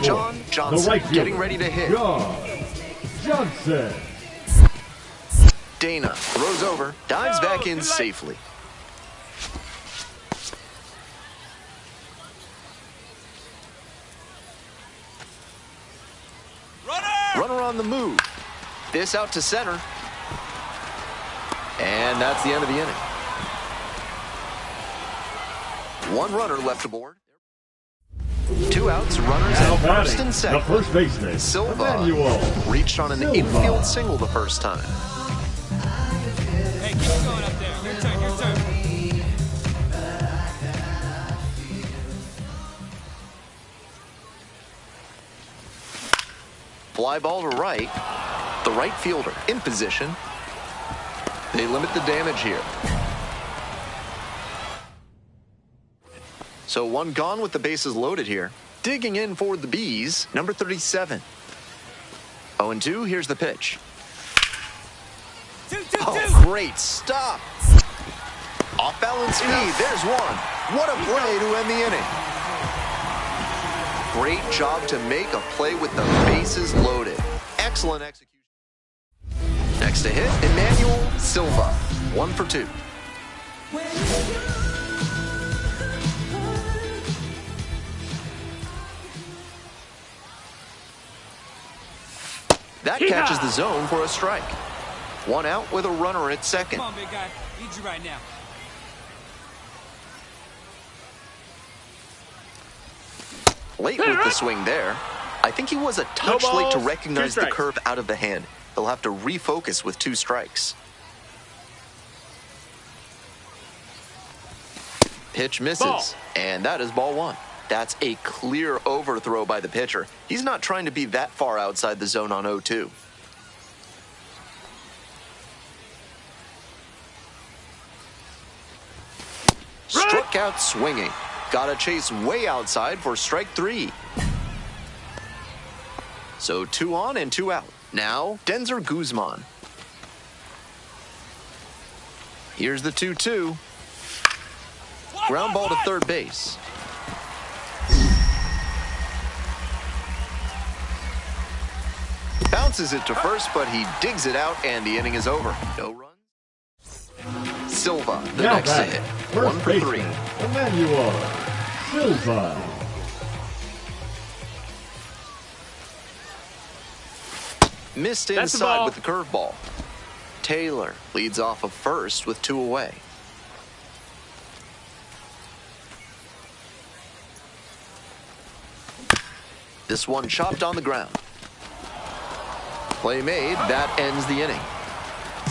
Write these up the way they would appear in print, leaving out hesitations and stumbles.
John Johnson right getting ready to hit. John Johnson. Dana throws over, dives back in safely. Runner on the move. This out to center. And that's the end of the inning. One runner left aboard. Two outs, runners at first and second. The first baseman, Silva reached on an infield single the first time. Hey, keep going up there. Your turn, your turn. Fly ball to right. The right fielder in position. They limit the damage here. So one gone with the bases loaded here. Digging in for the Bees, number 37. 0-2, here's the pitch. Oh, great stop. Off balance speed, there's one. What a play to end the inning. Great job to make a play with the bases loaded. Excellent execution. Next to hit, Emmanuel Silva, 1 for 2. That catches the zone for a strike. One out with a runner at second. Come on, big guy. Need you right now. Late with the swing there. I think he was a touch late to recognize the curve out of the hand. He'll have to refocus with 2 strikes. Pitch misses, and that is ball 1. That's a clear overthrow by the pitcher. He's not trying to be that far outside the zone on 0-2. Struck out swinging. Got a chase way outside for strike 3. So 2 on and 2 out. Now, Denzer Guzman. Here's the 2-2. Ground ball to third base. Bounces it to first, but he digs it out, and the inning is over. No runs. Silva, the next to hit. 1 for 3. Emmanuel Silva. Missed inside with the curveball. Taylor leads off of first with 2 away. This one chopped on the ground. Play made, that ends the inning.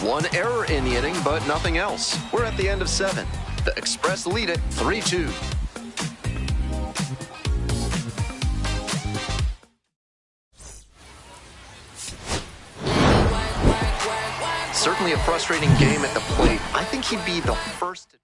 One error in the inning, but nothing else. We're at the end of 7. The Express lead it 3-2. Certainly a frustrating game at the plate. I think he'd be the first to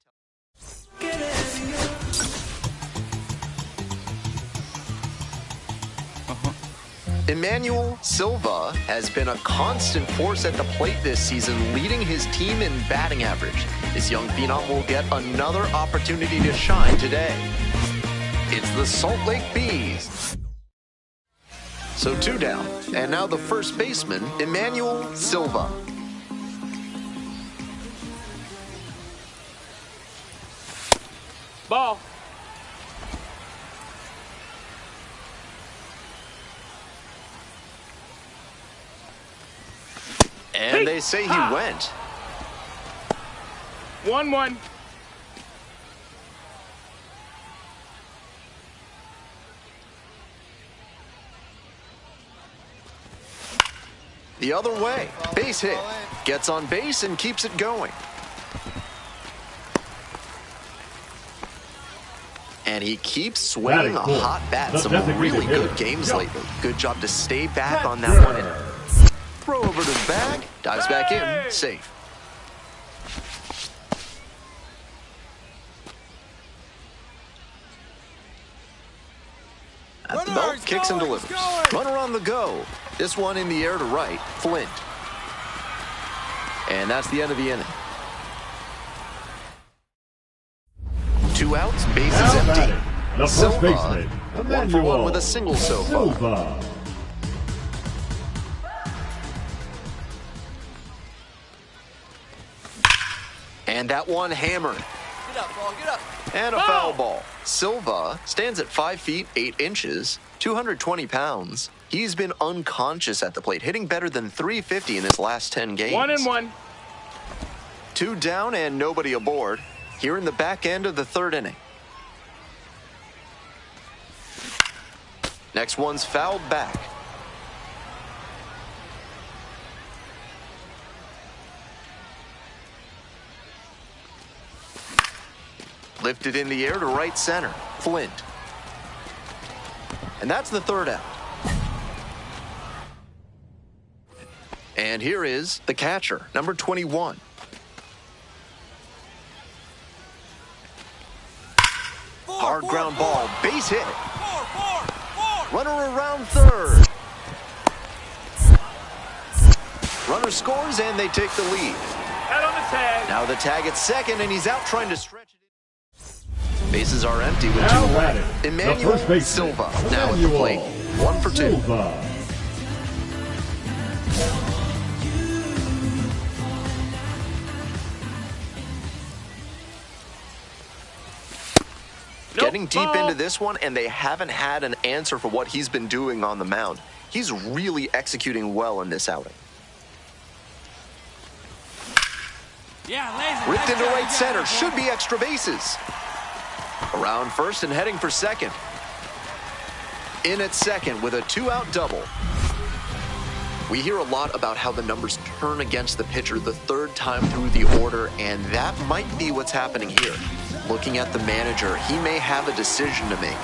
Emmanuel Silva has been a constant force at the plate this season, leading his team in batting average. This young phenom will get another opportunity to shine today. It's the Salt Lake Bees. So 2 down, and now the first baseman, Emmanuel Silva. Ball. And they say he went. 1-1. The other way. Base hit. Gets on base and keeps it going. And he keeps swinging a hot bat. Some really good games lately. Good job to stay back on that one and throw over to the bag. Dives back in. Safe. At the belt, kicks and delivers. Runner on the go. This one in the air to right. Flint. And that's the end of the inning. 2 outs, bases empty. The first Silva, baseman, 1 for 1 with a single so far. Silva. And that one hammered. Get up, ball, get up. And a foul ball. Silva stands at 5 feet 8 inches, 220 pounds. He's been unconscious at the plate, hitting better than .350 in his last 10 games. 1-1. 2 down and nobody aboard. Here in the back end of the 3rd inning. Next one's fouled back. Lifted in the air to right center. Flint. And that's the 3rd out. And here is the catcher, number 21. Hard ground ball, base hit. Runner around 3rd. Runner scores and they take the lead. Head on the tag. Now the tag at 2nd and he's out trying to stretch it. Bases are empty with 2 Now away. batting, the Emmanuel first baseman, Silva now at the plate. 1 for 2. Silva. Getting deep into this one, and they haven't had an answer for what he's been doing on the mound. He's really executing well in this outing. Yeah, laser. Ripped Nice into job, right you got center. it, Should boy. be extra bases. Around 1st and heading for 2nd. In at 2nd with a 2-out double. We hear a lot about how the numbers turn against the pitcher the 3rd time through the order, and that might be what's happening here. Looking at the manager, he may have a decision to make.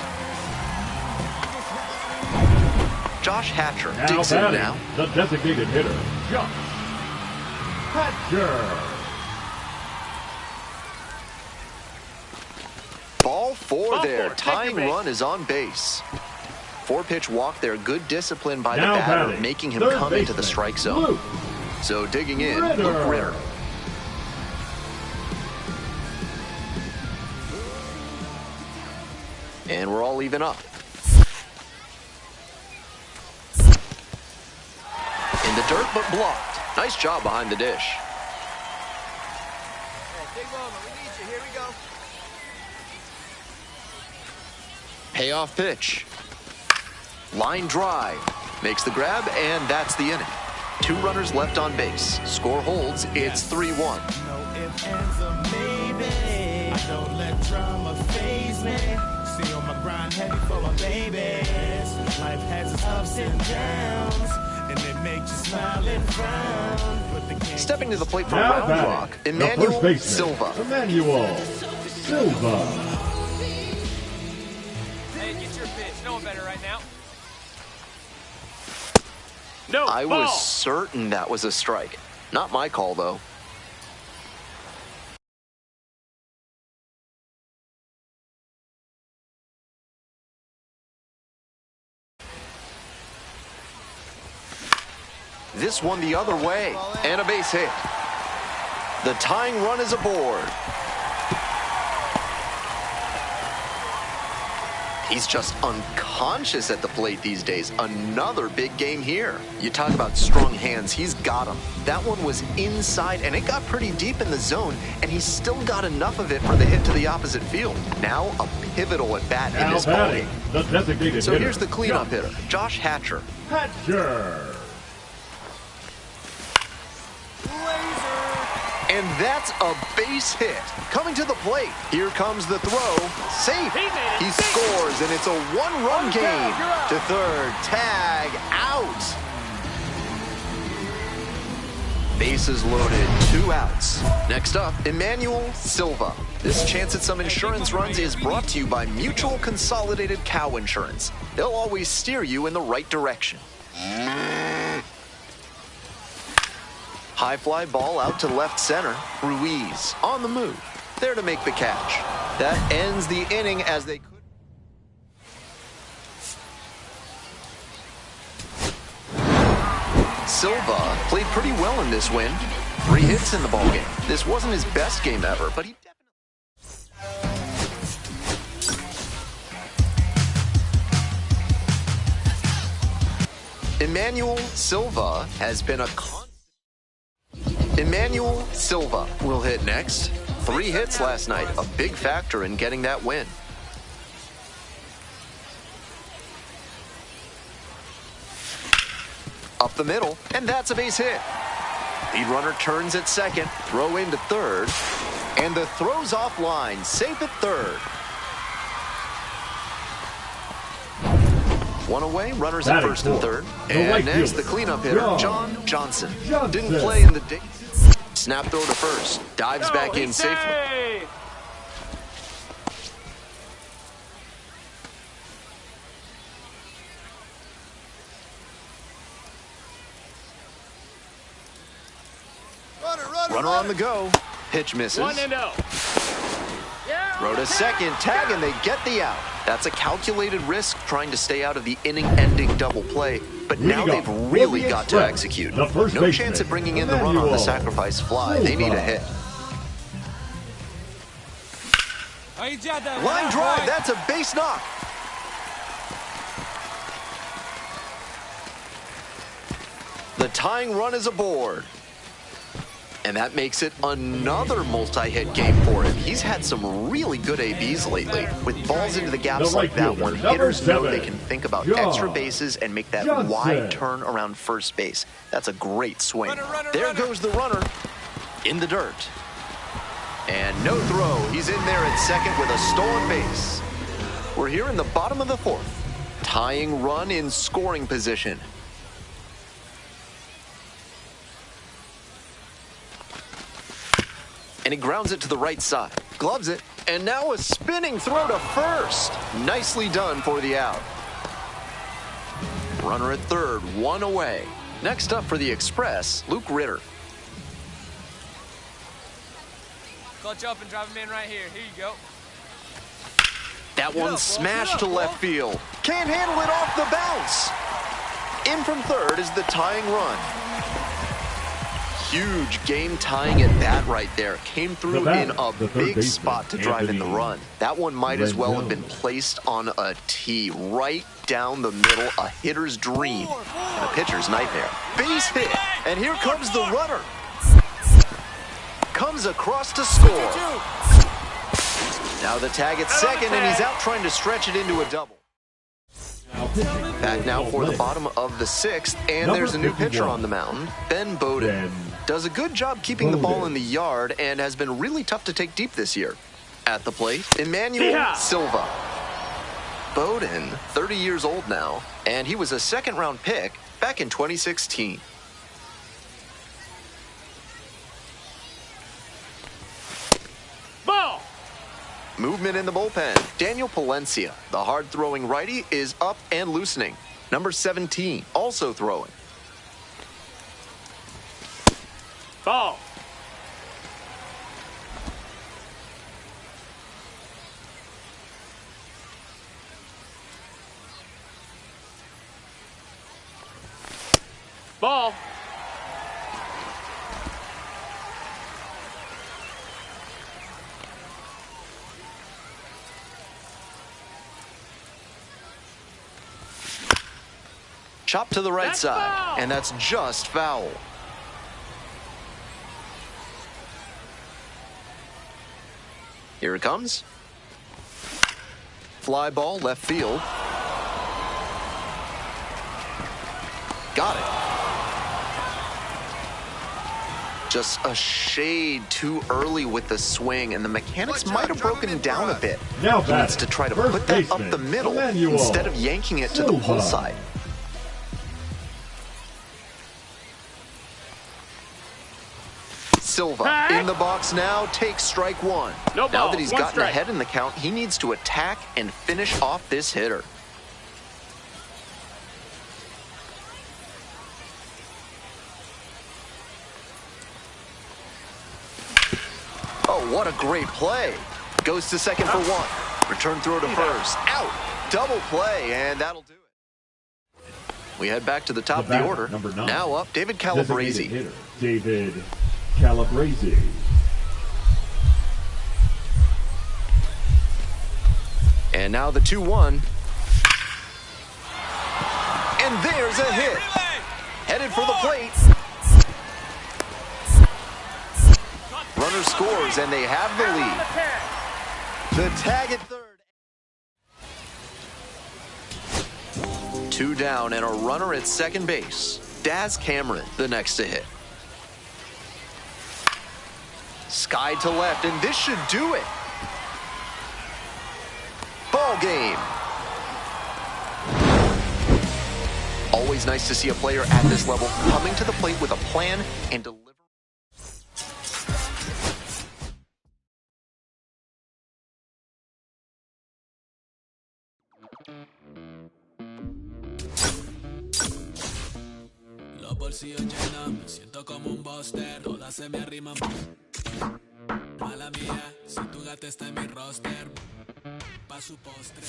Josh Hatcher Now digs in batting, now. the designated hitter, Josh Hatcher. Ball 4 Ball there. 4, take Tying your base. run is on base. 4-pitch walk there. Good discipline by Now the batter, batting, making him 3rd come into the baseman, strike zone. Luke So digging in, Ritter. Luke Ritter. And we're all even up. In the dirt, but blocked. Nice job behind the dish. Hey, big moment. We need you. Here we go. Payoff pitch. Line drive. Makes the grab, and that's the inning. 2 runners left on base. Score holds, it's 3-1. No ifs, ands, or maybe. I don't let drama faze me. See on my grind heavy for my babies. Life has its ups and downs, and it makes you smile and frown. But the game Stepping to the plate for Now Round batting, Rock, the Emmanuel first baseman, Silva. Emmanuel Silva. Hey, get your pitch. No one better right now. No, I ball. was certain that was a strike. Not my call, though. This one the other way, and a base hit. The tying run is aboard. He's just unconscious at the plate these days. Another big game here. You talk about strong hands, he's got them. That one was inside, and it got pretty deep in the zone, and he still got enough of it for the hit to the opposite field. Now a pivotal at bat in Now this batting, ballgame. the designated So hitter, here's the cleanup Josh hitter, Josh Hatcher. Hatcher. And that's a base hit. Coming to the plate. Here comes the throw. Safe. He made it. He scores, and it's a 1-run game. To 3rd. Tag out. Bases loaded. 2 outs. Next up, Emmanuel Silva. This chance at some insurance runs is brought to you by Mutual Consolidated Cow Insurance. They'll always steer you in the right direction. High fly ball out to left center. Ruiz on the move. There to make the catch. That ends the inning as they could. Silva played pretty well in this win. 3 hits in the ballgame. This wasn't his best game ever, but he Emmanuel Silva has been Emmanuel Silva will hit next. 3 hits last night, a big factor in getting that win. Up the middle, and that's a base hit. Lead runner turns at second, throw into third, and the throw's offline, safe at third. 1 away, runners at first and third. And next, the cleanup hitter, John Johnson. Didn't play in the day. Snap throw to first, dives back in safely. Runner on the go. Pitch misses. 1-0. Throw to second, tag, and they get the out. That's a calculated risk trying to stay out of the inning-ending double play. But now they've really got to execute. No chance at bringing in the run on the sacrifice fly. They need a hit. Line drive, that's a base knock. The tying run is aboard. And that makes it another multi-hit game for him. He's had some really good ABs lately. With balls into the gaps like that one, hitters know they can think about extra bases and make that wide turn around first base. That's a great swing. There goes the runner in the dirt. And no throw. He's in there at second with a stolen base. We're here in the bottom of the 4th. Tying run in scoring position. And he grounds it to the right side. Gloves it. And now a spinning throw to first. Nicely done for the out. Runner at third, 1 away. Next up for the Express, Luke Ritter. Clutch up and drive him in right here. Here you go. That one smashed to left field. Can't handle it off the bounce. In from third is the tying run. Huge game-tying at bat right there. Came through in a big spot to drive in the run. That one might as well have been placed on a tee right down the middle. A hitter's dream and a pitcher's nightmare. Base hit, and here comes the runner. Comes across to score. Now the tag at second, and he's out trying to stretch it into a double. Back now for the bottom of the 6th, and there's a new pitcher on the mound, Ben Bowden. Does a good job keeping the ball in the yard and has been really tough to take deep this year. At the plate, Emmanuel Silva. Bowden, 30 years old now, and he was a 2nd-round pick back in 2016. Ball! Movement in the bullpen. Daniel Palencia, the hard-throwing righty, is up and loosening. Number 17, also throwing. Ball! Ball! Chop to the right side, and that's just foul. Here it comes. Fly ball left field. Got it. Just a shade too early with the swing, and the mechanics might have broken down a bit. Now He needs to try to put that up the middle instead of yanking it to the pull side. Silva in the box now, takes strike 1. Now that he's gotten ahead in the count, he needs to attack and finish off this hitter. Oh, what a great play. Goes to second for 1. Return throw to first. Out. Double play, and that'll do it. We head back to the top of the order. Number 9. Now up, David Calabrese. David Calabrese. And now the 2-1. And there's a hit. Headed for the plate. Runner scores, and they have the lead. The tag at third. 2 down and a runner at second base. Daz Cameron, the next to hit. Sky to left, and this should do it. Ball game. Always nice to see a player at this level coming to the plate with a plan and delivering. Los bolsillos llenan, me siento como un buster, todas se me arriman. Mala mía, si tu gata está en mi roster, pa' su postre,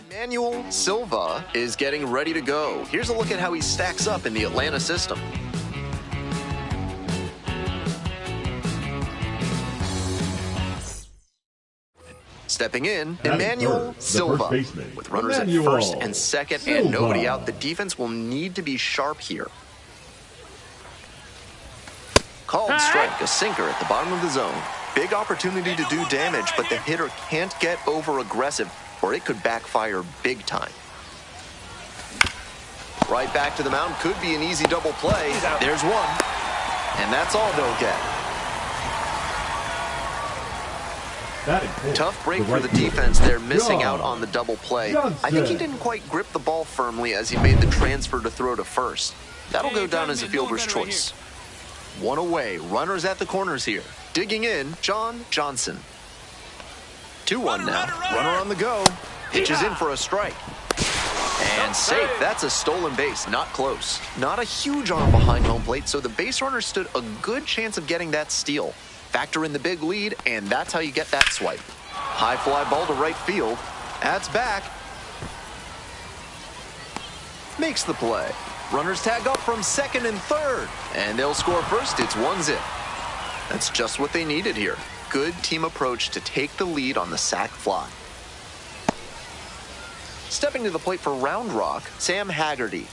Emmanuel Silva is getting ready to go. Here's a look at how he stacks up in the Atlanta system. Stepping in, Emmanuel Silva. With runners at first and second and nobody out, the defense will need to be sharp here. Called strike, a sinker at the bottom of the zone. Big opportunity to do damage, but the hitter can't get over aggressive or it could backfire big time. Right back to the mound, could be an easy double play. There's one, and that's all they'll get. Tough break for the defense. They're missing out on the double play. I think he didn't quite grip the ball firmly as he made the transfer to throw to first. That'll go down as a fielder's choice. One away, runners at the corners here. Digging in, John Johnson. 2-1 now. Runner on the go. Pitches in for a strike. And safe. That's a stolen base. Not close. Not a huge arm behind home plate, so the base runner stood a good chance of getting that steal. Factor in the big lead, and that's how you get that swipe. High fly ball to right field. That's back. Makes the play. Runners tag up from second and third. And they'll score first. It's 1-0. That's just what they needed here. Good team approach to take the lead on the sac fly. Stepping to the plate for Round Rock, Sam Haggerty.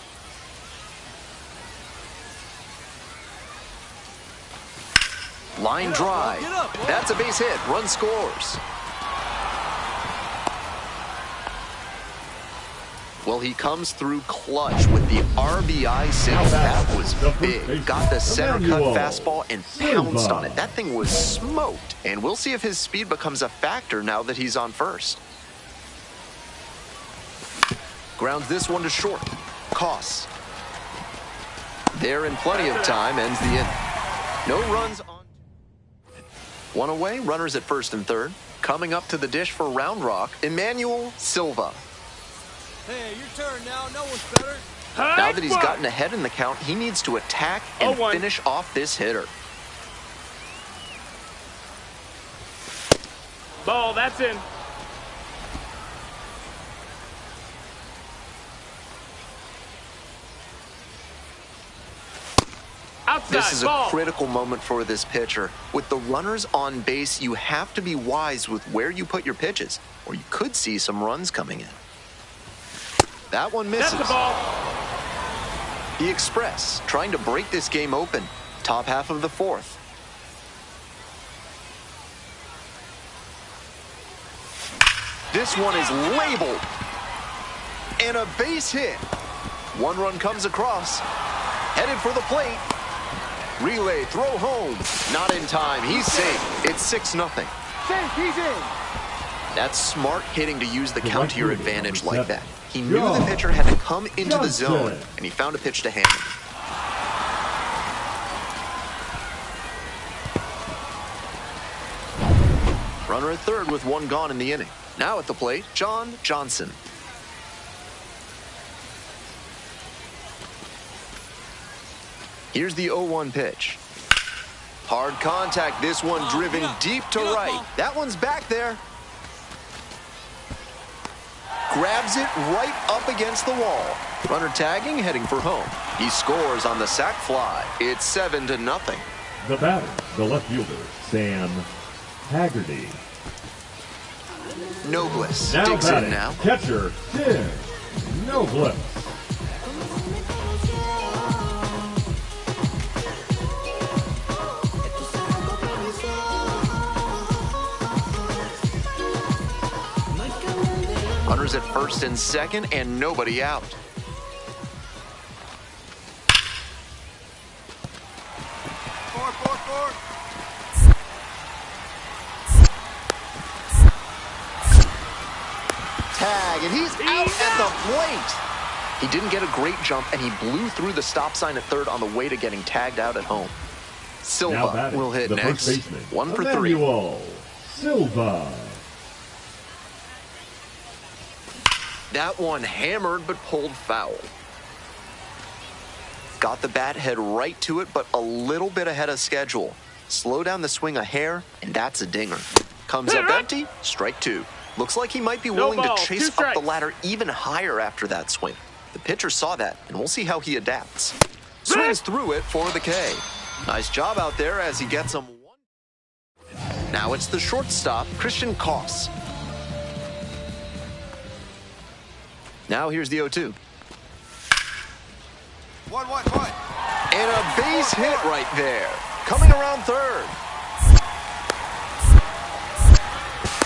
Line drive. That's a base hit. Run scores. Well, he comes through clutch with the RBI single. That was big. Got the center cut fastball and pounced on it. That thing was smoked. And we'll see if his speed becomes a factor now that he's on first. Grounds this one to short. Costs. There in plenty of time, ends the inning. No runs on. One away, runners at first and third. Coming up to the dish for Round Rock, Emmanuel Silva. Hey, your turn now. No one's better. Now that he's gotten ahead in the count, he needs to attack and finish off this hitter. Ball, that's in. Outside, this is ball. A critical moment for this pitcher. With the runners on base, you have to be wise with where you put your pitches, or you could see some runs coming in. That one misses. That's the ball. The Express trying to break this game open. Top half of the fourth. This one is labeled. And a base hit. One run comes across. Headed for the plate. Relay, throw home. Not in time. He's safe. It's 6-0. He's in. That's smart hitting to use the count to your advantage like that. He knew John the pitcher had to come into the Johnson. zone, and he found a pitch to hand him. Runner at third with one gone in the inning. Now at the plate, John Johnson. Here's the 0-1 pitch. Hard contact, this one driven deep to right. That one's back there. Grabs it right up against the wall. Runner tagging, heading for home. He scores on the sac fly. It's 7-0. The batter, the left fielder, Sam Haggerty. Nobliss Now digs in batting, now. catcher, Tim Nobliss. Runners at first and second, and nobody out. Tag, and he's out at the plate. He didn't get a great jump, and he blew through the stop sign at third on the way to getting tagged out at home. Now Silva batting, will hit the next. first baseman, 1 for 3. Emmanuel Silva. That one hammered but pulled foul. Got the bat head right to it, but a little bit ahead of schedule. Slow down the swing a hair, and that's a dinger. Comes up empty, strike 2. Looks like he might be willing to chase up the ladder even higher after that swing. The pitcher saw that, and we'll see how he adapts. Swings through it for the K. Nice job out there as he gets him one. Now it's the shortstop, Christian Koss. Now here's the 0-2. 1-1-1. And a base hit right there. Coming around third.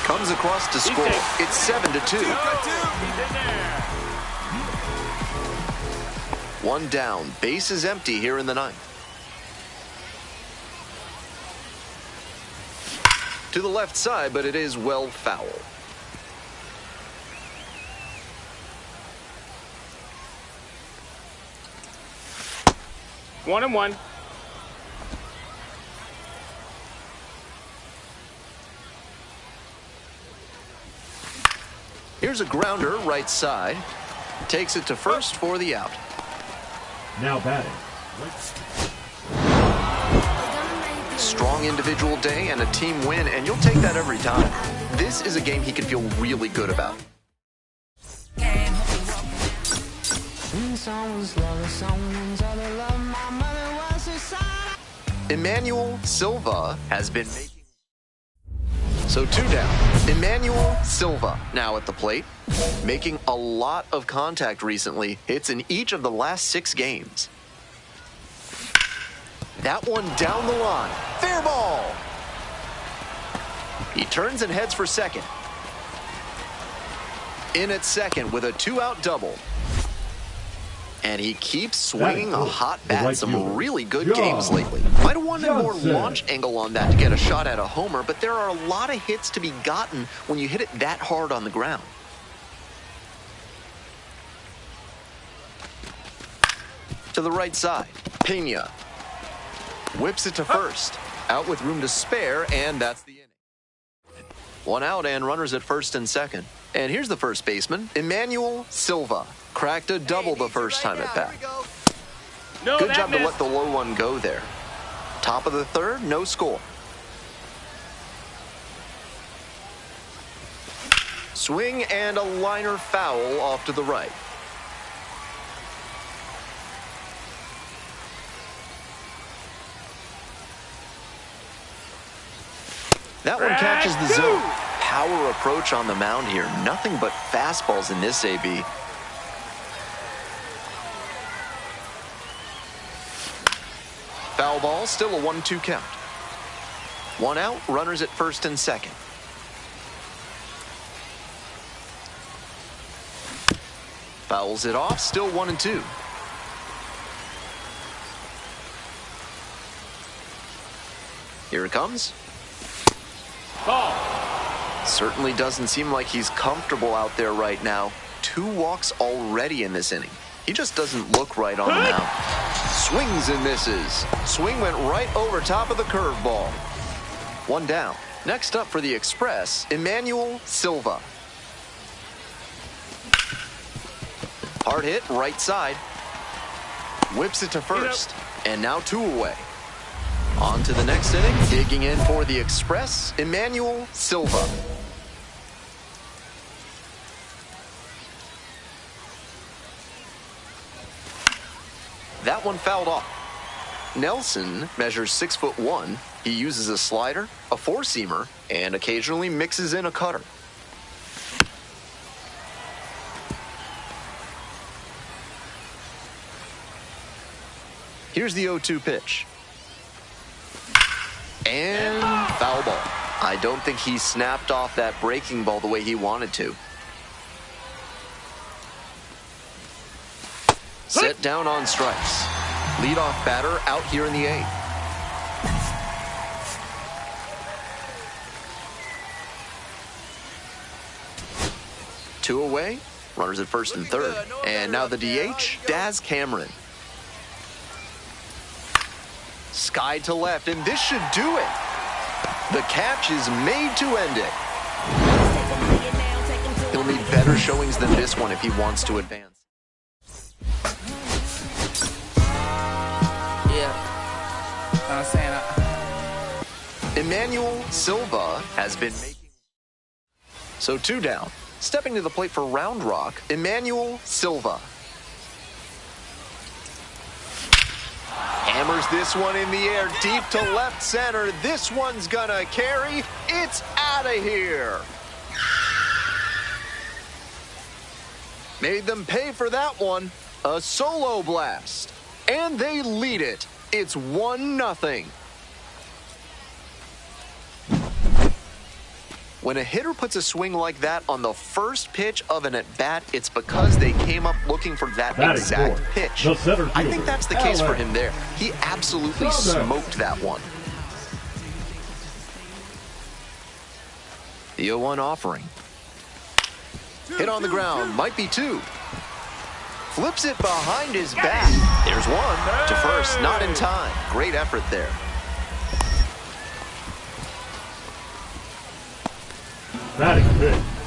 Comes across to score. It's 7-2. One down. Base is empty here in the ninth. To the left side, but it is well foul. 1-1. Here's a grounder right side. Takes it to first for the out. Now batting. Strong individual day and a team win, and you'll take that every time. This is a game he can feel really good about. Emmanuel Silva has been making... So 2 down. Emmanuel Silva now at the plate. Making a lot of contact recently. Hits in each of the last 6 games. That one down the line. Fair ball. He turns and heads for second. In at second with a 2-out double. And he keeps swinging a hot bat. Some really good games lately. Might have wanted a more launch angle on that to get a shot at a homer, but there are a lot of hits to be gotten when you hit it that hard on the ground. To the right side, Pena. Whips it to first. Out with room to spare, and that's the inning. 1 out and runners at first and second. And here's the first baseman, Emmanuel Silva. Cracked a double the first time at bat. Good job to let the low one go there. Top of the third, no score. Swing and a liner foul off to the right. That one catches the zone. Power approach on the mound here. Nothing but fastballs in this AB. Foul ball, still a 1-2 count. 1 out, runners at first and second. Fouls it off, still 1-2. Here it comes. Ball. Certainly doesn't seem like he's comfortable out there right now. 2 walks already in this inning. He just doesn't look right on the mound. Swings and misses. Swing went right over top of the curveball. 1 down. Next up for the Express, Emmanuel Silva. Hard hit, right side. Whips it to first. And now 2 away. On to the next inning. Digging in for the Express, Emmanuel Silva. That one fouled off. Nelson measures 6'1". He uses a slider, a 4-seamer, and occasionally mixes in a cutter. Here's the 0-2 pitch. And foul ball. I don't think he snapped off that breaking ball the way he wanted to. Set down on strikes. Leadoff batter out here in the 8th. Two away. Runners at first and third. And now the DH, Daz Cameron. Sky to left, and this should do it. The catch is made to end it. He'll need better showings than this one if he wants to advance. I'm saying, Emmanuel Silva has been making. So 2 down. Stepping to the plate for Round Rock, Emmanuel Silva. Hammers this one in the air, deep to left center. This one's gonna carry. It's out of here. Made them pay for that one. A solo blast. And they lead it. It's 1-0. When a hitter puts a swing like that on the first pitch of an at-bat, it's because they came up looking for that exact pitch. I think that's the case for him there. He absolutely smoked that one. The 0-1 offering. Hit on the ground, might be 2. Flips it behind his back. There's 1 to first, not in time. Great effort there.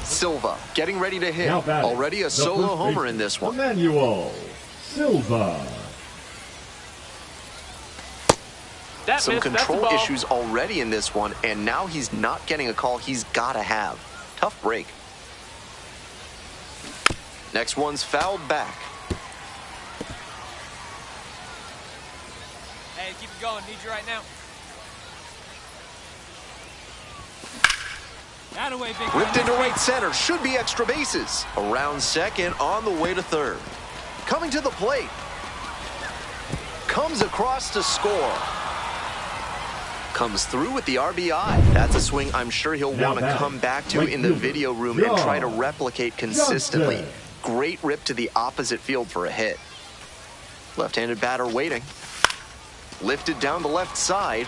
Silva getting ready to hit. Already a solo homer in this one. Emmanuel Silva. Some control issues already in this one, and now he's not getting a call he's got to have. Tough break. Next one's fouled back. Hey, keep it going. Need you right now. That away, big Ripped into right center. Should be extra bases. Around second, on the way to third. Coming to the plate. Comes across to score. Comes through with the RBI. That's a swing I'm sure he'll want to come back to in the video room and try to replicate consistently. Great rip to the opposite field for a hit. Left-handed batter waiting. Lifted down the left side.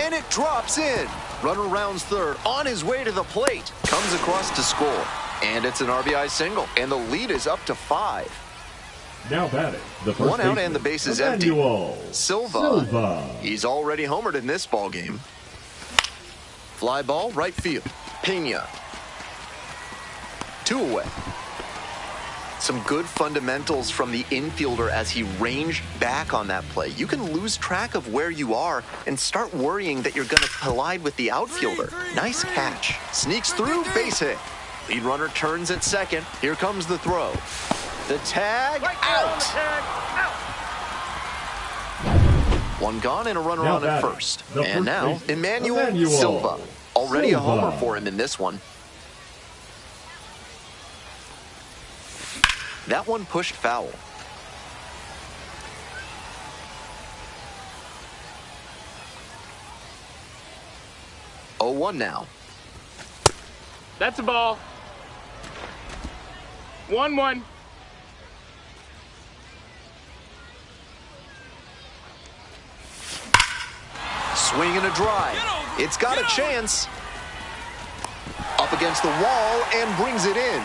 And it drops in. Runner rounds third, on his way to the plate. Comes across to score. And it's an RBI single. And the lead is up to 5. Now batting, the first 1 out and the base is empty. Silva. He's already homered in this ball game. Fly ball, right field. Pena. 2 away. Some good fundamentals from the infielder as he ranged back on that play. You can lose track of where you are and start worrying that you're going to collide with the outfielder. Nice catch. Sneaks through, base hit. Lead runner turns at second. Here comes the throw. The tag, out. 1 gone and a runner on at first. And now, Emmanuel Silva. Already a homer for him in this one. That one pushed foul. Oh, 1 now. That's a ball. 1-1. Swing and a drive. It's got a chance. against the wall and brings it in.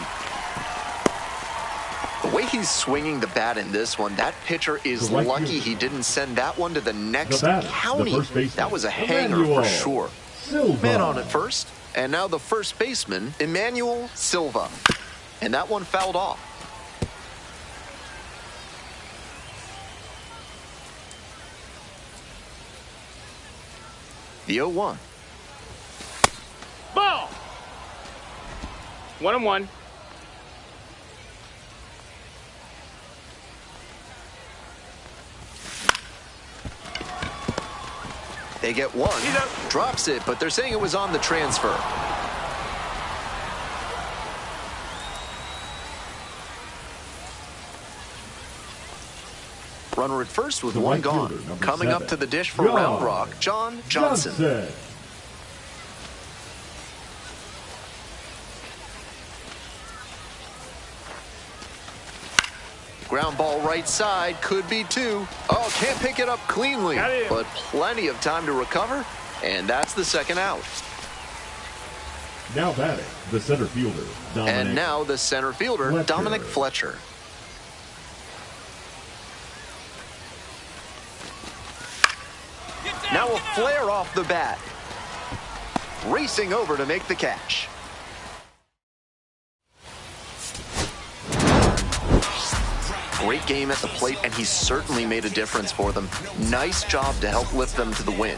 The way he's swinging the bat in this one, that pitcher is lucky he didn't send that one to the next county. That was a hanger for sure. Man on at first, and now the first baseman, Emmanuel Silva. And that one fouled off. The 0-1. Ball! 1-1. They get one, drops it, but they're saying it was on the transfer. Runner at first with one gone. Coming up to the dish for Round Rock, John Johnson. Ground ball right side, could be two. Oh, can't pick it up cleanly, but plenty of time to recover, and that's the second out. Now batting, the center fielder, Dominic. And now the center fielder, Fletcher. Dominic Fletcher. Now a flare off the bat. Racing over to make the catch. Great game at the plate, and he's certainly made a difference for them. Nice job to help lift them to the win.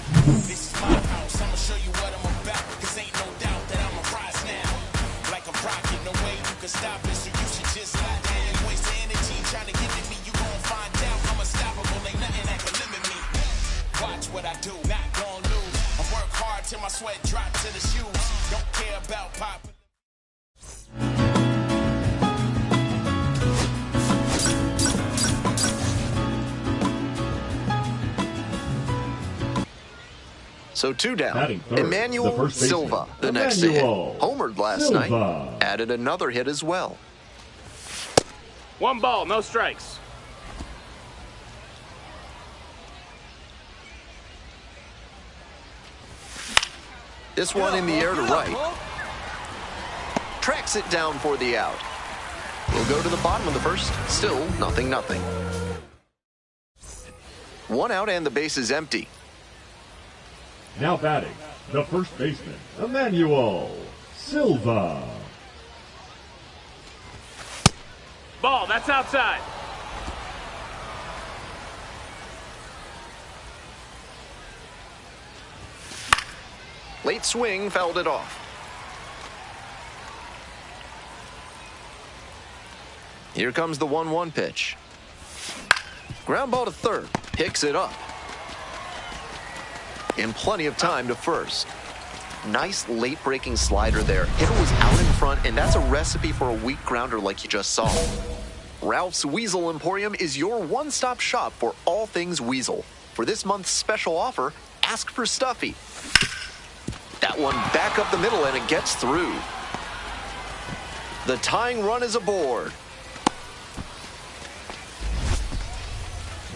So two down. Emmanuel Silva, the next to hit. Homered last night. Added another hit as well. 1 ball, no strikes. This one in the air to right. Tracks it down for the out. We'll go to the bottom of the first. Still 0-0. 1 out and the base is empty. Now batting, the first baseman, Emmanuel Silva. Ball, that's outside. Late swing, fouled it off. Here comes the 1-1 pitch. Ground ball to third, picks it up. And plenty of time to first. Nice late breaking slider there. Hitter was out in front, and that's a recipe for a weak grounder like you just saw. Ralph's Weasel Emporium is your one-stop shop for all things weasel. For this month's special offer, ask for Stuffy. That one back up the middle, and it gets through. The tying run is aboard.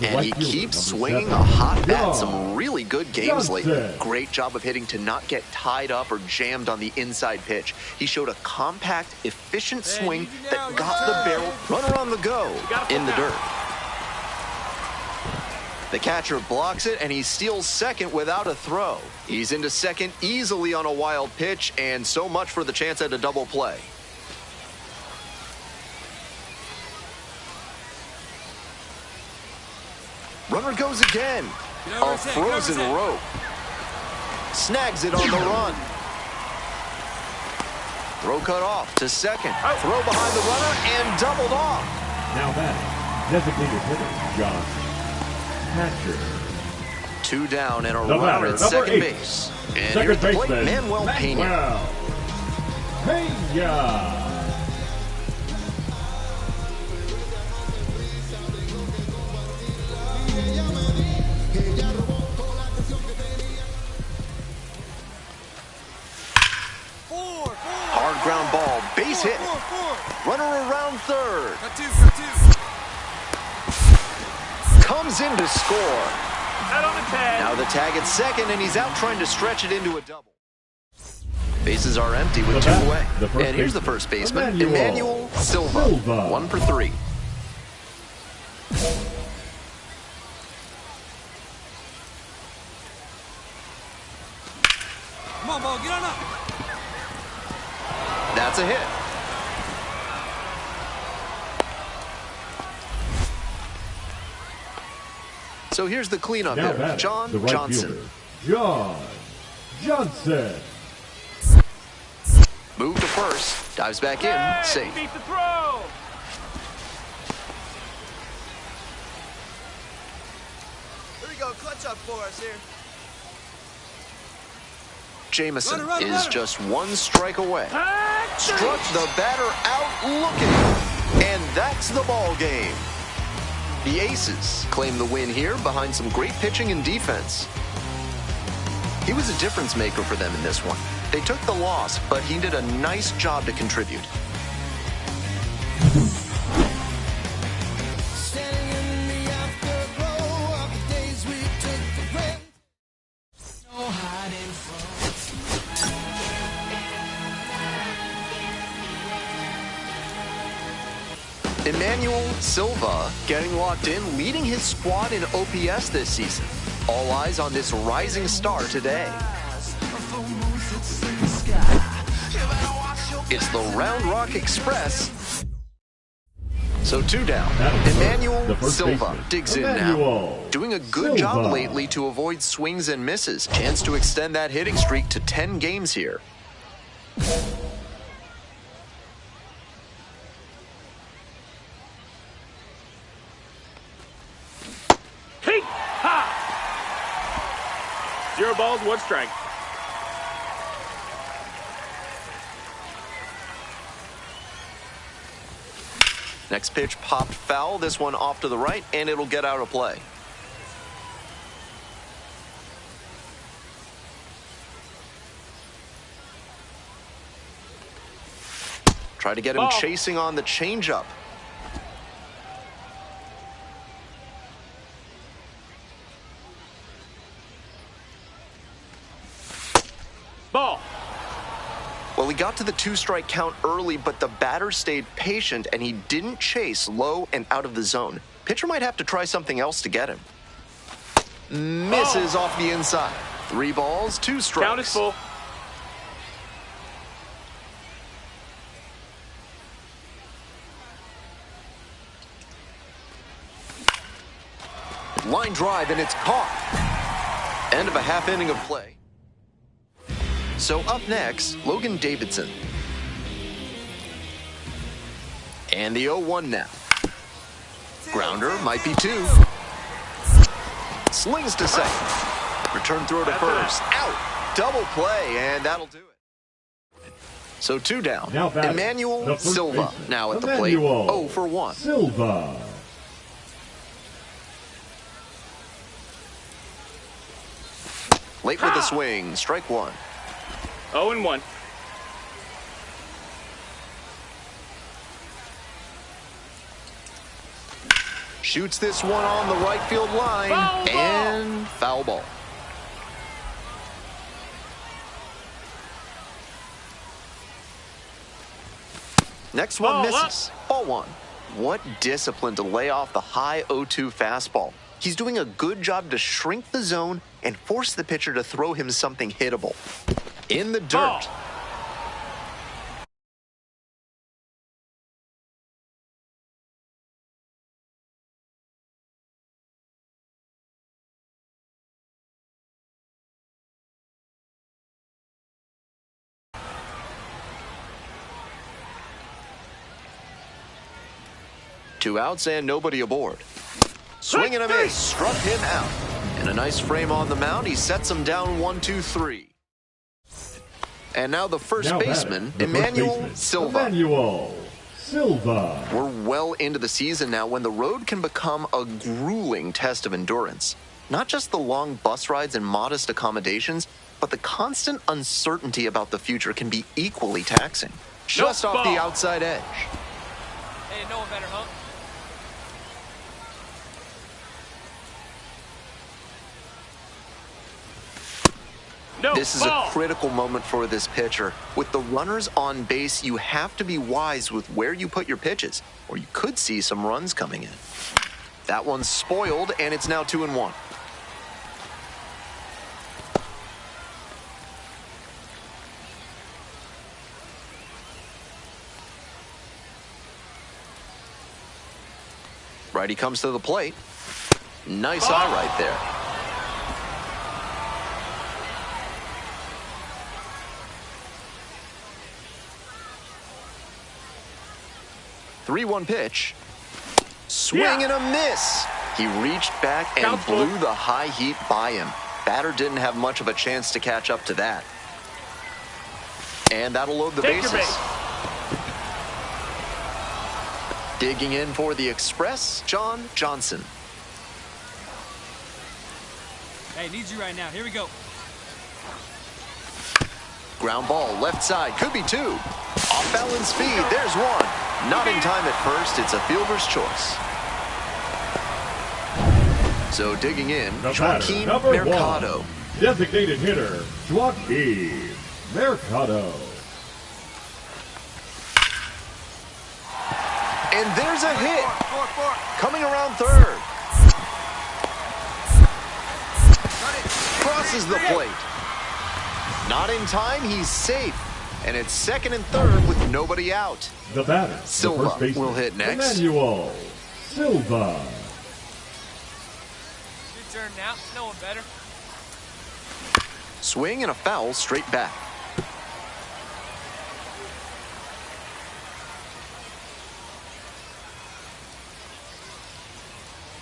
And he keeps swinging a hot bat. Some really good games lately. Great job of hitting to not get tied up or jammed on the inside pitch. He showed a compact, efficient swing that got the barrel. Runner on the go in the dirt. The catcher blocks it, and he steals second without a throw. He's into second easily on a wild pitch, and so much for the chance at a double play. Runner goes again. A frozen rope. Snags it on the run. Throw cut off to second. Throw behind the runner and doubled off. Now batting, designated hitter, John Hatcher. 2 down and a runner at second base. And here's the plate, Manuel Pena. Hard ground ball, base hit. Runner around third. Comes in to score. Out on the tag. Now the tag at second, and he's out trying to stretch it into a double. Bases are empty with 2 away. And here's the first baseman, Emmanuel Silva. 1 for 3. Come on, ball, get on up. That's a hit. So here's the cleanup Now hitter, batting, John the right Johnson. fielder, John Johnson. Move to first, dives back in, Hey, safe. he beat the throw. Here we go, clutch up for us here. Jamison Runner, is runner. just 1 strike away. Struck the batter out looking, and that's the ball game. The Aces claim the win here behind some great pitching and defense. He was a difference maker for them in this one. They took the loss, but he did a nice job to contribute. Emmanuel Silva getting locked in, leading his squad in OPS this season. All eyes on this rising star today. It's the Round Rock Express. So 2 down. Emmanuel Silva digs in now. Doing a good job lately to avoid swings and misses. Chance to extend that hitting streak to 10 games here. Hey! Ha! 0 balls, 1 strike. Next pitch popped foul. This one off to the right, and it'll get out of play. Try to get him chasing on the changeup. Ball. Well, he got to the 2-strike count early, but the batter stayed patient, and he didn't chase low and out of the zone. Pitcher might have to try something else to get him. Misses off the inside. 3 balls, 2 strikes. Count is full. Line drive, and it's caught. End of a half inning of play. So up next, Logan Davidson. And the 0-1 now. Grounder might be 2. Slings to second. Return throw to first. Out. Double play, and that'll do it. So 2 down. Now batting, Emmanuel the first Silva baseman, now at the plate. Emmanuel 0 for 1. Silva. Late with the swing. Strike 1. 0-1. Shoots this one on the right field line. Foul ball. And foul ball. Next one Ball misses. Ball 1. What discipline to lay off the high 0-2 fastball. He's doing a good job to shrink the zone and force the pitcher to throw him something hittable. In the dirt. Ball. Two outs and nobody aboard. Swing and a miss. Struck him out. And a nice frame on the mound. He sets him down 1-2-3. And now the first baseman, Emmanuel Silva. Emmanuel Silva. We're well into the season now when the road can become a grueling test of endurance. Not just the long bus rides and modest accommodations, but the constant uncertainty about the future can be equally taxing. Just off the outside edge. Hey, no one better, huh? No, This is ball. a critical moment for this pitcher. With the runners on base, you have to be wise with where you put your pitches, or you could see some runs coming in. That one's spoiled, and it's now 2-1. Righty comes to the plate. Nice eye right there. Three-one pitch. Swing and a miss. He reached back and blew the high heat by him. Batter didn't have much of a chance to catch up to that. And that'll load the bases. Digging in for the Express, John Johnson. Hey, need you right now. Here we go. Ground ball, left side, could be two. Off balance speed, there's one. Not in time at first, it's a fielder's choice. So digging in, Joaquin Mercado. Designated hitter, Joaquin Mercado. And there's a hit. Coming around third. Crosses the plate. Not in time, he's safe. And it's second and third with nobody out. The batter, Silva, the first baseman, will hit next. Emmanuel Silva. Good turn now. No one better. Swing and a foul straight back.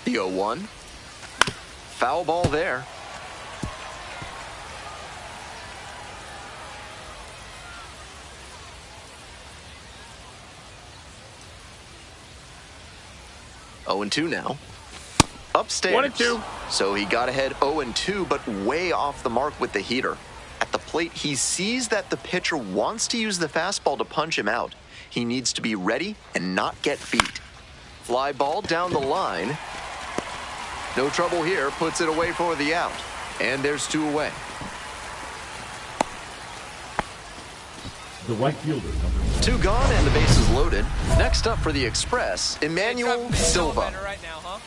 The 0-1. Foul ball there. Oh and 2 now. Upstairs. 1-2. So he got ahead 0-2, but way off the mark with the heater. At the plate, he sees that the pitcher wants to use the fastball to punch him out. He needs to be ready and not get beat. Fly ball down the line. No trouble here, puts it away for the out. And there's two away. The right fielder, number 2 gone and the bases loaded. Next up for the Express, Emmanuel Silva. Right now, huh?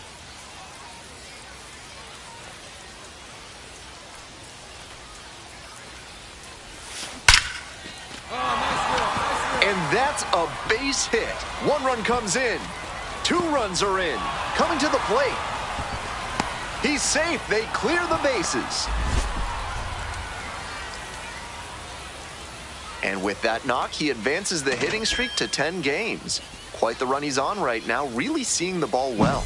And that's a base hit. 1 run comes in. 2 runs are in. Coming to the plate. He's safe. They clear the bases. And with that knock, he advances the hitting streak to 10 games. Quite the run he's on right now, really seeing the ball well.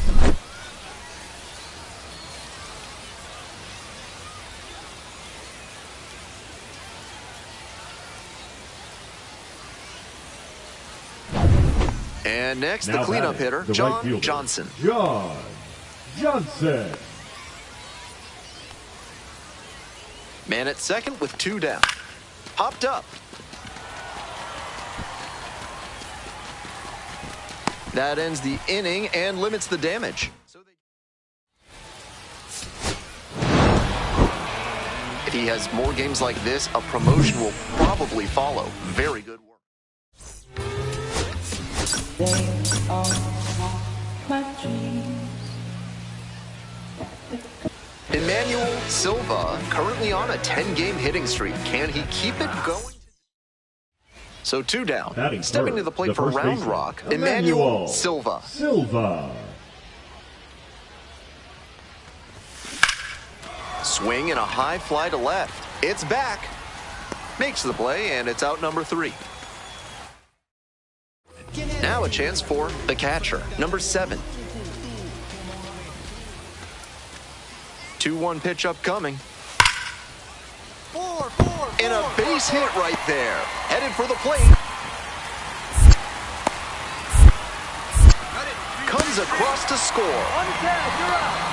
And next, Now the cleanup batting, hitter, the John right fielder, Johnson. John Johnson. Man at second with 2 down. Popped up. That ends the inning and limits the damage. If he has more games like this, a promotion will probably follow. Very good work. Emmanuel Silva, currently on a 10-game hitting streak. Can he keep it going? So 2 down. Batting Stepping third, to the plate the for first round baseman, rock, Emmanuel Silva. Swing and a high fly to left. It's back. Makes the play, and it's out number 3. Now a chance for the catcher, number 7. 2-1 pitch upcoming. And a base hit right there. Headed for the plate. Comes across to score.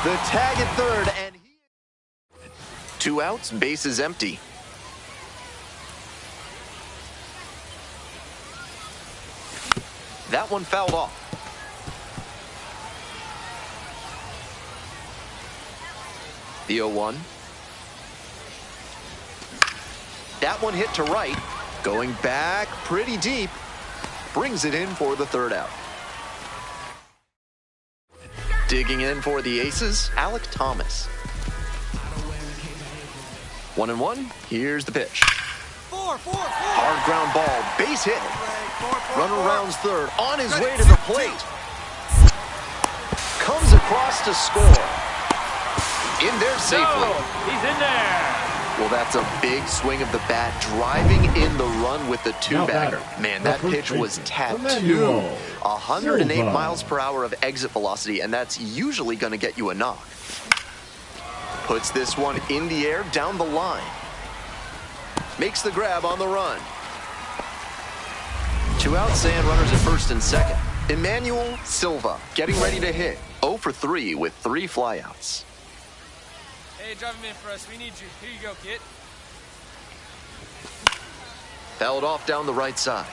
The tag at third, and 2 outs, bases empty. That one fouled off. The 0-1. That one hit to right. Going back pretty deep. Brings it in for the third out. Digging in for the Aces, Alec Thomas. 1-1. Here's the pitch. Hard ground ball, base hit. Runner rounds third, on his way to the plate. Comes across to score. In there safely. He's in there. Well, that's a big swing of the bat, driving in the run with the two-bagger. Man, that pitch was tattooed. 108 miles per hour of exit velocity, and that's usually going to get you a knock. Puts this one in the air, down the line. Makes the grab on the run. 2 outs and runners at first and second. Emmanuel Silva getting ready to hit. 0 for 3 with 3 flyouts. Hey, drive him in for us. We need you. Here you go, kid. Fouled off down the right side.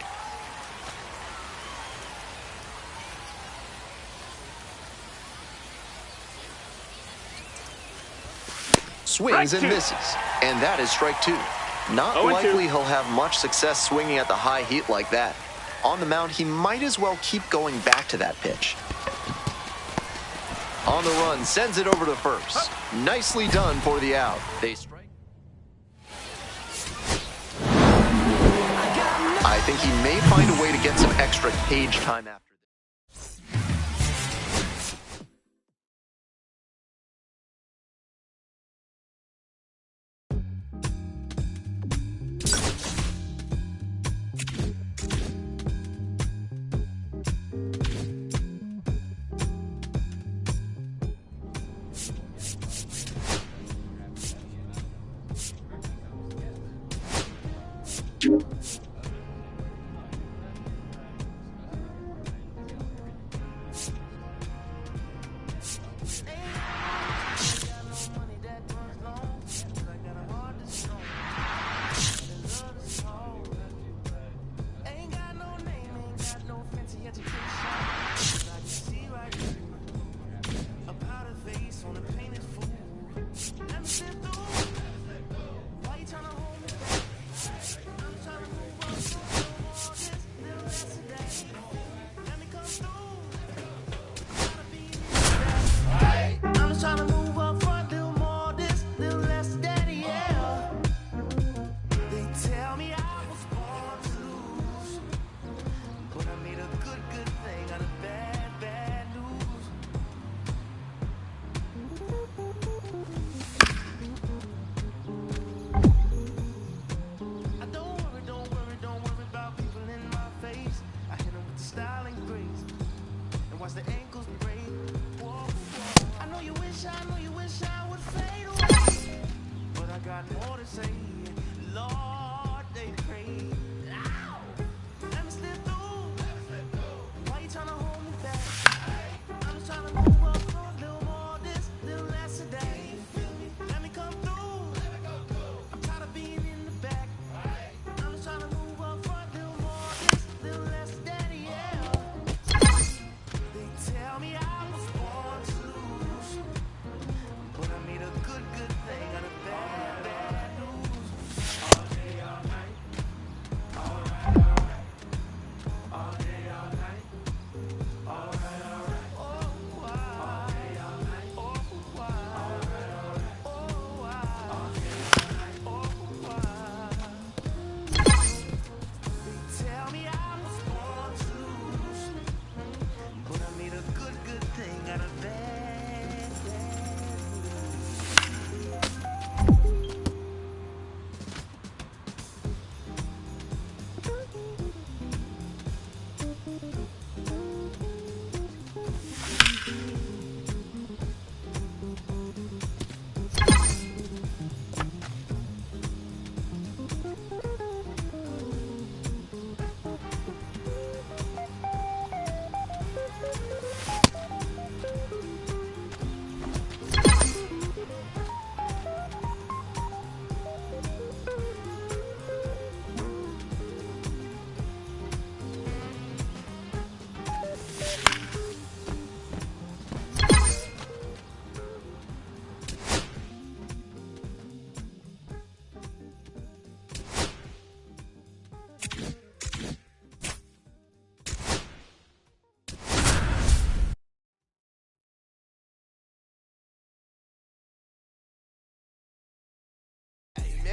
Swings and misses. And that is strike 2. Not likely he'll have much success swinging at the high heat like that. On the mound, he might as well keep going back to that pitch. On the run, sends it over to first. Nicely done for the out. They strike. I think he may find a way to get some extra cage time after.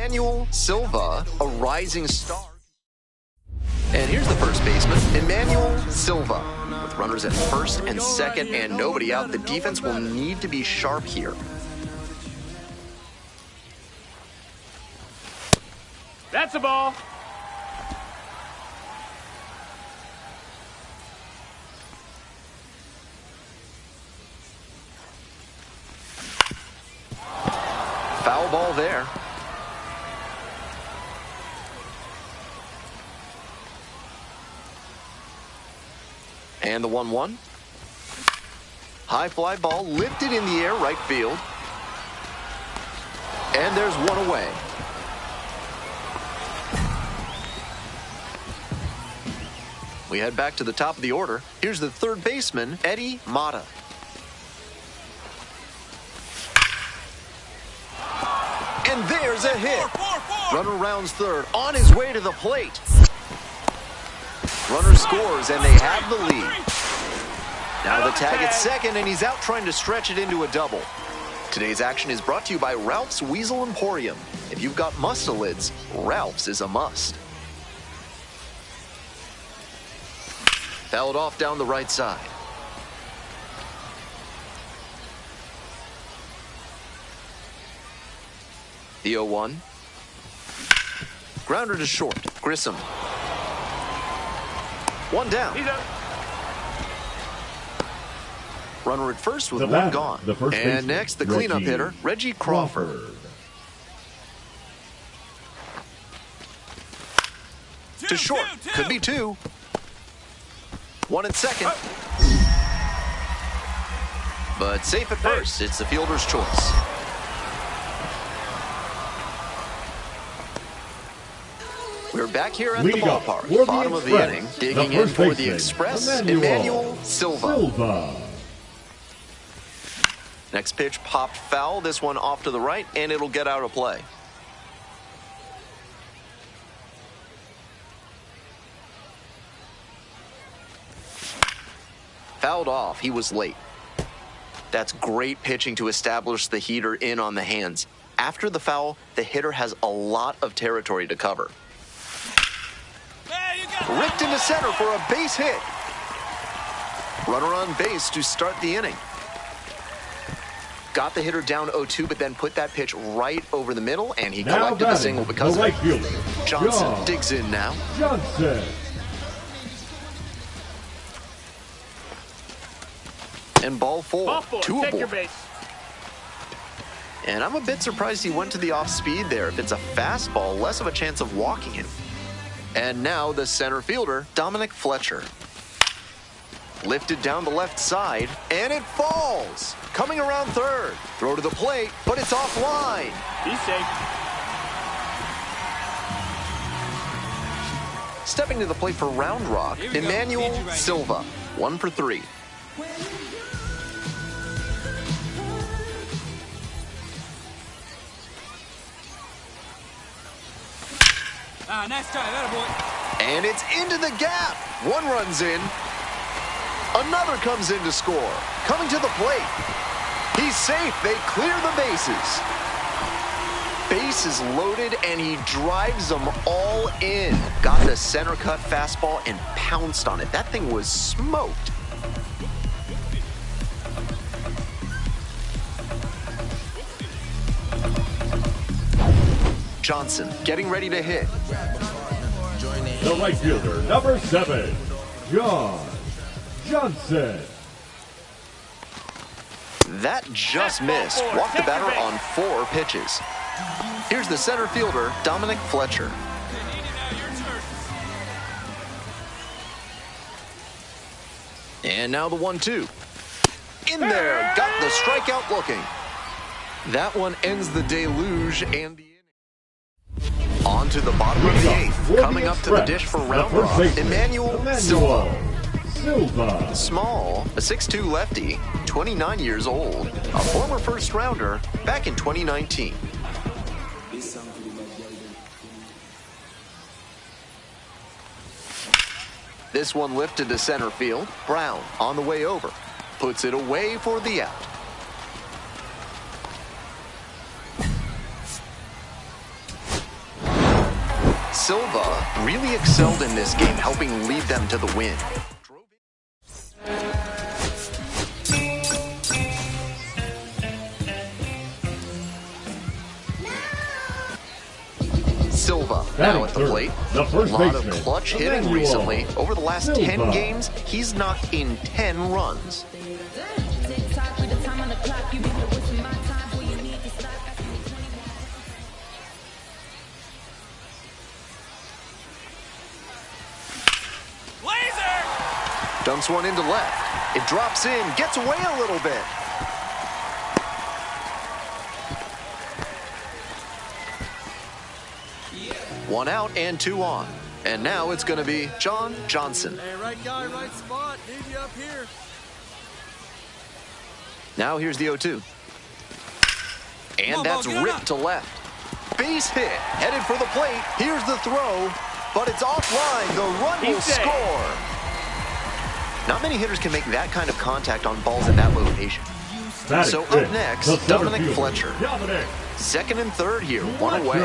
Emmanuel Silva, a rising star. And here's the first baseman, Emmanuel Silva. With runners at first and second and nobody out, the defense will need to be sharp here. That's a ball. Foul ball there. And the 1-1. High fly ball lifted in the air, right field. And there's one away. We head back to the top of the order. Here's the third baseman, Eddie Mata. And there's a hit. Runner rounds third, on his way to the plate. Runner scores, and they have the lead. Now the tag at second, and he's out trying to stretch it into a double. Today's action is brought to you by Ralph's Weasel Emporium. If you've got mustelids, Ralph's is a must. Fouled off down the right side. The 0-1. Grounder to short. Grissom. One down. He's up. Runner at first with The one batter, gone. the first And baseman, next, the cleanup Reggie hitter, Reggie Crawford. To short. Could be two. One at second. But safe at first. It's the fielder's choice. We're back here at the Leading up ballpark. for the Bottom of the Express, inning. the Digging in first for the baseman, Express, Emmanuel Emmanuel Silva. Next pitch popped foul. This one off to the right, and it'll get out of play. Fouled off. He was late. That's great pitching to establish the heater in on the hands. After the foul, the hitter has a lot of territory to cover. Ripped into center for a base hit. Runner on base to start the inning. Got the hitter down 0-2, but then put that pitch right over the middle, and he Now collected the batting, single because the of right it. fielder, Johnson John digs in now. Johnson. And ball four. Ball four. Two Take your aboard. base. And I'm a bit surprised he went to the off speed there. If it's a fastball, less of a chance of walking him. And now the center fielder, Dominic Fletcher. Lifted down the left side, and it falls. Coming around third. Throw to the plate, but it's offline. He's safe. Stepping to the plate for Round Rock, Emmanuel Silva. 1 for 3. Nice try, that boy. And it's into the gap. One runs in. Another comes in to score. Coming to the plate. He's safe. They clear the bases. Base is loaded, and he drives them all in. Got the center cut fastball and pounced on it. That thing was smoked. Johnson getting ready to hit. The right fielder, number 7, John Johnson. That just missed. Walked the batter on 4 pitches. Here's the center fielder, Dominic Fletcher. And now the 1-2. In there, got the strikeout looking. That one ends the deluge and the inning. On to the bottom of the 8th. Coming up to the dish for Round Rock, Emmanuel Silva. Small, a 6'2 lefty, 29 years old, a former first rounder back in 2019. This one lifted to center field. Brown on the way over. Puts it away for the out. Silva really excelled in this game, helping lead them to the win. Silva now at the plate. A lot of clutch hitting recently. Over the last 10 games, he's knocked in 10 runs. Dunks one into left. It drops in, gets away a little bit. One out and two on. And now it's going to be John Johnson. Hey, right guy, right spot. Need you up here. Now here's the 0-2. And that's ripped to left. Base hit, headed for the plate. Here's the throw, but it's offline. The run will score. Not many hitters can make that kind of contact on balls at that location. So up next, Dominic Fletcher. Second and third here, one away.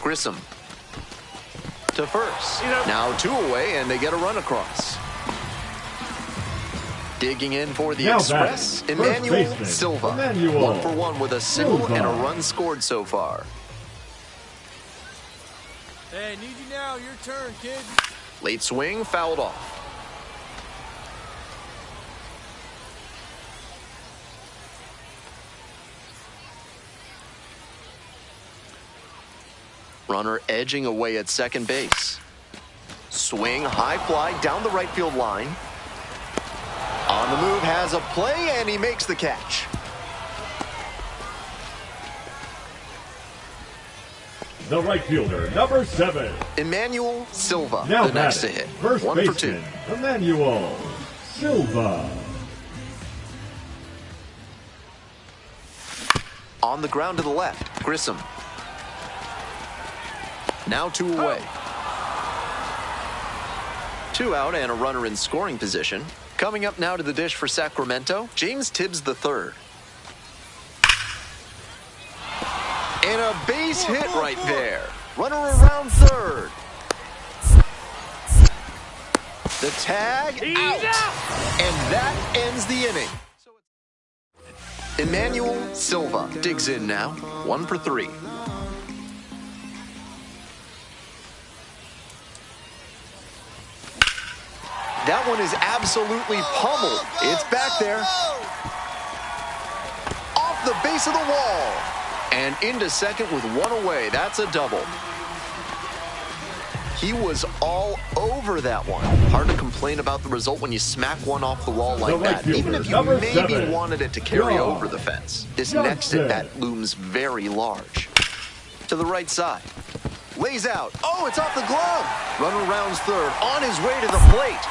Grissom to first. Now two away, and they get a run across. Digging in for the Express, Emmanuel Silva. 1 for 1 with a single and a run scored so far. Hey, need you now. Your turn, kid. Late swing, fouled off. Runner edging away at second base. Swing, high fly down the right field line. On the move, has a play, and he makes the catch. The right fielder, number 7. Emmanuel Silva, Now the next to hit. First 1 for 2. Emmanuel Silva. On the ground to the left, Grissom. Now two away. 2 out and a runner in scoring position. Coming up now to the dish for Sacramento, James Tibbs III. And a base hit right there. Runner around third. The tag out. And that ends the inning. Emmanuel Silva digs in now. 1 for 3. That one is absolutely pummeled. It's back there. Off the base of the wall. And into second with 1 away. That's a double. He was all over that one. Hard to complain about the result when you smack one off the wall like that, even if you maybe wanted it to carry over the fence. This next at-bat looms very large. To the right side. Lays out. Oh, it's off the glove. Runner rounds third. On his way to the plate.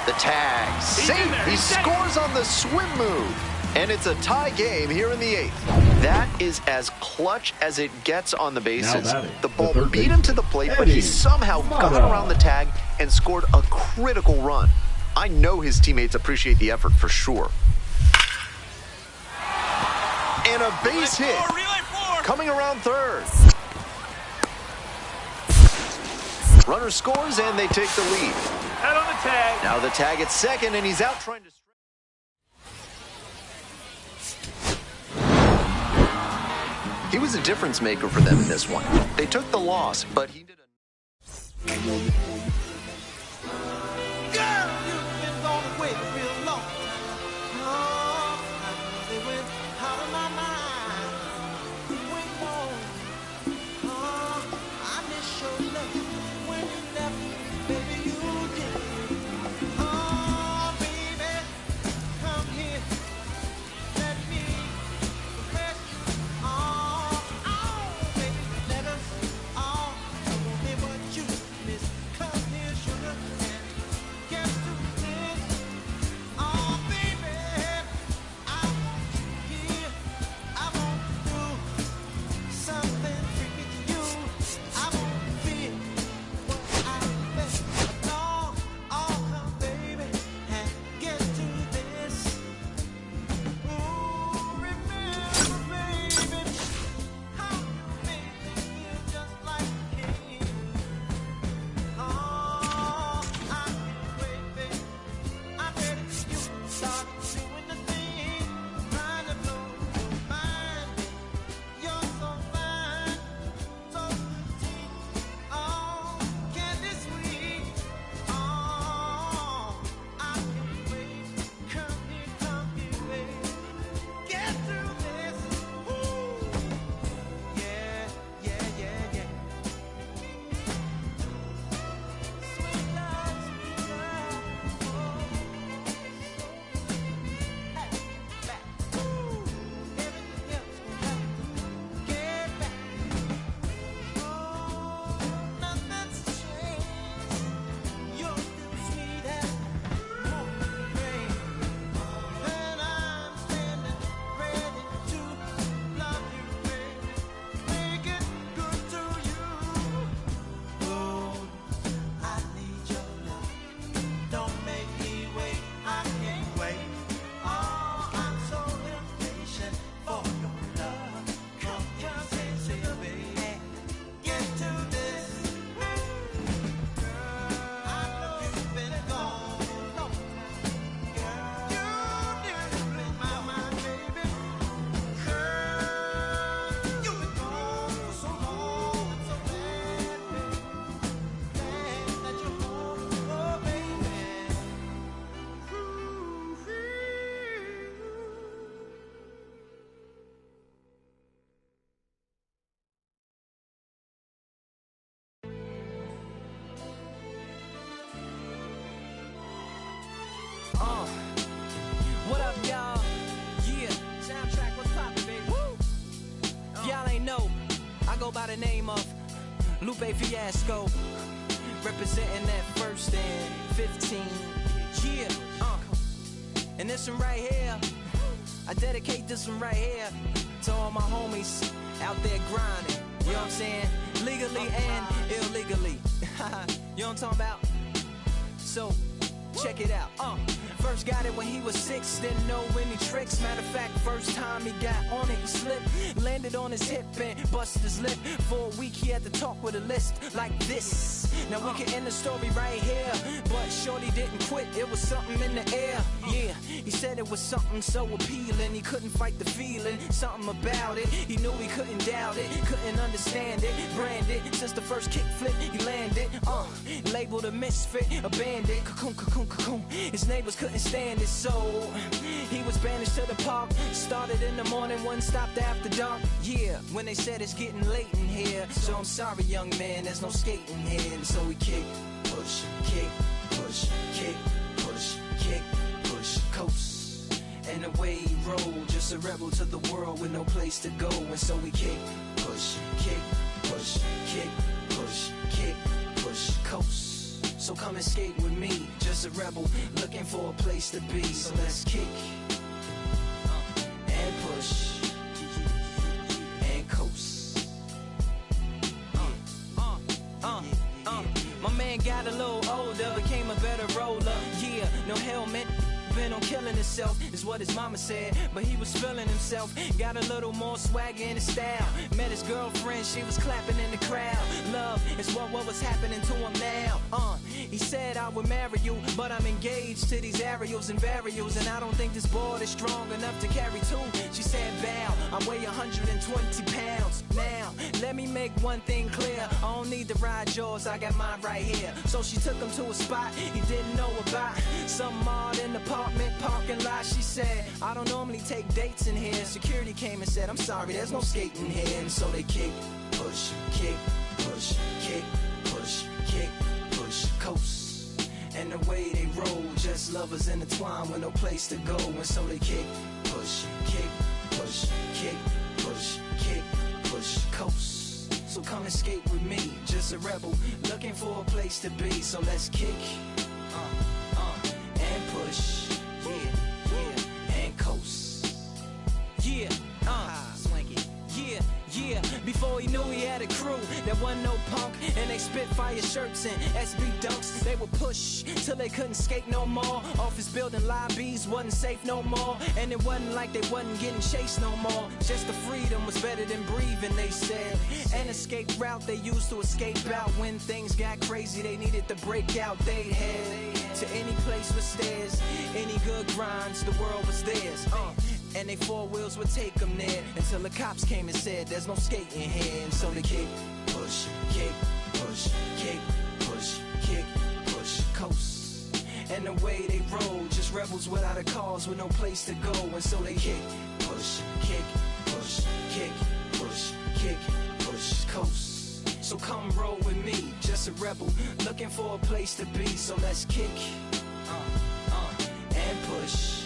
The tag. Safe. He scores on the swim move. And it's a tie game here in the 8th. That is as clutch as it gets on the bases. The ball beat him to the plate, but he somehow got around the tag and scored a critical run. I know his teammates appreciate the effort for sure. And a base hit. Coming around third. Runner scores and they take the lead. Head on the tag. Now the tag at second, and he's out trying to... He was a difference maker for them in this one. They took the loss, but he did a... by the name of Lupe Fiasco, representing that first and 15. Yeah, and this one right here, I dedicate this one right here to all my homies out there grinding. You know what I'm saying? Legally and illegally. You know what I'm talking about? So, check it out. First got it when he was 6, didn't know any tricks. Matter of fact, first time he got on it, he slipped. Landed on his hip and busted his lip. For a week he had to talk with a list like this. Now we can end the story right here, but shorty didn't quit, it was something in the air. Yeah, he said it was something so appealing, he couldn't fight the feeling, something about it. He knew he couldn't doubt it, couldn't understand it. Branded, since the first kick flip he landed. Labeled a misfit, a bandit. Cocoon, cocoon, cocoon. His neighbors couldn't stand it, so he was banished to the park. Started in the morning, one stopped after dark. Yeah, when they said it's getting late in here, so I'm sorry young man, there's no skating here. And so we kick, push, kick, push, kick, push, kick, push, coast. And the way he rolled, just a rebel to the world with no place to go. And so we kick, push, kick, push, kick, push, kick, push, coast. So come and skate with me, just a rebel looking for a place to be. So let's kick and push and coast. My man got a little older, became a better roller. Yeah, no helmet. Been on killing himself, is what his mama said. But he was feeling himself, got a little more swagger in his style. Met his girlfriend, she was clapping in the crowd. Love is what was happening to him now. He said I would marry you, but I'm engaged to these aerials and varials, and I don't think this board is strong enough to carry two. She said bow, I weigh 120 pounds. Now, let me make one thing clear, I don't need to ride yours, I got mine right here. So she took him to a spot he didn't know about, some odd in the apartment parking lot. She said, I don't normally take dates in here. Security came and said, I'm sorry, there's no skating here. And so they kick, push, kick, push, kick, push, kick, push, coast. And the way they roll, just lovers intertwined with no place to go. And so they kick, push, kick, push, kick, push, kick, push, coast. So come and skate with me, just a rebel looking for a place to be. So let's kick and push, and coast. Yeah, swanky. Yeah, before he knew he had a crew that wasn't no punk, and they spit fire shirts and SB dunks. They would push till they couldn't skate no more. Office building lobbies wasn't safe no more, and it wasn't like they wasn't getting chased no more. Just the freedom was better than breathing, they said. An escape route they used to escape out when things got crazy. They needed to break out. They'd head to any place with stairs, any good grinds, the world was theirs. And they four wheels would take them there until the cops came and said there's no skating here. And so they kick, push, kick, push, kick, push, kick, push, coast. And the way they roll, just rebels without a cause with no place to go. And so they kick, push, kick, push, kick, push, kick, push, coast. So come roll with me, just a rebel looking for a place to be. So let's kick and push.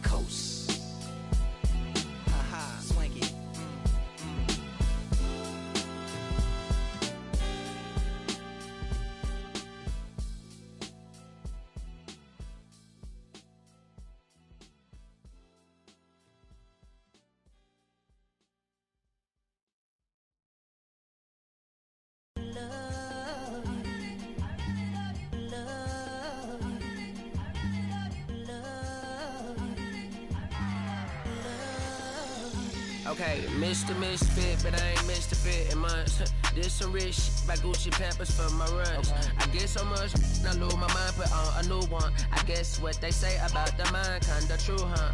Coast. Swanky. Okay, Mr. Misfit, but I ain't missed a bit in months. This some rich shit by Gucci Pampers for my runs. Okay. I get so much, I lose my mind, put on a new one. I guess what they say about the mind, kinda true, huh?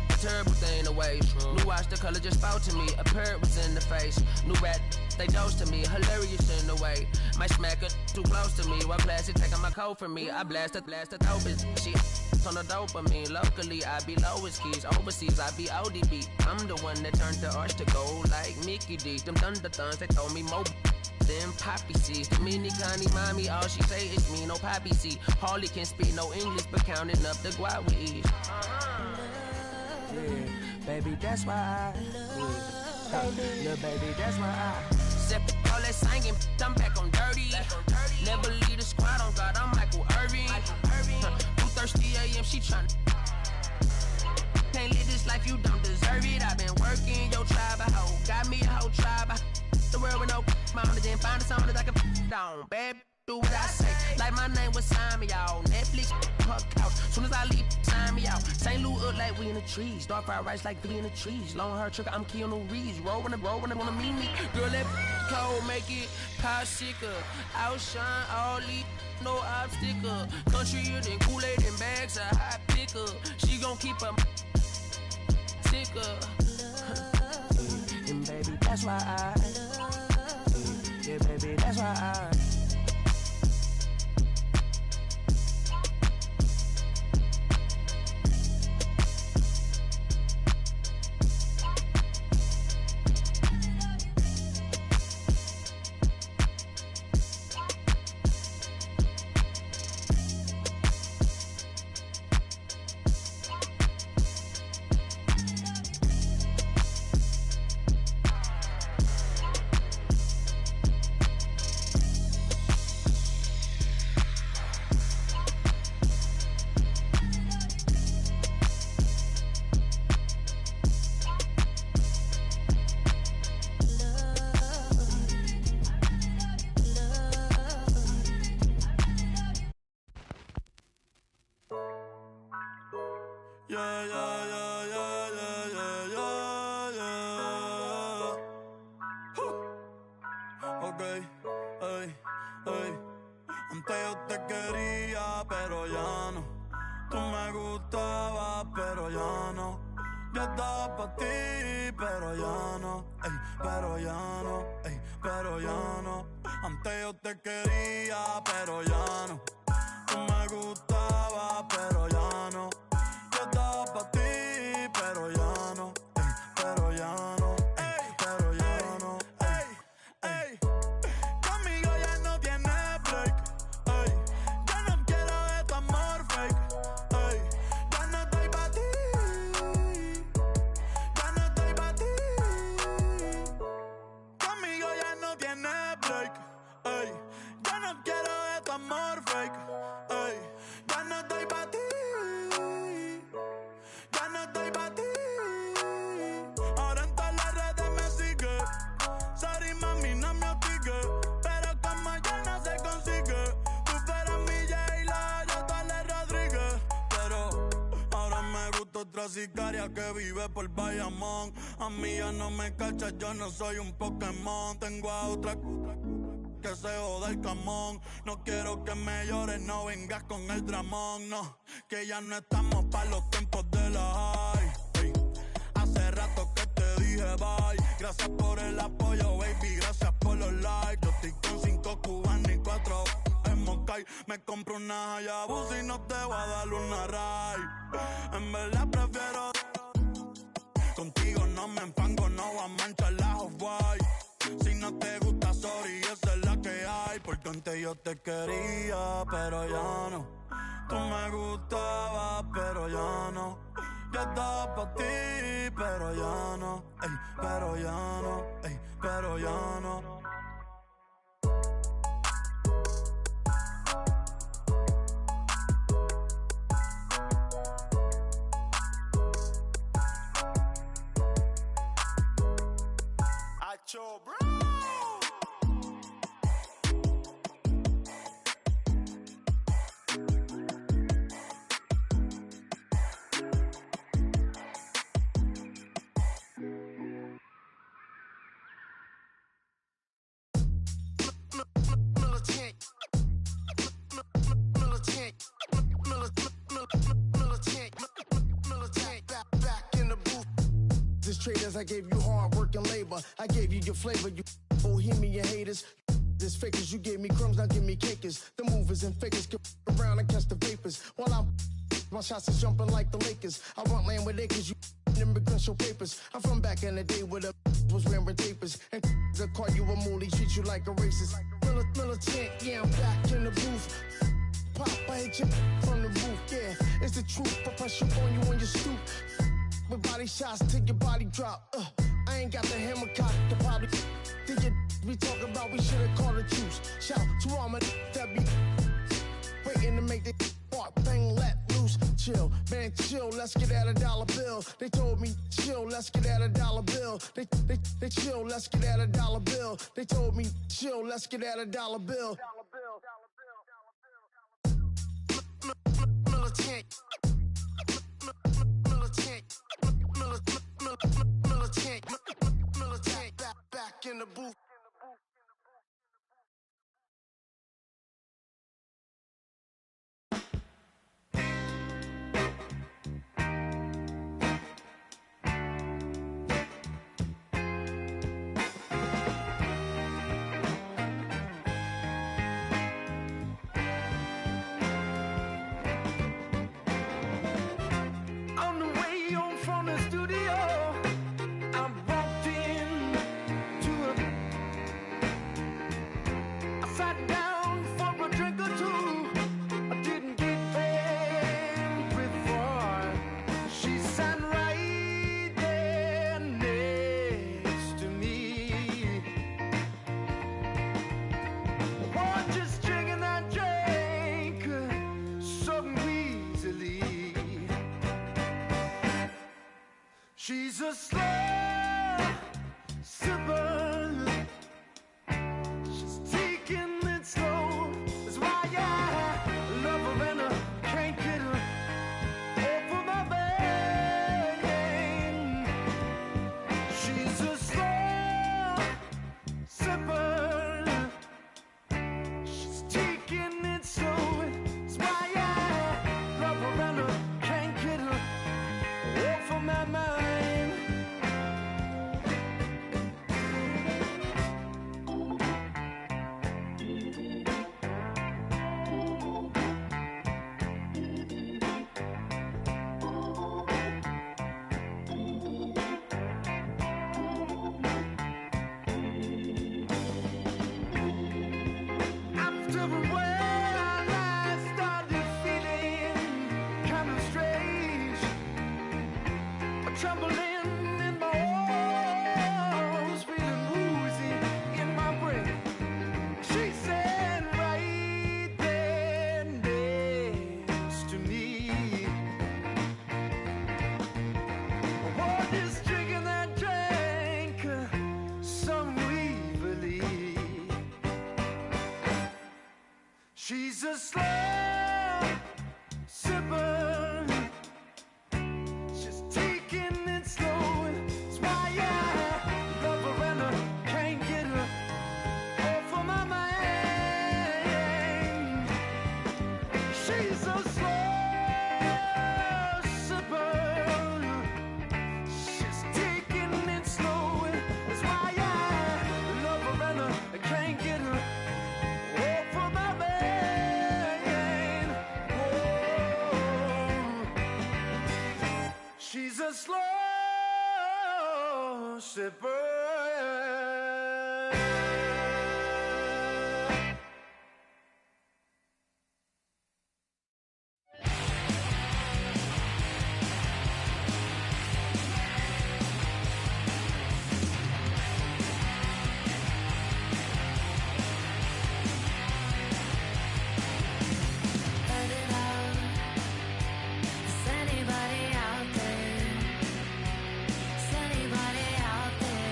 A terrible thing to waste. New watch, the color just spoke to me. A parrot was in the face. New rat, they dose to me. Hilarious in the way. Might smack it too close to me. While classic taking my coat from me. I blast the dope is she on the dopamine. Locally, I be lowest keys. Overseas, I be ODB. I'm the one that turned the arch to gold like Mickey D. Them thunder thuns, they told me more than poppy seeds. The mini Connie mommy, all she say is me, no poppy seed. Hardly can speak no English, but counting up the guap with ease. Yeah, baby, that's why I Little baby, that's why I Step all that singing, I'm back on dirty. Never leave the squad on God, I'm Michael Irving. 2:30 a.m. she tryna. Can't live this life, you don't deserve it. I've been working your tribe, a hoe. Got me a whole tribe. The world with no mouth, then find a song that I can down. Bad, do what I say. Like my name was sign me out. Netflix, her couch. Soon as I leave, sign me out. St. Louis up like we in the trees. Dark fried rice like we in the trees. Long hair trick, I'm Keanu Reeves. Roll when they wanna meet me. Girl, that cold make it popsicle. Outshine all these, no obstacle. Countryer than Kool-Aid and bags of hot picker. She gon' keep her ticker. And baby, that's why I yeah, baby, that's why I Antes yo te quería, pero ya no. Tú me gustabas, pero ya no. Yo estaba pa' ti, pero ya no. Ey, pero ya no, ey, pero ya no. Antes yo te quería, pero ya no. Tú me gustabas, pero ya no. Yo estaba pa' ti, pero ya no. Ey, pero ya no, ey, pero ya no. Ey, ey. Conmigo ya no tiene break. Ey, ya no quiero de tu amor fake. Ey, ya no estoy pa' ti. Ya no estoy pa' ti. Conmigo ya no tiene break. Ey, ya no quiero de tu amor fake. Ey, ya no estoy pa' ti. Ya no estoy pa' ti. Ahora en todas las redes me sigue. Sorry mami, no me hostigue. Pero como ya no se consigue. Tú fueras mi J-Lo, yo tú Ale Rodríguez. Pero ahora me gusta otra sicaria que vive por Bayamón. A mí ya no me cachas, yo no soy un Pokémon. Tengo a otra que se joda el camón. No quiero que me llores, no vengas con el dramón. No, que ya no estamos pa' los tiempos de la high. Ey, hace rato que te dije bye. Gracias por el apoyo, baby, gracias por los likes. Yo estoy con 5 cubanos y 4 en Moscay. Me compro una Hayabusa y no te voy a dar una ride. En verdad prefiero contigo, no me enfango, no voy a manchar la Off-White. Si no te gusta, sorry, esa es la que hay. Porque antes yo te quería, pero ya no. Tú me gustabas, pero ya no. Yo estaba pa' ti, pero ya no. Ey, pero ya no, ey, pero ya no. Acho, bro. Back in the booth. This traders, I gave you hard work and labor. I gave you your flavor, you bohemian haters. This fakers, you gave me crumbs, now give me cakers. The movers and fakers get around and catch the vapors. While I'm my shots is jumping like the Lakers. I want land with acres, you immigrant show papers. I'm from back in the day where the was wearing tapers. And they call you a moolie, treat you like a racist. Militant, yeah, I'm back in the booth. Pop, I hit you from the roof, yeah. It's the truth, I press you on you when you stoop. With body shots till your body drop. I ain't got the hammer cock to probably think it we talk about, we should've called a truce. Shout to all my that be waiting to make the part thing let loose. Chill, man, chill, let's get at $1 bill. They told me, chill, let's get at $1 bill. They chill, let's get at $1 bill. They told me, chill, let's get at $1 bill. Militant. Militant. Back in the booth. She's a slow sipper. She's taking it slow. That's why I love her and I can't get her off of my brain. She's a slow sipper. She's taking it slow. That's why I love her and I can't get her off of my mind. She's a slow sipper. She's taking it slow. That's why I love her and I can't get her off of my mind. She's a slow sipper. She's taking it slow. That's why I love her and I can't get her off of my mind. She's a slow sipper. Anybody out there?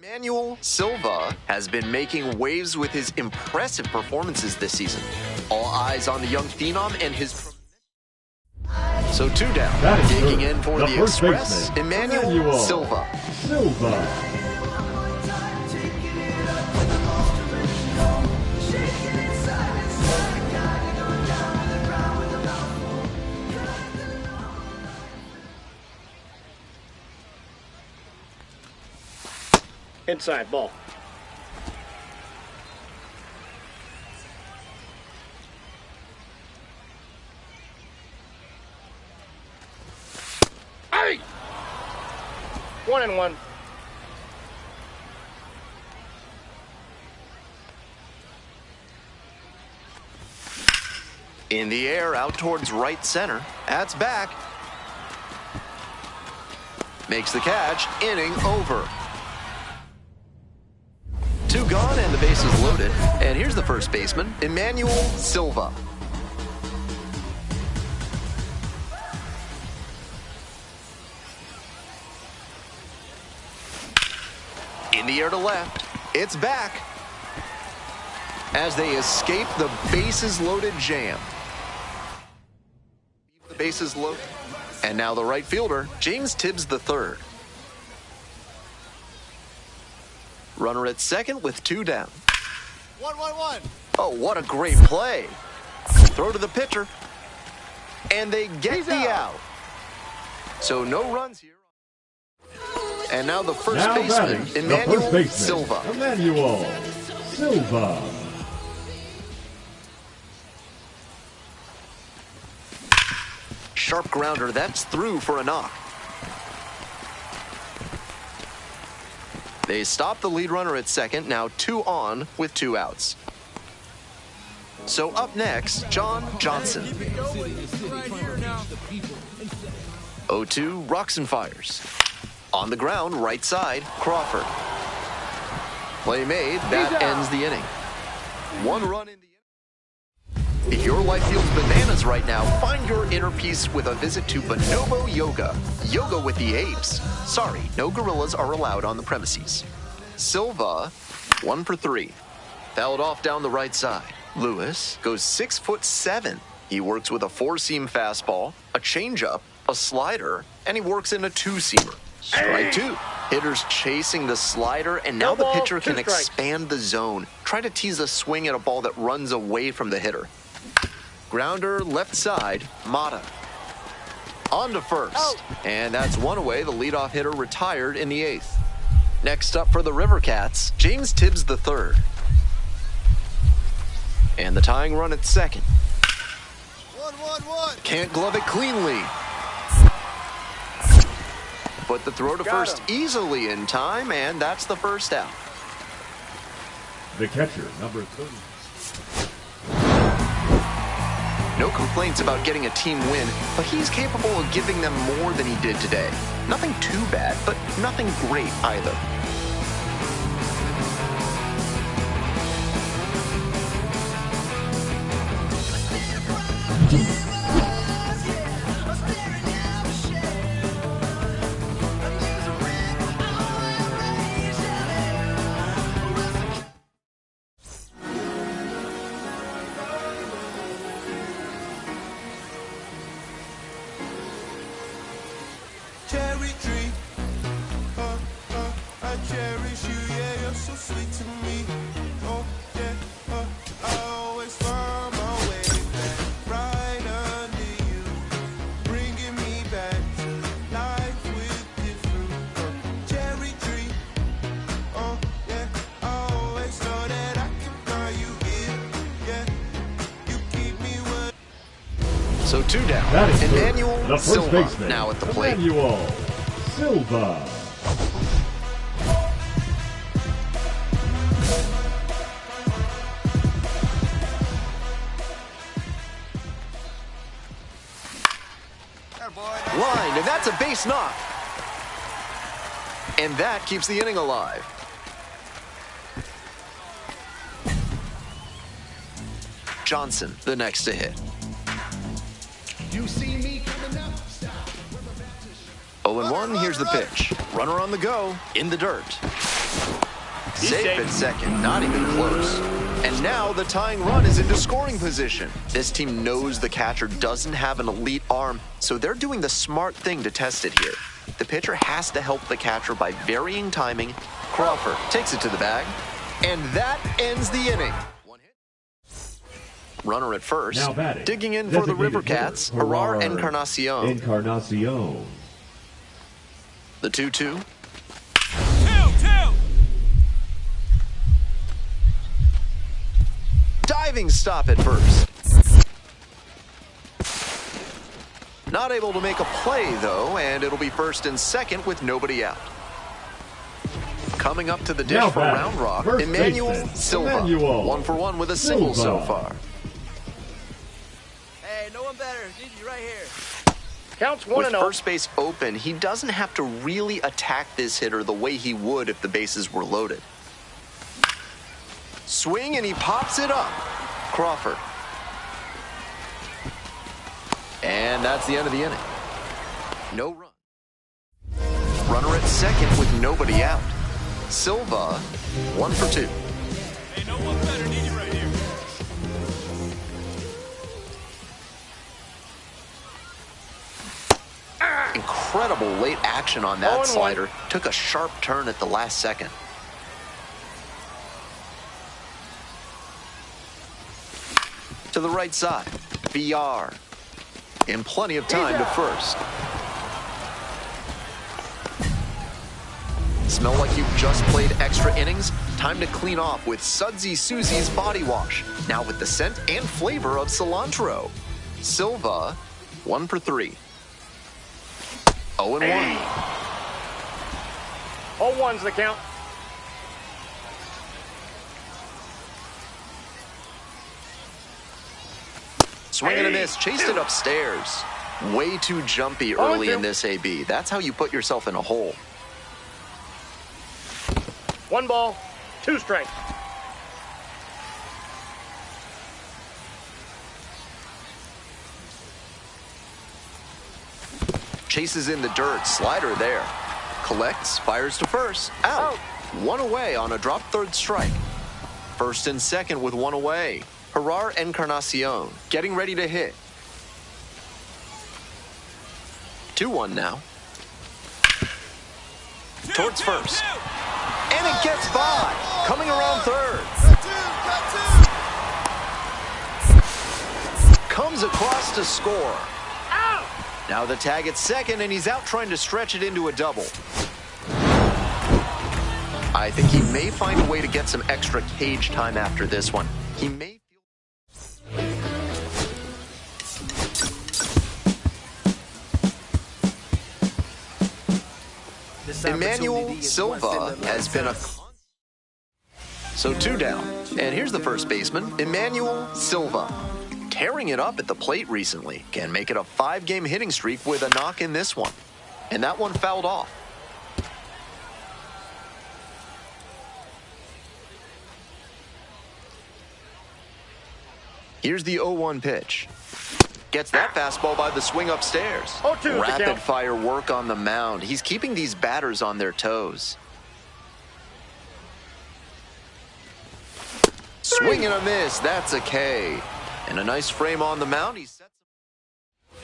Emmanuel Silva has been making waves with his impressive performances this season. All eyes on the young phenom and his... So 2 down, digging in for the Express, Emmanuel Silva. Inside ball. Hey! 1-1. In the air, out towards right center. That's back. Makes the catch. Inning over. 2 gone and the base is loaded. And here's the first baseman, Emmanuel Silva. In the air to left. It's back. As they escape the bases loaded jam. The bases loaded. And now the right fielder, James Tibbs III. Runner at second with 2 down. 1-1-1. Oh, what a great play. Throw to the pitcher. And they get the out. So no runs here. And now the first baseman, Emmanuel Silva. Emmanuel Silva. Sharp grounder, that's through for a knock. They stop the lead runner at second, now 2 on with 2 outs. So up next, John Johnson. 0-2, rocks and fires. On the ground, right side, Crawford. Play made, that ends the inning. 1 run in the inning. If your life feels bananas right now, find your inner peace with a visit to Bonobo Yoga. Yoga with the apes. Sorry, no gorillas are allowed on the premises. Silva, 1 for 3. Fouled off down the right side. Lewis goes 6'7". He works with a 4-seam fastball, a changeup, a slider, and he works in a 2-seamer. Strike 2. Hitters chasing the slider, and now the pitcher can expand the zone. Try to tease a swing at a ball that runs away from the hitter. Grounder left side, Mata. On to first. And that's 1 away. The leadoff hitter retired in the 8th. Next up for the River Cats, James Tibbs III. And the tying run at second. 1-1-1. Can't glove it cleanly. Put the throw to first easily in time, and that's the first out. The catcher, number 30. No complaints about getting a team win, but he's capable of giving them more than he did today. Nothing too bad, but nothing great either. Cherry tree, I cherish you, yeah, you're so sweet to me. Oh, yeah, I always find my way back, right under you, bringing me back to life with different. Cherry tree, oh, yeah, I always know that I can find you here, yeah, you keep me well. So 2 down. That is Emmanuel the first Silva baseman, now at the plate. Emmanuel Silva. Line, and that's a base knock. And that keeps the inning alive. Johnson, the next to hit. 0-1, here's the pitch. Runner on the go, in the dirt. Safe at second, not even close. And now the tying run is into scoring position. This team knows the catcher doesn't have an elite arm, so they're doing the smart thing to test it here. The pitcher has to help the catcher by varying timing. Crawford takes it to the bag, and that ends the inning. One hit. Runner at first, digging in for the River Cats, Gerard Encarnacion. The 2-2. Diving stop at first. Not able to make a play, though, and it'll be first and second with nobody out. Coming up to the dish for Round Rock, Emmanuel Silva. 1-for-1 with a single so far. Hey, no one better. Need you right here. Counts 1-0. With first base open, he doesn't have to really attack this hitter the way he would if the bases were loaded. Swing, and he pops it up. Crawford. And that's the end of the inning. No run. Runner at second with nobody out. Silva, 1 for 2. Hey, no one better. Need you right here. Incredible late action on that slider. Took a sharp turn at the last second. To the right side, VR. In plenty of time to first. Smell like you've just played extra innings? Time to clean off with Sudsy Susie's Body Wash. Now with the scent and flavor of cilantro. Silva, 1 for 3. 0-1. 0-1's the count. Swing and a miss, chased it upstairs. Way too jumpy early in this AB. That's how you put yourself in a hole. 1 ball, 2 strikes. Chases in the dirt, slider there. Collects, fires to first, out. 1 away on a drop third strike. First and second with 1 away. Gerard Encarnacion getting ready to hit. 2-1 now. Towards first. And it gets by. Coming around third. Comes across to score. Now the tag at second, and he's out trying to stretch it into a double. I think he may find a way to get some extra cage time after this one. He may. Emmanuel Silva has been a... So 2 down. And here's the first baseman, Emmanuel Silva. Tearing it up at the plate recently. Can make it a 5-game hitting streak with a knock in this one. And that one fouled off. Here's the 0-1 pitch. Gets that fastball by the swing upstairs. Rapid fire work on the mound. He's keeping these batters on their toes. Swing and a miss. That's a K. And a nice frame on the mound. He sets up.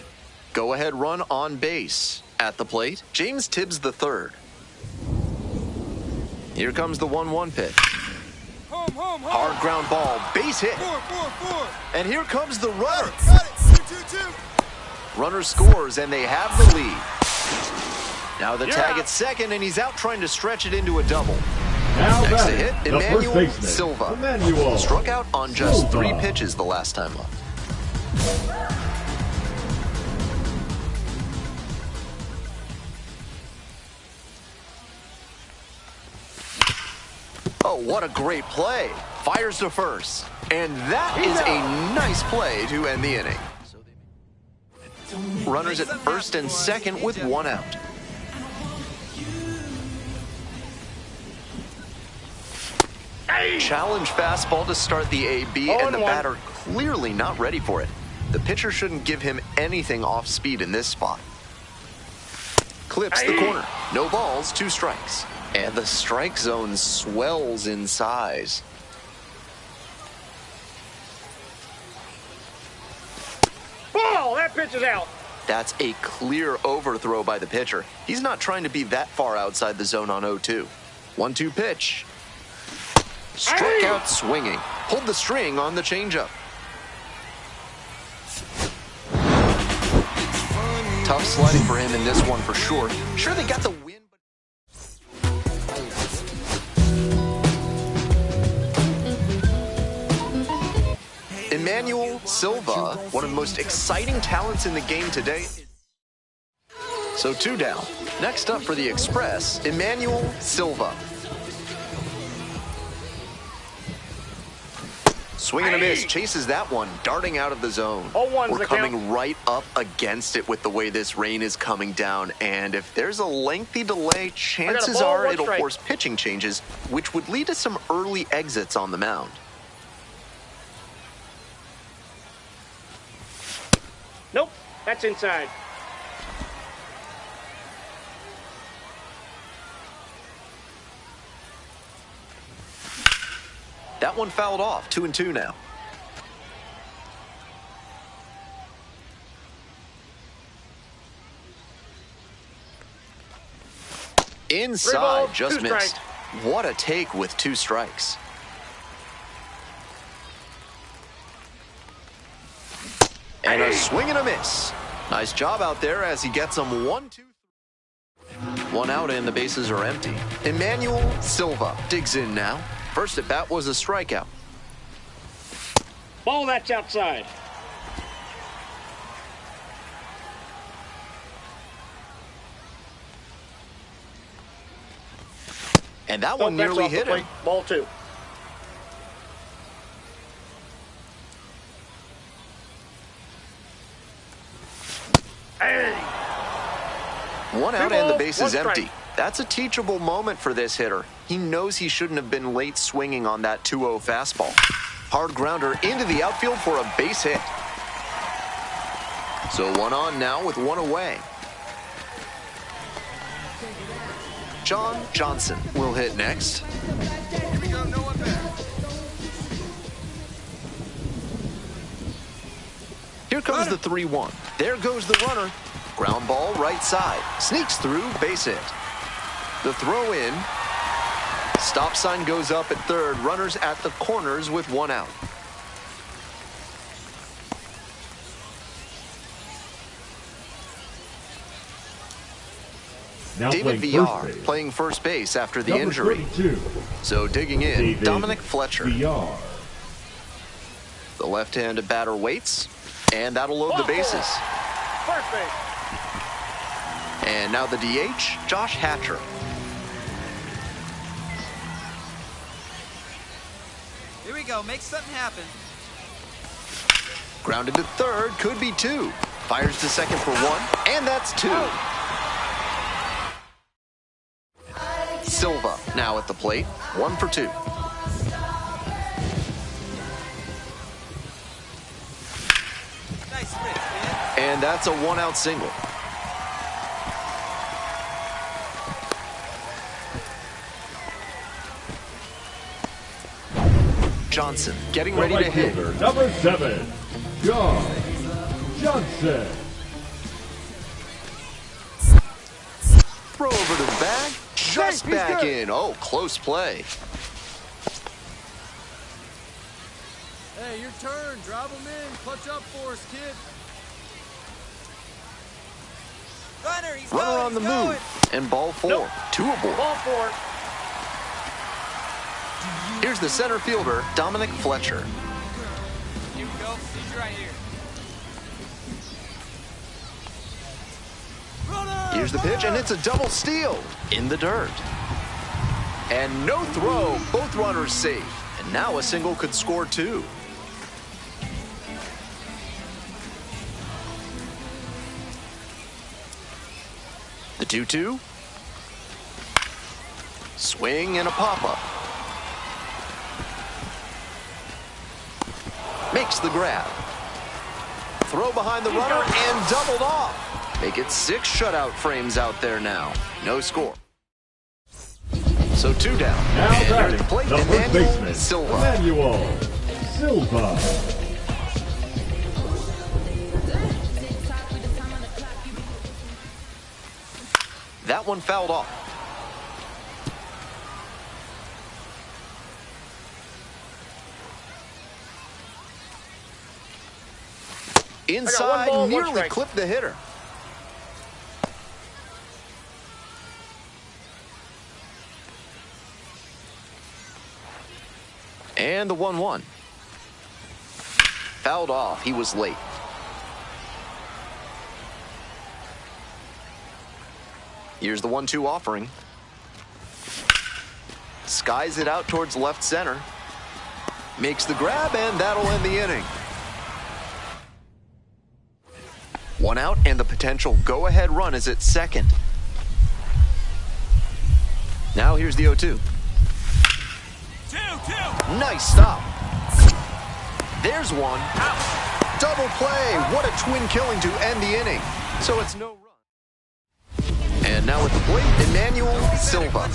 Go ahead run on base. At the plate, James Tibbs III. Here comes the 1-1 pitch. Hard ground ball, base hit. And here comes the runner. Runner scores, and they have the lead. Now the tag at second, and he's out trying to stretch it into a double. Next to hit, Emmanuel Silva. Struck out on just 3 pitches the last time up. Oh, what a great play. Fires to first. And that is a nice play to end the inning. Runners at first and second with 1 out. Challenge fastball to start the AB, and the batter clearly not ready for it. The pitcher shouldn't give him anything off speed in this spot. Clips the corner. No balls, 2 strikes. And the strike zone swells in size. Ball! That pitch is out. That's a clear overthrow by the pitcher. He's not trying to be that far outside the zone on 0-2. 1-2 pitch. Struck out swinging. Pulled the string on the changeup. Tough sliding for him in this one for sure. Sure, they got the win. Emmanuel Silva, one of the most exciting talents in the game today. So 2 down. Next up for the Express, Emmanuel Silva. Swing and a miss, chases that one, darting out of the zone. We're coming right up against it with the way this rain is coming down, and if there's a lengthy delay, chances are it'll force pitching changes, which would lead to some early exits on the mound. Nope, that's inside. That one fouled off, 2-2 now. Inside, just missed. What a take with 2 strikes. And a swing and a miss. Nice job out there as he gets them 1-2. 1 out and the bases are empty. Emmanuel Silva digs in now. First at bat was a strikeout. Ball, that's outside. And that one nearly hit him. Ball 2. One out and the base is empty. That's a teachable moment for this hitter. He knows he shouldn't have been late swinging on that 2-0 fastball. Hard grounder into the outfield for a base hit. So 1 on now with 1 away. John Johnson will hit next. Here we go, no one back. Here comes the 3-1. There goes the runner. Ground ball right side. Sneaks through, base hit. The throw in. Stop sign goes up at third. Runners at the corners with 1 out. Now David Villar playing first base after the injury. 32. So digging in, David Dominic Fletcher. Villar. The left-handed batter waits, and that'll load the bases. First base. And now the DH, Josh Hatcher. Here we go, make something happen. Grounded to third, could be 2. Fires to second for 1, and that's 2. Silva now at the plate, 1 for 2. Nice pitch, man. And that's a 1-out single. Johnson getting ready to hit. Number 7, John Johnson. Throw over to the bag. Just back in. Oh, close play. Hey, your turn. Drive them in. Clutch up for us, kid. Runner, he's Runner going, on the going. move. And ball 4. Nope. 2 aboard. Ball 4. Here's the center fielder, Dominic Fletcher. Here we go. He's right here. Here's the pitch, and it's a double steal in the dirt. And no throw. Both runners safe. And now a single could score 2. The 2-2. Swing and a pop-up. Makes the grab. Throw behind the runner and doubled off. Make it 6 shutout frames out there now. No score. So 2 down. Now And here at batting, the plate, the first Emmanuel baseman, Silva. Emmanuel Silva. That one fouled off. Inside, ball, nearly strike. clipped the hitter. And the 1-1. Fouled off. He was late. Here's the 1-2 offering. Skies it out towards left center. Makes the grab, and that'll end the inning. 1 out, and the potential go-ahead run is at second. Now here's the 0-2. 2-2. Nice stop. There's one. Out. Double play. What a twin killing to end the inning. So it's no run. And now at the plate, Emmanuel Silva.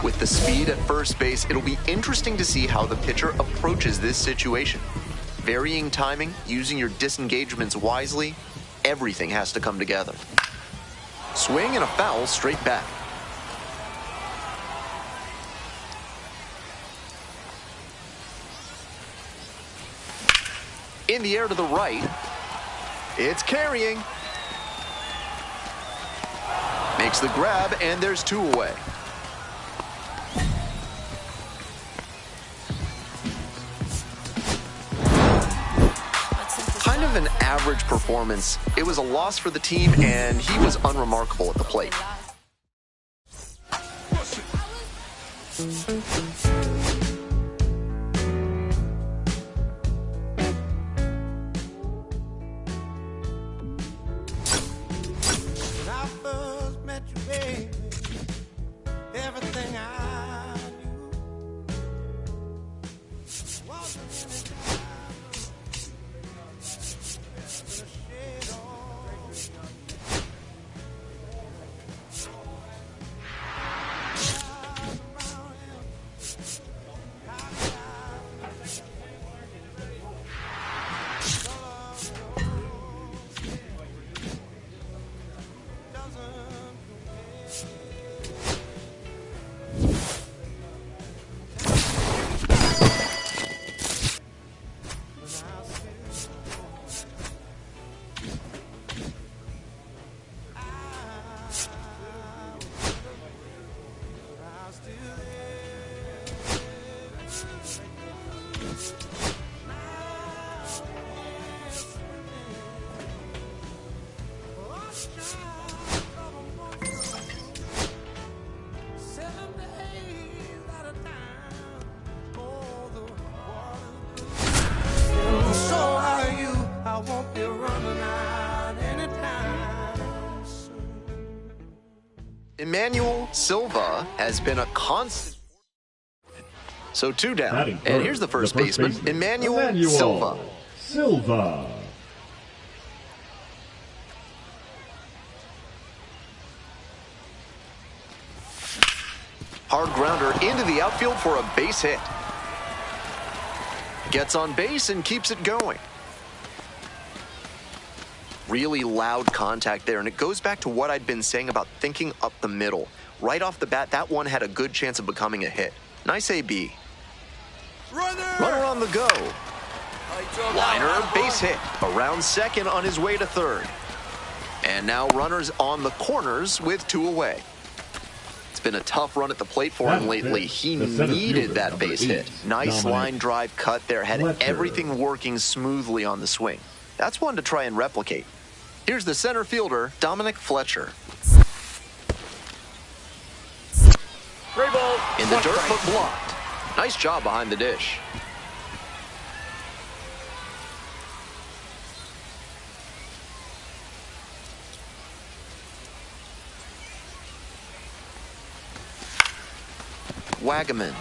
With the speed at first base, it'll be interesting to see how the pitcher approaches this situation. Varying timing, using your disengagements wisely, everything has to come together. Swing and a foul straight back. In the air to the right. It's carrying. Makes the grab, and there's 2 away. Kind of an average performance. It was a loss for the team, and he was unremarkable at the plate. Emmanuel Silva has been a constant. So 2 down. And here's the first baseman, Emmanuel Silva. Hard grounder into the outfield for a base hit. Gets on base and keeps it going. Really loud contact there, and it goes back to what I'd been saying about thinking up the middle. Right off the bat, that one had a good chance of becoming a hit. Nice AB. Runner on the go. Liner, base hit. Around second on his way to third. And now runners on the corners with 2 away. It's been a tough run at the plate for him lately. He needed that base hit. Nice line drive cut there. Had everything working smoothly on the swing. That's one to try and replicate. Here's the center fielder, Dominic Fletcher. Three balls. In the dirt, but blocked. Nice job behind the dish. Wagaman.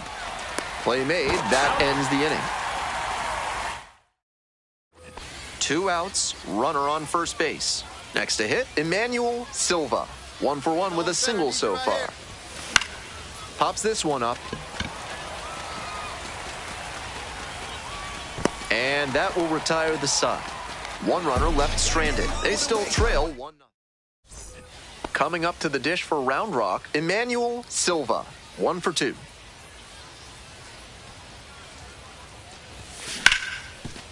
Play made. That ends the inning. 2 outs, runner on first base. Next to hit, Emmanuel Silva. 1 for 1 with a single so far. Pops this one up. And that will retire the side. One runner left stranded. They still trail 1-0. Coming up to the dish for Round Rock, Emmanuel Silva, 1 for 2.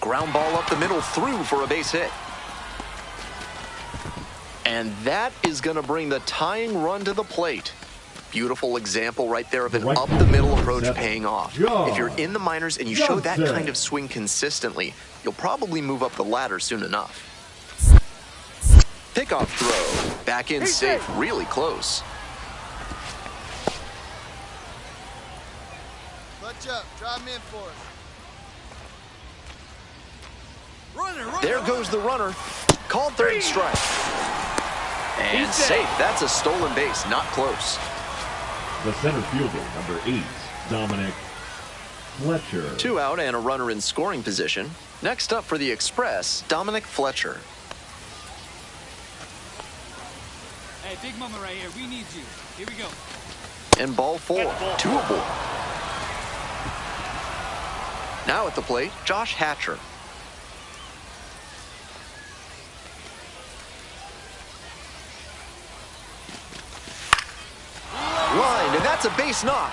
Ground ball up the middle, through for a base hit. And that is going to bring the tying run to the plate. Beautiful example right there of an up-the-middle approach paying off. If you're in the minors and you show that kind of swing consistently, you'll probably move up the ladder soon enough. Pickoff throw. Back in safe, really close. Clutch up. Drive him in for us. There goes the runner. Called third strike. And safe. That's a stolen base, not close. The center fielder, number 8, Dominic Fletcher. 2 out and a runner in scoring position. Next up for the Express, Dominic Fletcher. Hey, Big Mama right here. We need you. Here we go. And ball 4, 2 aboard. Now at the plate, Josh Hatcher. Line, and that's a base knock.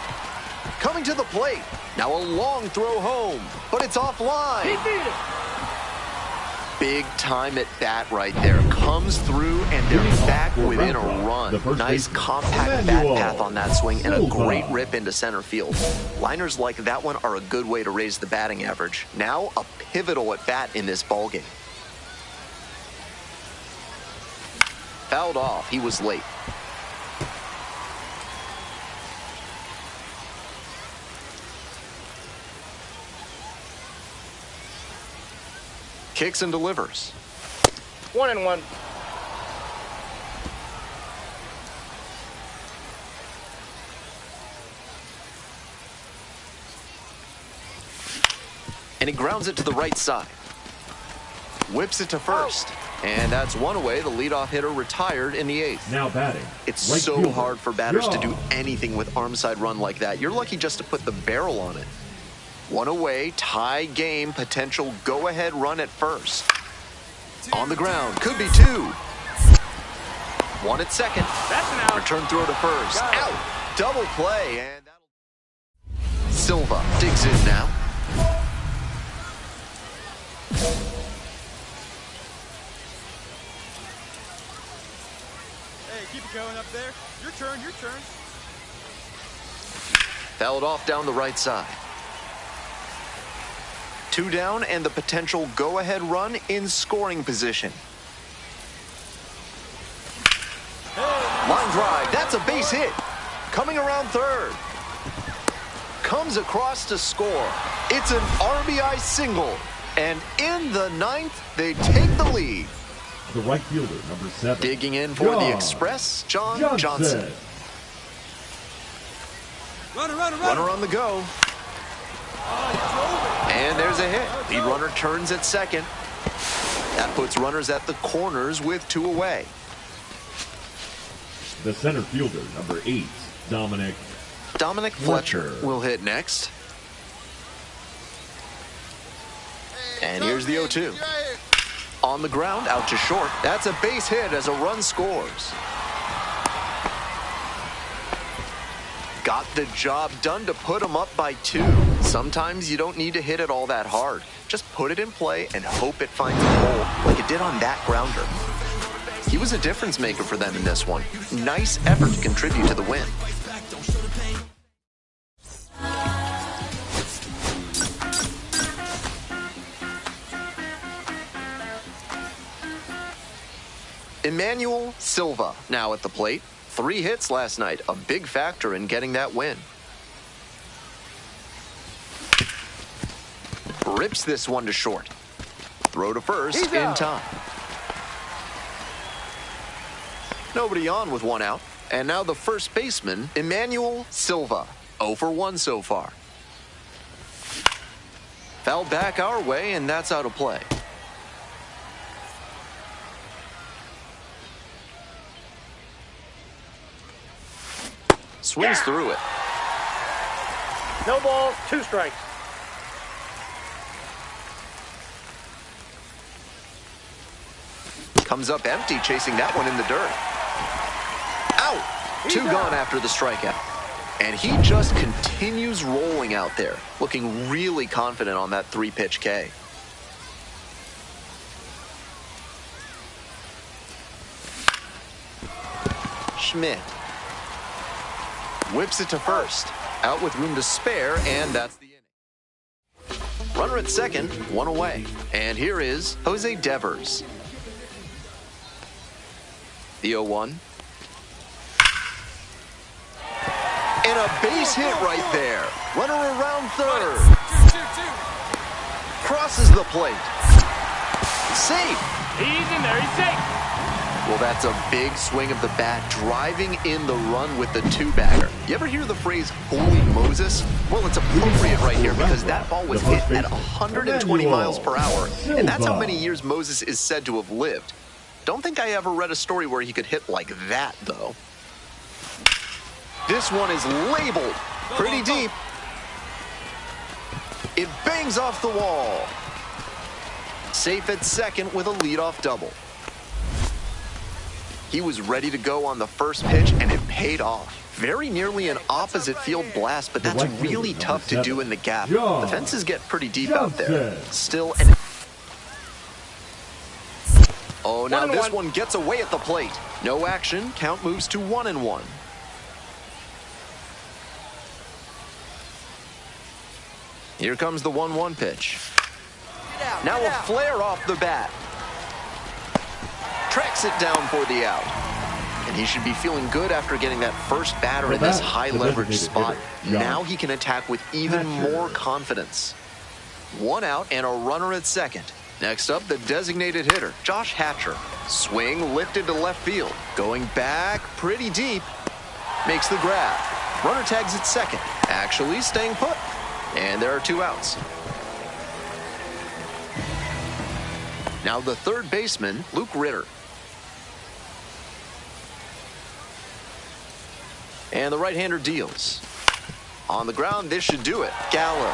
Coming to the plate. Now a long throw home, but it's offline. Big time at bat right there. Comes through, and they're back within a run. Nice compact bat path on that swing, and a great rip into center field. Liners like that one are a good way to raise the batting average. Now a pivotal at bat in this ballgame. Fouled off. He was late. Kicks and delivers. 1-1. And he grounds it to the right side. Whips it to first. And that's one away. The leadoff hitter retired in the 8th. Now batting. It's right so fielder. hard for batters to do anything with arm side run like that. You're lucky just to put the barrel on it. One away, tie game, potential go-ahead run at first. On the ground, could be 2. One at second. That's an out. Return throw to first. Out. Double play, and that'll... Silva digs in now. Hey, keep it going up there. Your turn, your turn. Fouled off down the right side. 2 down and the potential go-ahead run in scoring position. Line drive, that's a base hit. Coming around third. Comes across to score. It's an RBI single. And in the 9th, they take the lead. The right fielder, number 7. Digging in for the Express, John Johnson. Runner on the go. And there's a hit. Lead runner turns at second. That puts runners at the corners with 2 away. The center fielder, number 8, Dominic Fletcher will hit next. And here's the 0-2. On the ground, out to short. That's a base hit as a run scores. Got the job done to put him up by 2. Sometimes you don't need to hit it all that hard. Just put it in play and hope it finds a hole like it did on that grounder. He was a difference maker for them in this one. Nice effort to contribute to the win. Emmanuel Silva now at the plate. 3 hits last night, a big factor in getting that win. Rips this one to short. Throw to first in time. Nobody on with 1 out. And now the first baseman, Emmanuel Silva. 0 for 1 so far. Fouled back our way, and that's out of play. Swings through it. No balls, 2 strikes. Comes up empty, chasing that one in the dirt. Out! 2 gone after the strikeout. And he just continues rolling out there, looking really confident on that 3-pitch K. Schmidt whips it to first. Out with room to spare, and that's the inning. Runner at second, 1 away. And here is Jose Devers. The 0-1. And a base hit right there. Runner around third. Crosses the plate. Safe. He's in there. He's safe. Well, that's a big swing of the bat, driving in the run with the 2-bagger. You ever hear the phrase, holy Moses? Well, it's appropriate right here because that ball was hit at 120 miles per hour, and that's how many years Moses is said to have lived. Don't think I ever read a story where he could hit like that, though. This one is labeled pretty deep. It bangs off the wall. Safe at second with a leadoff double. He was ready to go on the first pitch, and it paid off. Very nearly an opposite field blast, but that's really tough to do in the gap. The fences get pretty deep out there. Still an... Oh, now this one gets away at the plate. No action. Count moves to 1-1. Here comes the 1-1 pitch. Now a flare off the bat. Tracks it down for the out. And he should be feeling good after getting that first batter in this high leverage spot. Now he can attack with even more confidence. 1 out and a runner at second. Next up, the designated hitter, Josh Hatcher. Swing lifted to left field. Going back pretty deep. Makes the grab. Runner tags at second. Actually staying put. And there are 2 outs. Now the third baseman, Luke Ritter. And the right-hander deals. On the ground, this should do it. Gallo.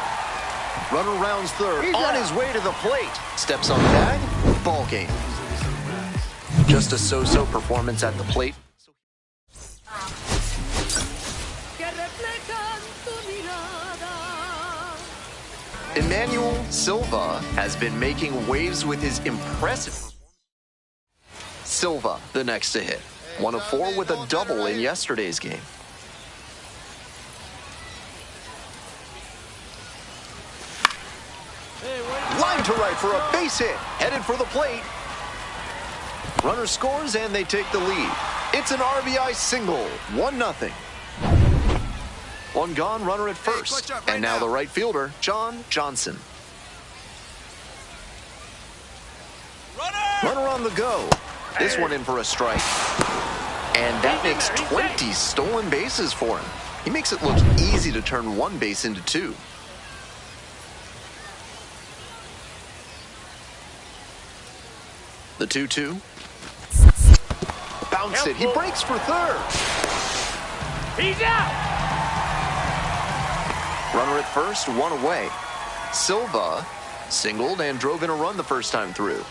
Runner rounds third. On his way to the plate. Steps on the bag. Ball game. Just a so-so performance at the plate. Emmanuel Silva has been making waves with his impressive... Silva, the next to hit. 1 of 4 with a double in yesterday's game. Line to right for a base hit. Headed for the plate. Runner scores and they take the lead. It's an RBI single. 1-0. 1 gone, runner at first. And now the right fielder, John Johnson. Runner on the go. This one in for a strike. And that makes 20 stolen bases for him. He makes it look easy to turn 1 base into 2. The 2-2. Bounced it. He breaks for third. He's out. Runner at first, 1 away. Silva singled and drove in a run the first time through.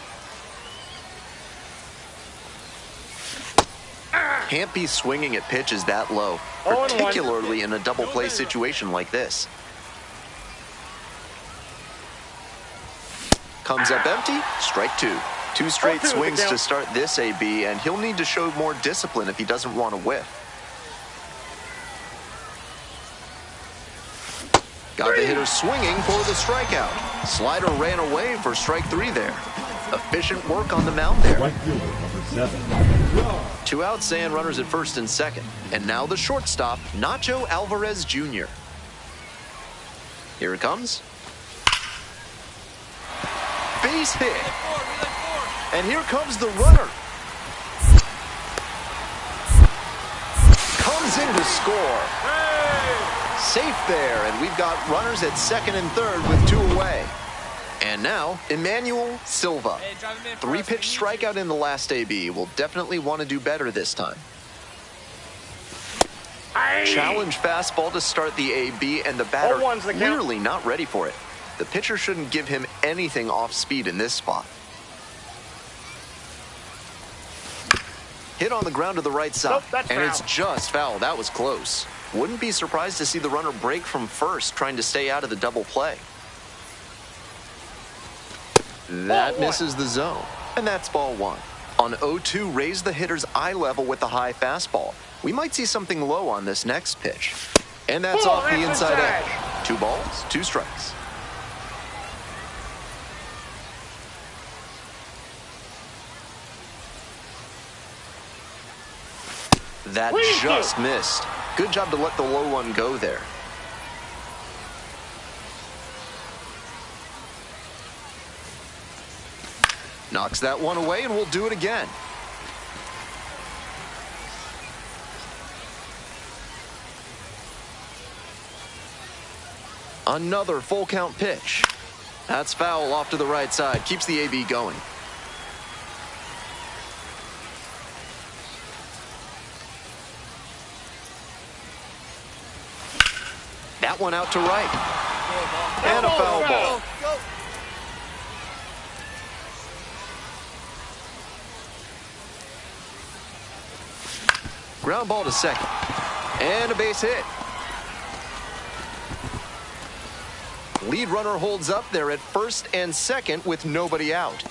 Can't be swinging at pitches that low, particularly in a double play situation like this. Comes up empty, strike 2. 2 straight swings to start this AB, and he'll need to show more discipline if he doesn't want to whiff. Got the hitter swinging for the strikeout. Slider ran away for strike 3 there. Efficient work on the mound there. Right fielder, number 7. 2 outs and runners at first and second. And now the shortstop, Nacho Alvarez Jr. Here it comes. Base hit. And here comes the runner. Comes in to score. Safe there, and we've got runners at second and third with 2 away. And now, Emmanuel Silva. 3-pitch strikeout in the last AB. Will definitely want to do better this time. Challenge fastball to start the AB, and the batter clearly not ready for it. The pitcher shouldn't give him anything off speed in this spot. Hit on the ground to the right side, and it's just foul. That was close. Wouldn't be surprised to see the runner break from first, trying to stay out of the double play. That misses the zone, and that's ball one. On 0-2, raise the hitter's eye level with the high fastball. We might see something low on this next pitch. And that's off the inside edge. 2 balls, 2 strikes. That just missed. Good job to let the low one go there. Knocks that one away, and we'll do it again. Another full count pitch. That's foul off to the right side. Keeps the AB going. That one out to right. And a foul ball. Ground ball to second. And a base hit. Lead runner holds up there at first and second with nobody out.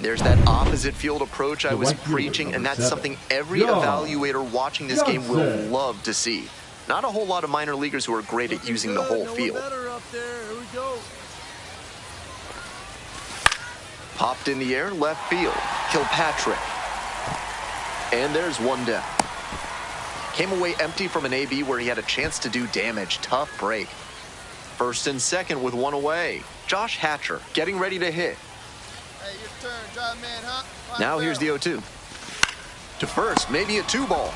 There's that opposite field approach I was preaching, and that's something every evaluator watching this game will love to see. Not a whole lot of minor leaguers who are great at using the whole field. Popped in the air, left field. Kilpatrick. And there's one down. Came away empty from an AB where he had a chance to do damage. Tough break. First and second with one away. Josh Hatcher getting ready to hit. Hey, your turn, drive man, huh? Now here's the 0-2. To first, maybe a 2-ball.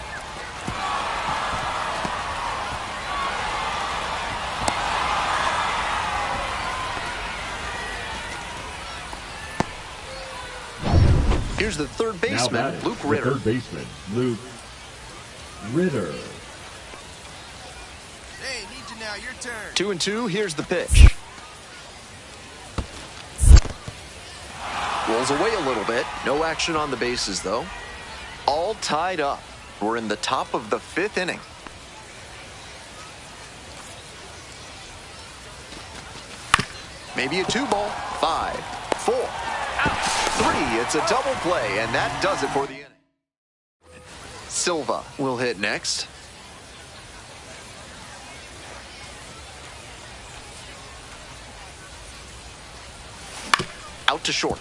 Here's the third baseman, Luke Ritter. Third baseman, Luke Ritter. Hey, need you now, your turn. 2-2, here's the pitch. Rolls away a little bit. No action on the bases, though. All tied up. We're in the top of the 5th inning. Maybe a 2-ball. 5, 4, 3. It's a double play, and that does it for the inning. Silva will hit next. Out to short.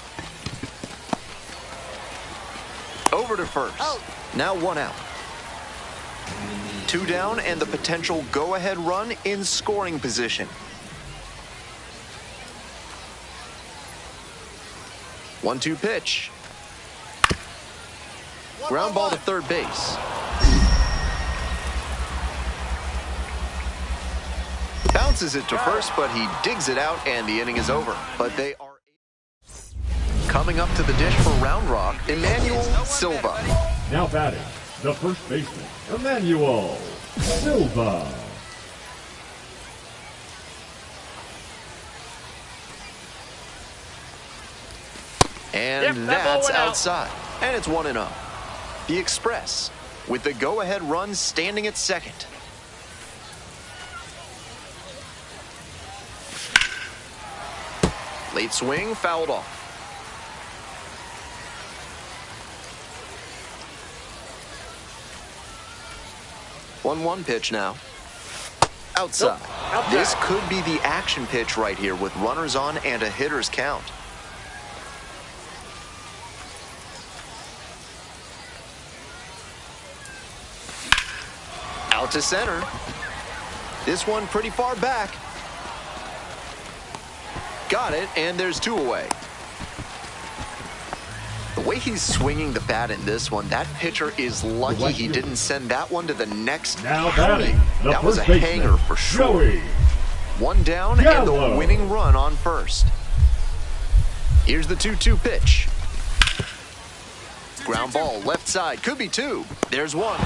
Over to first. Now 1 out. 2 down, and the potential go-ahead run in scoring position. 1-2 pitch. Ground ball to third base. Bounces it to first, but he digs it out, and the inning is over. But they are coming up to the dish for Round Rock, Emmanuel Silva. Now batting, the first baseman, Emmanuel Silva. And that's outside. And it's 1-0. The Express with the go-ahead run standing at second. Late swing, fouled off. 1-1 pitch now. Outside. This could be the action pitch right here with runners on and a hitter's count. Out to center. This one pretty far back. Got it, and there's 2 away. The way he's swinging the bat in this one, that pitcher is lucky he didn't send that one to the next inning. That was a hanger for sure. 1 down and the winning run on first. Here's the 2-2 pitch. Ground ball left side, could be 2. There's 1.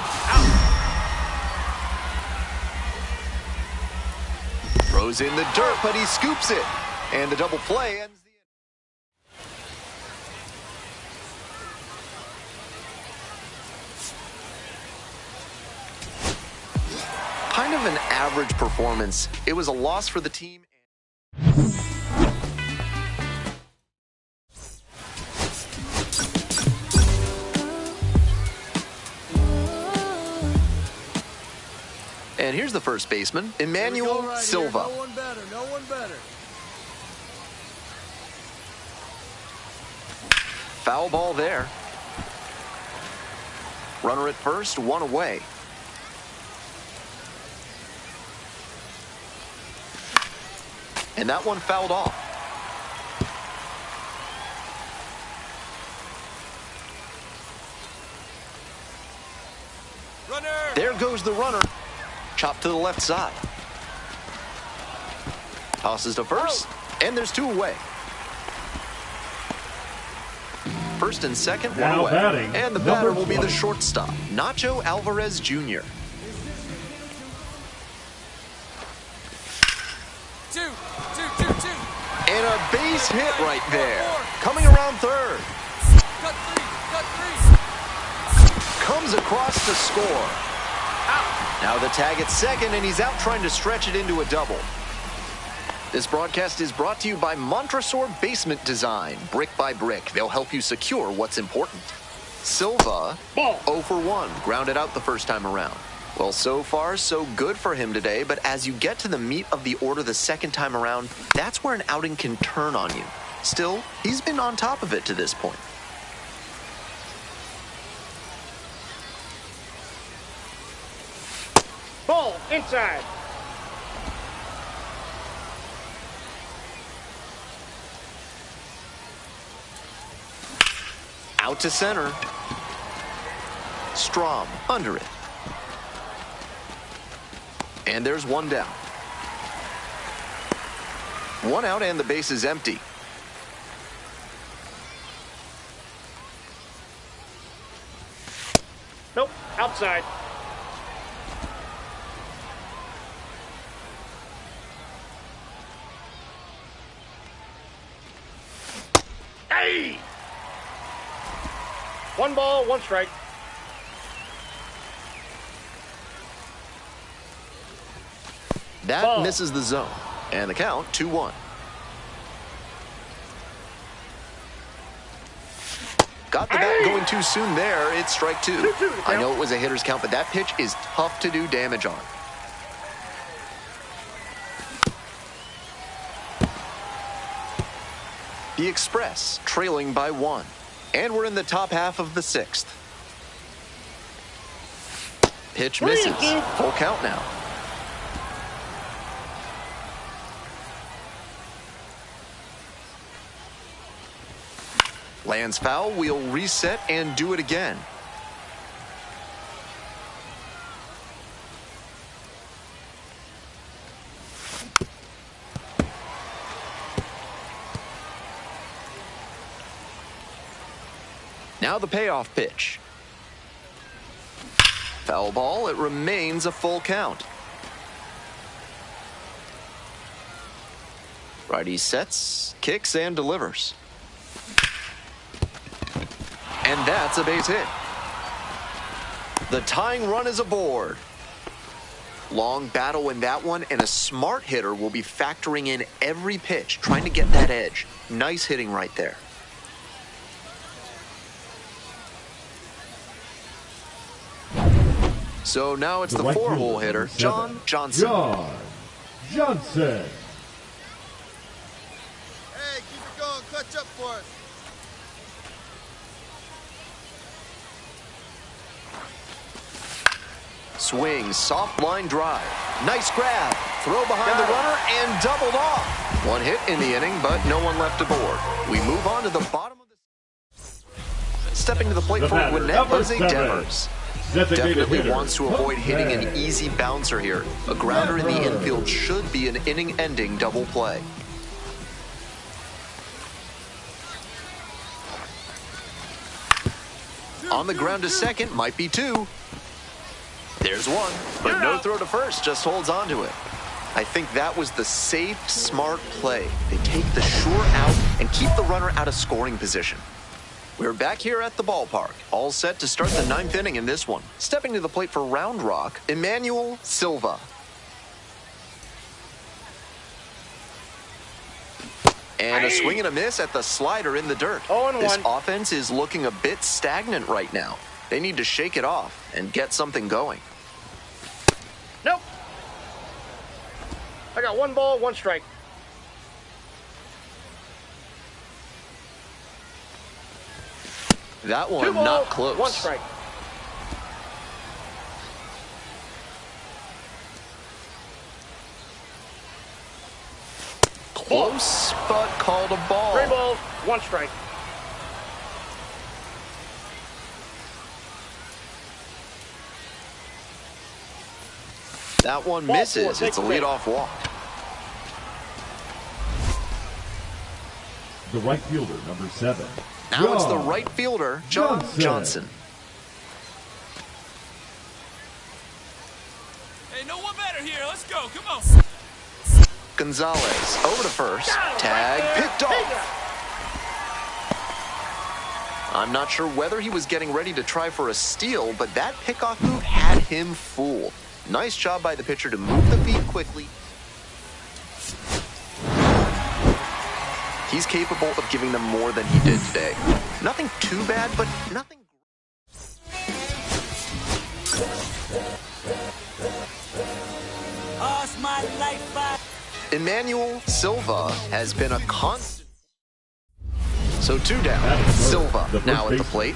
Goes in the dirt, but he scoops it. And the double play ends the kind of an average performance. It was a loss for the team. And here's the first baseman, Emmanuel Silva. No one better, no one better. Foul ball there. Runner at first, one away. And that one fouled off. Runner! There goes the runner. Chopped to the left side. Tosses to first, and there's two away. First and second, one Now away. batting, And the batter will be the 20. shortstop, Nacho Alvarez Jr. Two. And a base hit right there. Coming around third. Cut three. Comes across to score. Now the tag at second, and he's out trying to stretch it into a double. This broadcast is brought to you by Montresor Basement Design. Brick by brick, they'll help you secure what's important. Silva, 0 for 1, grounded out the first time around. Well, so far, so good for him today, but as you get to the meat of the order the second time around, that's where an outing can turn on you. Still, he's been on top of it to this point. Ball inside. Out to center. Strom under it. And there's one down. One out and the base is empty. Nope, outside. Hey! 1 ball, 1 strike. That Ball. misses the zone. And the count, 2-1. Got the bat going too soon there. It's strike 2. 2-2 I know it was a hitter's count, but that pitch is tough to do damage on. The Express trailing by 1. And we're in the top half of the 6th. Pitch misses. Full count now. Lands foul, we'll reset and do it again. Now the payoff pitch. Foul ball, it remains a full count. Righty sets, kicks, and delivers. And that's a base hit. The tying run is aboard. Long battle in that one, and a smart hitter will be factoring in every pitch, trying to get that edge. Nice hitting right there. So now it's the right 4-hole fielder, hitter, number 7, John Johnson. John Johnson. Hey, keep it going. Clutch up for us. Swing, soft line drive. Nice grab. Throw behind the runner and doubled off. One hit in the inning, but no one left aboard. We move on to the bottom of the... Stepping to the plate The for batter, Gwinnett, number Jose 7. Devers. Designated Definitely hitter, wants to avoid hitting an Jose easy bouncer here. A grounder in the Devers. infield should be an inning-ending double play. On the ground to second, might be 2. There's 1, but no throw to first, just holds on to it. I think that was the safe, smart play. They take the sure out and keep the runner out of scoring position. We're back here at the ballpark, all set to start the 9th inning in this one. Stepping to the plate for Round Rock, Emmanuel Silva. And a swing and a miss at the slider in the dirt. This offense is looking a bit stagnant right now. They need to shake it off and get something going. Nope. I got 1 ball, 1 strike. That one 2 balls, not close. 1 strike. Close, but called a ball. 3 balls, 1 strike. That one misses. It's a leadoff walk. The right fielder, number 7. Now it's the right fielder, John Johnson. Hey, no one better here. Let's go. Come on. Gonzalez over to first. Tag picked off. I'm not sure whether he was getting ready to try for a steal, but that pickoff move had him fooled. Nice job by the pitcher to move the feet quickly. He's capable of giving them more than he did today. Nothing too bad, but nothing. Emmanuel Silva has been a constant. So 2 down. Silva now at the plate.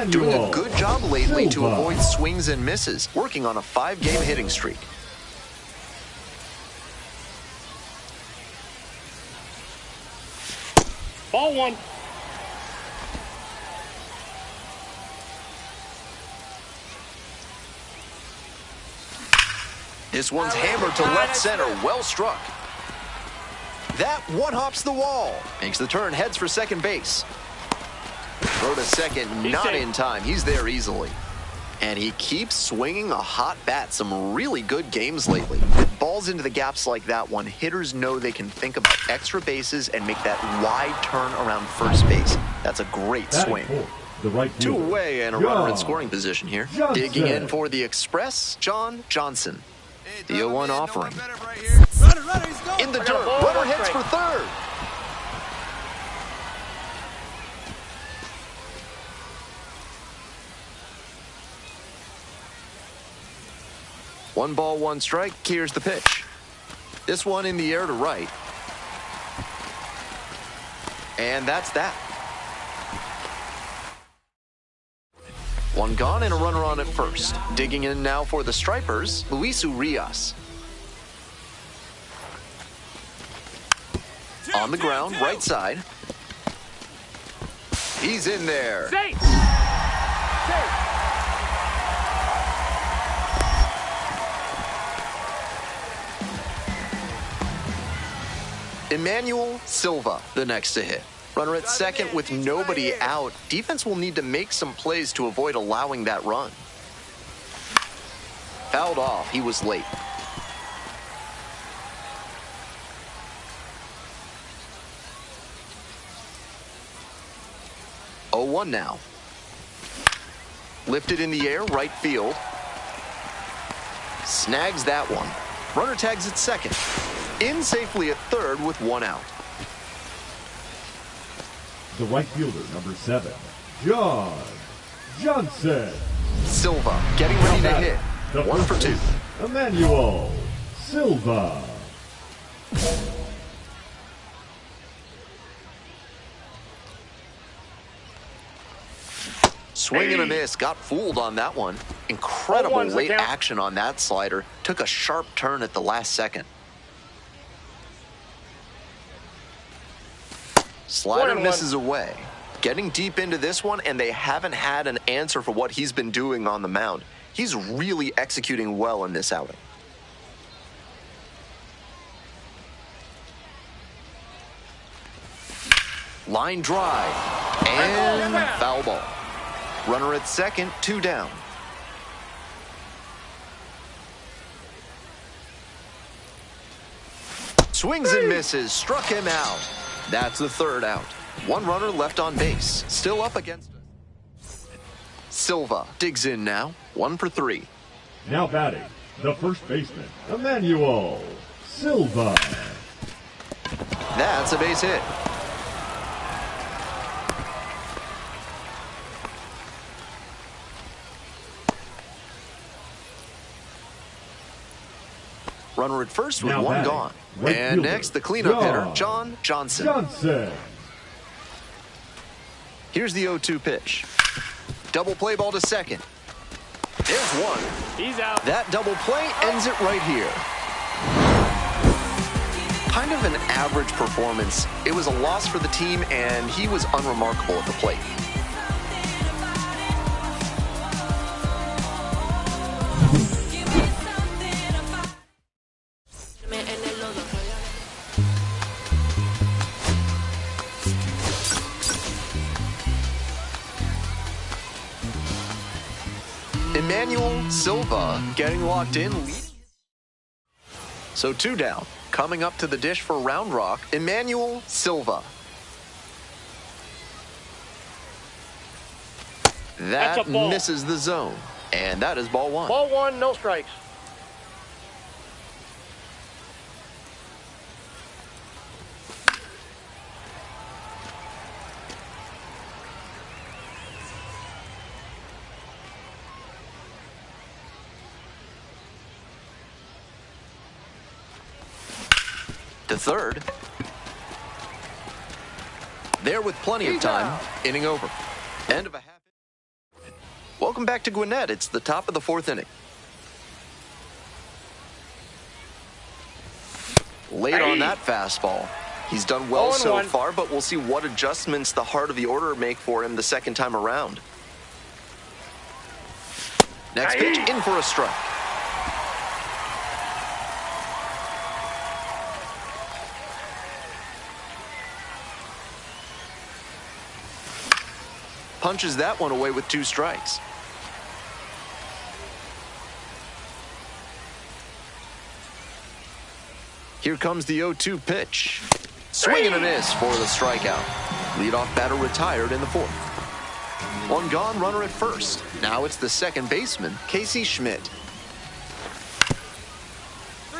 Doing a good job lately to avoid swings and misses. Working on a 5-game hitting streak. Ball 1. This one's hammered to left center. Well struck. That one hops the wall. Makes the turn, heads for second base. Throw to second, not in time. He's there easily. And he keeps swinging a hot bat. Some really good games lately. With balls into the gaps like that one, hitters know they can think about extra bases and make that wide turn around first base. That's a great swing. The right 2 away and a runner in scoring position here. Digging in for the Express, John Johnson. The 0-1 offering. In the dirt, runner heads for third. One ball, 1 strike. Here's the pitch. This one in the air to right. And that's that. 1 gone and a runner on at first. Digging in now for the Stripers, Luis Urias. On the ground, right side. He's in there. Safe. Emmanuel Silva, the next to hit. Runner at second with nobody out. Defense will need to make some plays to avoid allowing that run. Fouled off. He was late. Oh, 1 now. Lifted in the air, right field. Snags that one. Runner tags at second. In safely at third with 1 out. The right fielder, number 7, John Johnson. Silva getting ready to hit. 1 for 2. Emmanuel Silva. Swing and a miss. Got fooled on that one. Incredible late action on that slider. Took a sharp turn at the last second. Slider misses away. Getting deep into this one, and they haven't had an answer for what he's been doing on the mound. He's really executing well in this outing. Line drive. And foul ball. Runner at second, 2 down. Swings and misses, struck him out. That's the third out. One runner left on base, still up against us. Silva digs in now, 1 for 3. Now batting, the first baseman, Emmanuel Silva. That's a base hit. Runner at first with now one batting, gone. right And fielder, next, the cleanup hitter, John Johnson. Here's the 0-2 pitch. Double play ball to second. There's one. He's out. That double play ends it right here. Kind of an average performance. It was a loss for the team, and he was unremarkable at the plate. Emmanuel Silva getting locked in. So 2 down. Coming up to the dish for Round Rock, Emmanuel Silva. That misses the zone. And that is ball 1. Ball 1, no strikes. To third. There with plenty of time. Inning over. End of a half. Welcome back to Gwinnett. It's the top of the 4th inning. Late on that fastball. He's done well so far, but we'll see what adjustments the heart of the order make for him the second time around. Next pitch, in for a strike. Punches that one away with 2 strikes. Here comes the 0-2 pitch. Swing and a miss for the strikeout. Leadoff batter retired in the 4th. One gone, runner at first. Now it's the second baseman, Casey Schmidt.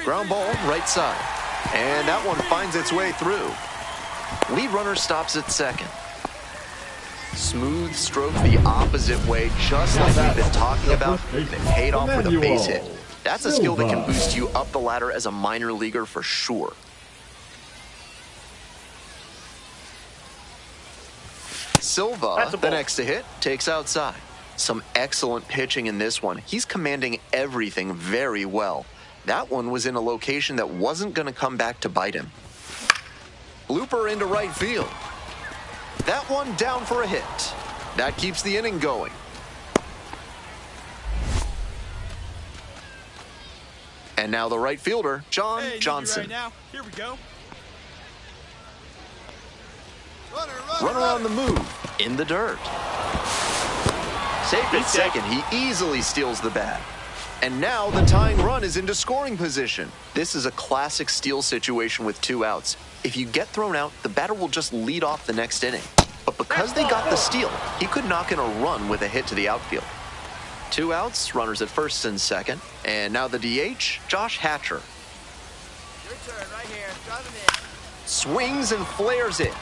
Ground ball, right side. And that one finds its way through. Lead runner stops at second. Smooth stroke the opposite way, just like we've been talking about, and it paid off with a base hit. That's a skill that can boost you up the ladder as a minor leaguer for sure. Silva, the next to hit, takes outside. Some excellent pitching in this one. He's commanding everything very well. That one was in a location that wasn't going to come back to bite him. Blooper into right field. That one down for a hit. That keeps the inning going. And now the right fielder, John Johnson. Right now. Here we go. Runner on the move, in the dirt. Safe at second, he easily steals the bat. And now the tying run is into scoring position. This is a classic steal situation with 2 outs. If you get thrown out, the batter will just lead off the next inning. But because they got the steal, he could knock in a run with a hit to the outfield. 2 outs, runners at first and second. And now the DH, Josh Hatcher. Your turn right here. Drive him in. Swings and flares it.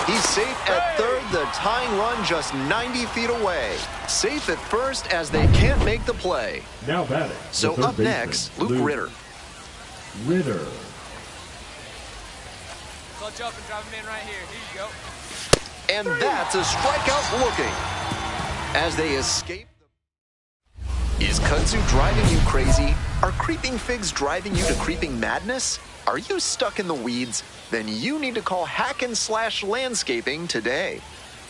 He's safe at third, the tying run just 90 feet away. Safe at first as they can't make the play. Now batting. So up next, Luke Ritter. Clutch up and drive him in right here. Here you go. And that's a strikeout looking. As they escape. Is kudzu driving you crazy? Are creeping figs driving you to creeping madness? Are you stuck in the weeds? Then you need to call Hack and Slash Landscaping today.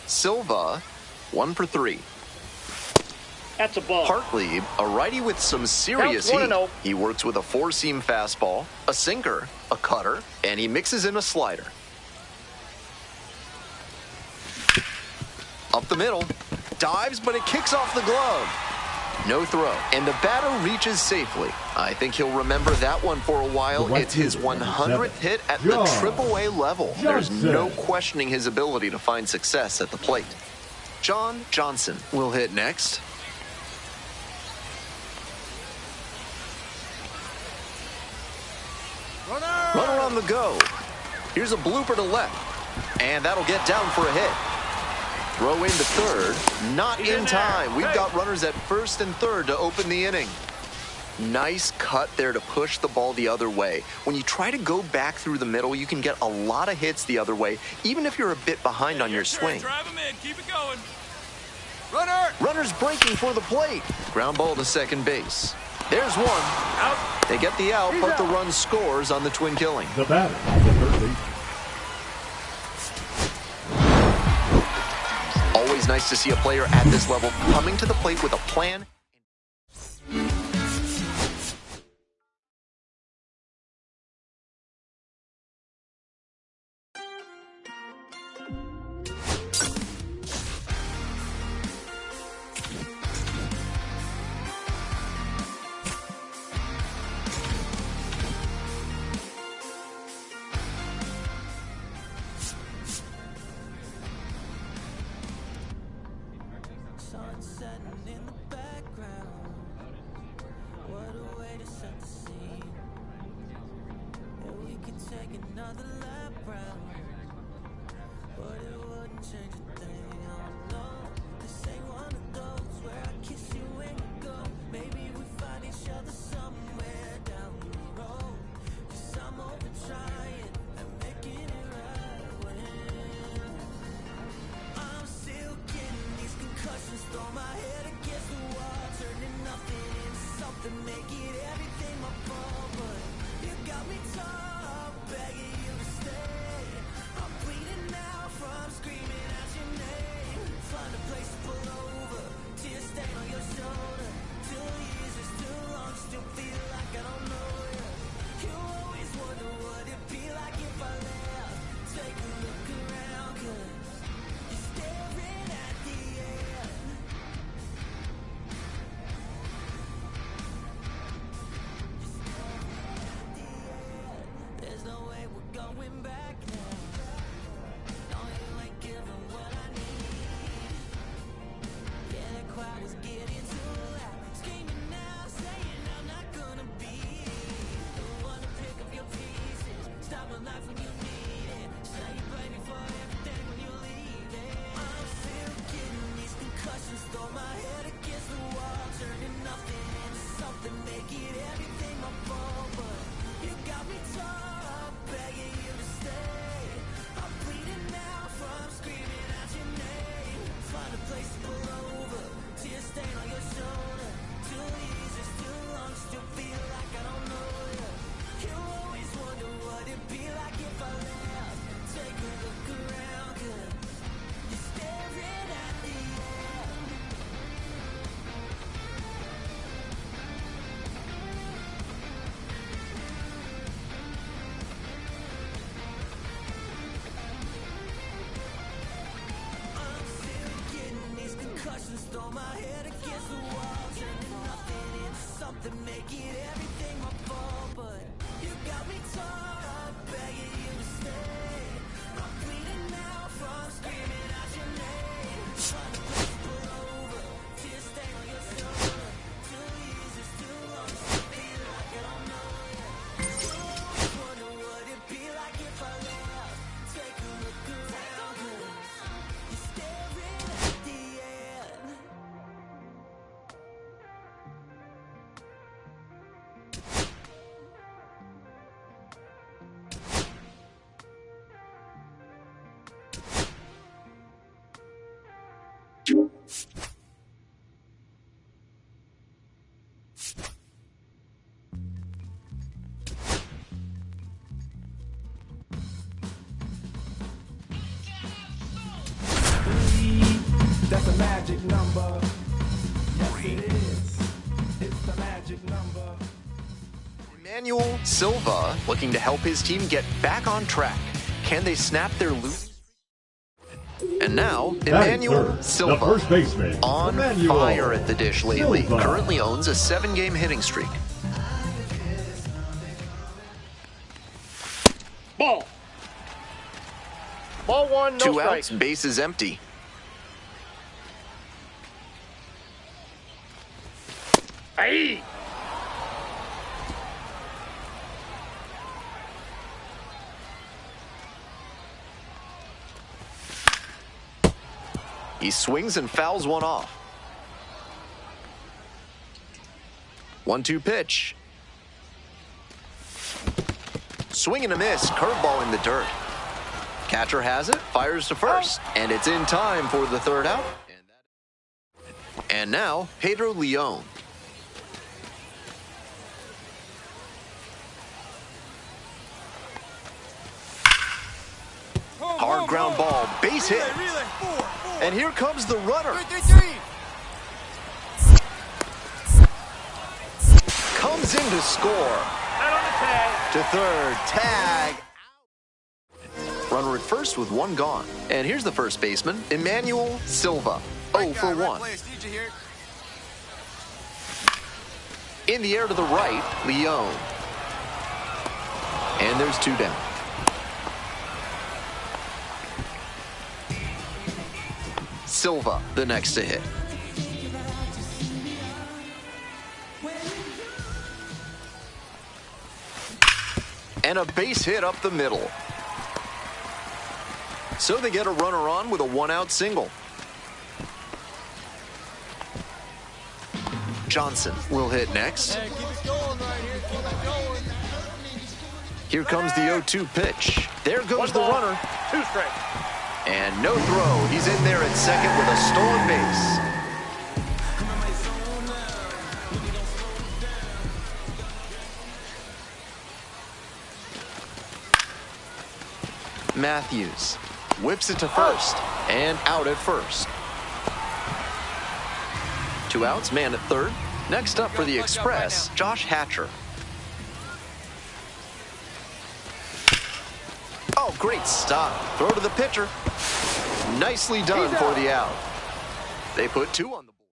Silva, 1 for 3. That's a ball. Hartley, a righty with some serious heat. He works with a 4-seam fastball, a sinker, a cutter, and he mixes in a slider. Up the middle, dives, but it kicks off the glove. No throw. And the batter reaches safely. I think he'll remember that one for a while. It's his 100th hit at the AAA level. There's no questioning his ability to find success at the plate. John Johnson will hit next. Runner on the go. Here's a blooper to left. And that'll get down for a hit. Throw into third. Not in time. We've got runners at first and third to open the inning. Nice cut there to push the ball the other way. When you try to go back through the middle, you can get a lot of hits the other way, even if you're a bit behind on your swing. Drive him in. Keep it going. Runner's breaking for the plate. Ground ball to second base. There's one. Out. They get the out, but the run scores on the twin killing. The batter, the third base. Always nice to see a player at this level coming to the plate with a plan. That's a magic number. Yes, it is. It's the magic number. Emmanuel Silva looking to help his team get back on track. Can they snap their losing streak? And now, Batting Emmanuel third, Silva, the first baseman, on Emmanuel fire at the dish lately. Silva. Currently owns a 7-game hitting streak. Ball. Ball one, no 2 strikes. outs, bases empty. Aye. He swings and fouls one off. 1-2 pitch. Swing and a miss. Curveball in the dirt. Catcher has it, fires to first, and it's in time for the third out. And now, Pedro Leon. Hard ground ball, base hit. And here comes the runner. Comes in to score. To third, tag. Runner at first with 1 gone. And here's the first baseman, Emmanuel Silva. 0 for 1. In the air to the right, Leon. And there's 2 down. Silva, the next to hit. And a base hit up the middle. So they get a runner on with a 1-out single. Johnson will hit next. Hey, keep it going right here. Keep it going. Here comes the 0-2 pitch. There goes the runner. 2 strikes. And no throw. He's in there at second with a stolen base. Matthews whips it to first and out at first. 2 outs, man at third. Next up for the Express, Josh Hatcher. Oh, great stop. Throw to the pitcher. Nicely done for the out. They put 2 on the board.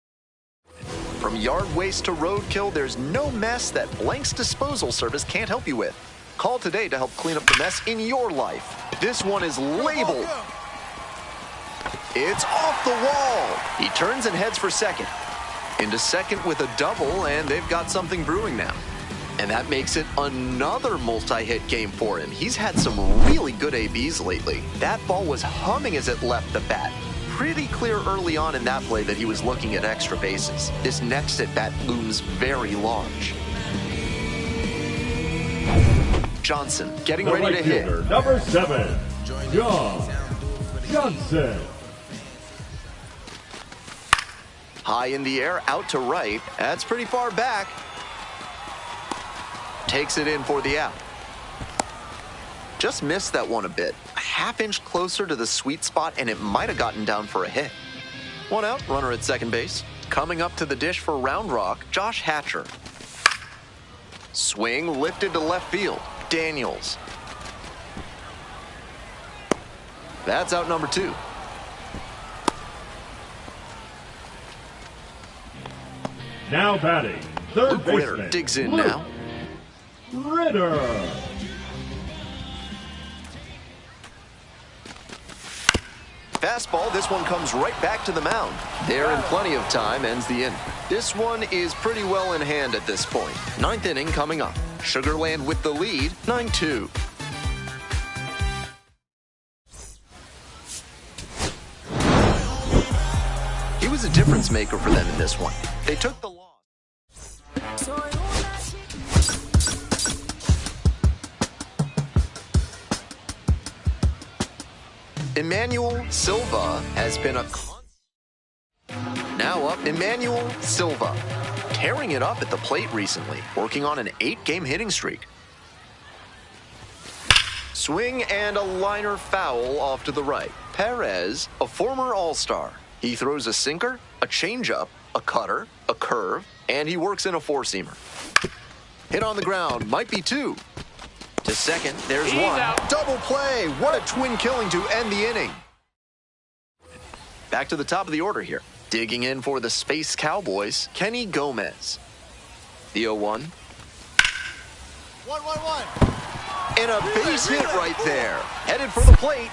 From yard waste to roadkill, there's no mess that Blank's Disposal Service can't help you with. Call today to help clean up the mess in your life. This one is labeled. It's off the wall. He turns and heads for second. Into second with a double, and they've got something brewing now. And that makes it another multi-hit game for him. He's had some really good ABs lately. That ball was humming as it left the bat. Pretty clear early on in that play that he was looking at extra bases. This next at bat looms very large. Johnson getting ready to hit. Number 7, John Johnson. High in the air, out to right. That's pretty far back. Takes it in for the out. Just missed that one a bit. A half-inch closer to the sweet spot, and it might have gotten down for a hit. 1 out, runner at second base. Coming up to the dish for Round Rock, Josh Hatcher. Swing lifted to left field. Daniels. That's out number 2. Now batting, third Luke baseman. Ritter digs in Luke now. Ritter. Fastball, this one comes right back to the mound. There in plenty of time, ends the inning. This one is pretty well in hand at this point. 9th inning coming up. Sugarland with the lead, 9-2. He was a difference maker for them in this one. They took the loss. Emmanuel Silva has been a now up, Emmanuel Silva, tearing it up at the plate recently, working on an 8-game hitting streak. Swing and a liner foul off to the right. Perez, a former All-Star. He throws a sinker, a changeup, a cutter, a curve, and he works in a 4-seamer. Hit on the ground, might be 2. To second, there's 1. Double play. What a twin killing to end the inning. Back to the top of the order here. Digging in for the Space Cowboys, Kenny Gomez. The 0-1. 1-1-1. And a base hit right there. Headed for the plate.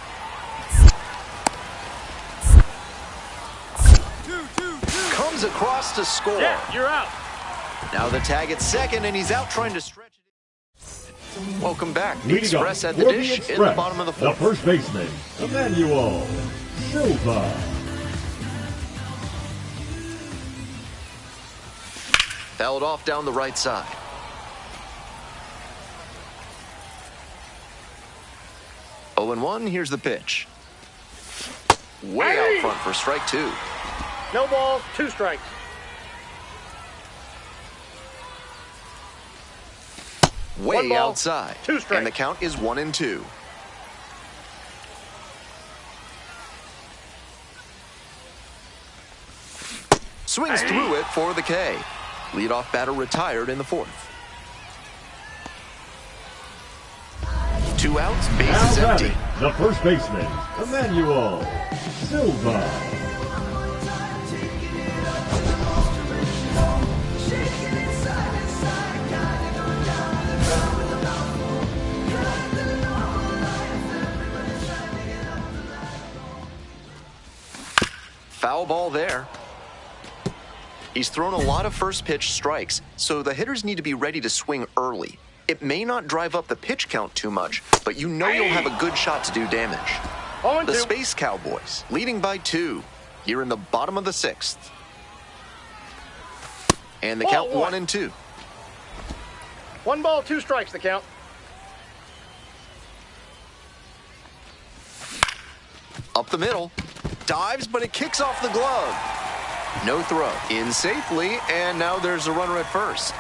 2-2-2. Comes across to score. Yeah, you're out. Now the tag at second, and he's out trying to stretch it. Welcome back. The Leading Express up at the for dish Express, in the bottom of the fourth. The first baseman, Emmanuel Silva. Fouled off down the right side. Oh, and 1, here's the pitch. Way out front for strike 2. No balls, 2 strikes. Way 1 ball, outside. 2 strikes. And the count is 1-2. Swings through it for the K. Leadoff batter retired in the 4th. 2 outs, bases Now empty. batting, the first baseman, Emmanuel Silva. Foul ball there. He's thrown a lot of first pitch strikes, so the hitters need to be ready to swing early. It may not drive up the pitch count too much, but you know you'll have a good shot to do damage. The Space Cowboys leading by 2 here in the bottom of the 6th. And the count 1-2. 1 ball, 2 strikes, the count. Up the middle. Dives, but it kicks off the glove. No throw. In safely, and now there's a runner at first.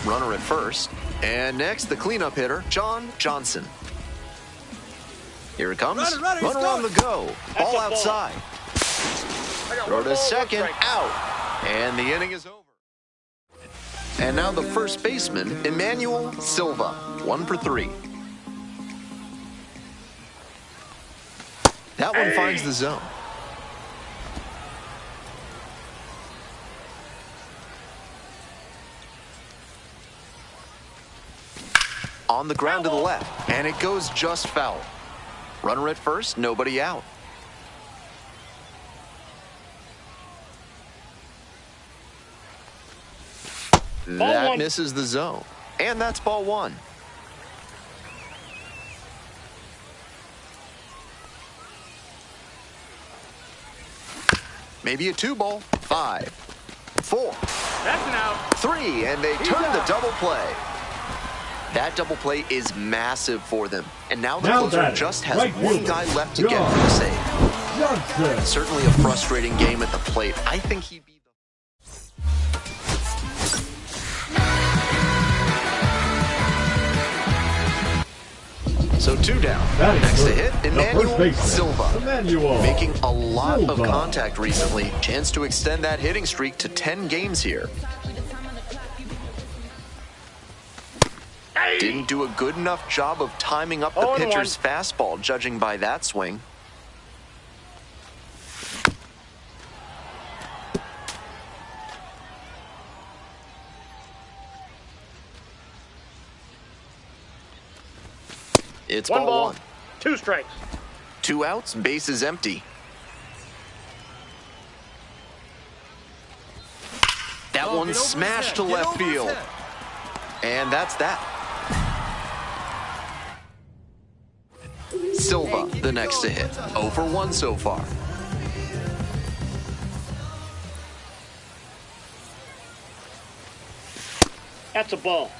Runner at first. And next, the cleanup hitter, John Johnson. Here it comes. Runner on the go. Ball outside. Throw to second, out. And the inning is over. And now the first baseman, Emmanuel Silva. 1 for 3. That one finds the zone. On the ground to the left, and it goes just foul. Runner at first, nobody out. That misses the zone, and that's ball 1. Maybe a 2 ball. 5, 4. That's an out. 3, and they turn the double play. That double play is massive for them. And now the closer just has one guy left to get for the save. Certainly a frustrating game at the plate. I think he'd be So 2 down. Next to hit, Emmanuel Silva. Making a lot of contact recently. Chance to extend that hitting streak to 10 games here. Didn't do a good enough job of timing up the pitcher's fastball, judging by that swing. It's ball 1. 2 strikes. 2 outs, bases empty. That one smashed to left field. And that's that. Silva, the next to hit. 0 for 1 so far. That's a ball.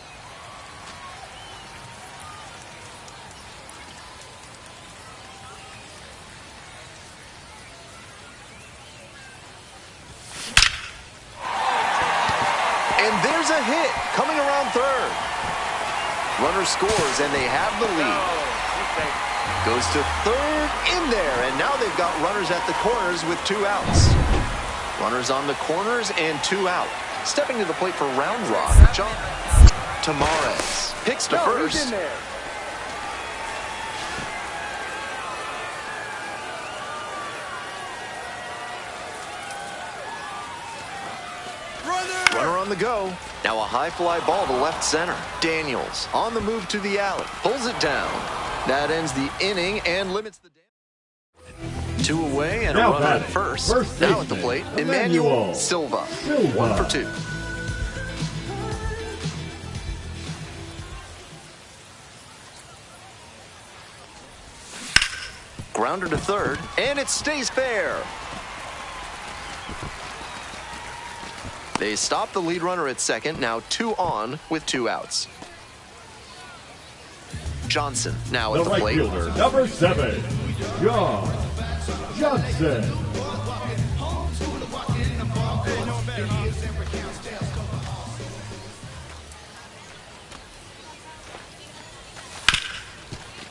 And there's a hit coming around third. Runner scores, and they have the lead. Goes to third, in there, and now they've got runners at the corners with 2 outs. Runners on the corners and 2 out. Stepping to the plate for Round Rock, John Tamares picks to first. Who's in there? Runner on the go. Now a high fly ball to left center. Daniels on the move to the alley. Pulls it down. That ends the inning and limits the damage. 2 away and Now a runner at first. Now at the plate, Emmanuel Silva. 1 for 2. Grounder to third, and it stays fair. They stop the lead runner at second, now 2 on with 2 outs. Johnson now at the plate. Fielder, number 7, John Johnson.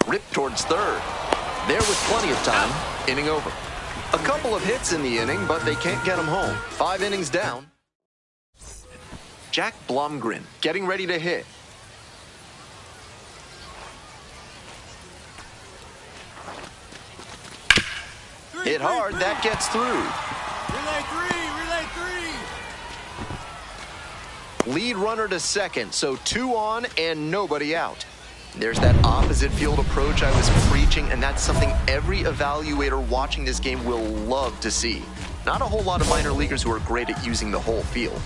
Ripped towards third. There with plenty of time. Inning over. A couple of hits in the inning, but they can't get him home. 5 innings down. Jack Blomgren getting ready to hit. Hit hard, that gets through. Relay 3, relay 3. Lead runner to second, so 2 on and nobody out. There's that opposite field approach I was preaching, and that's something every evaluator watching this game will love to see. Not a whole lot of minor leaguers who are great at using the whole field.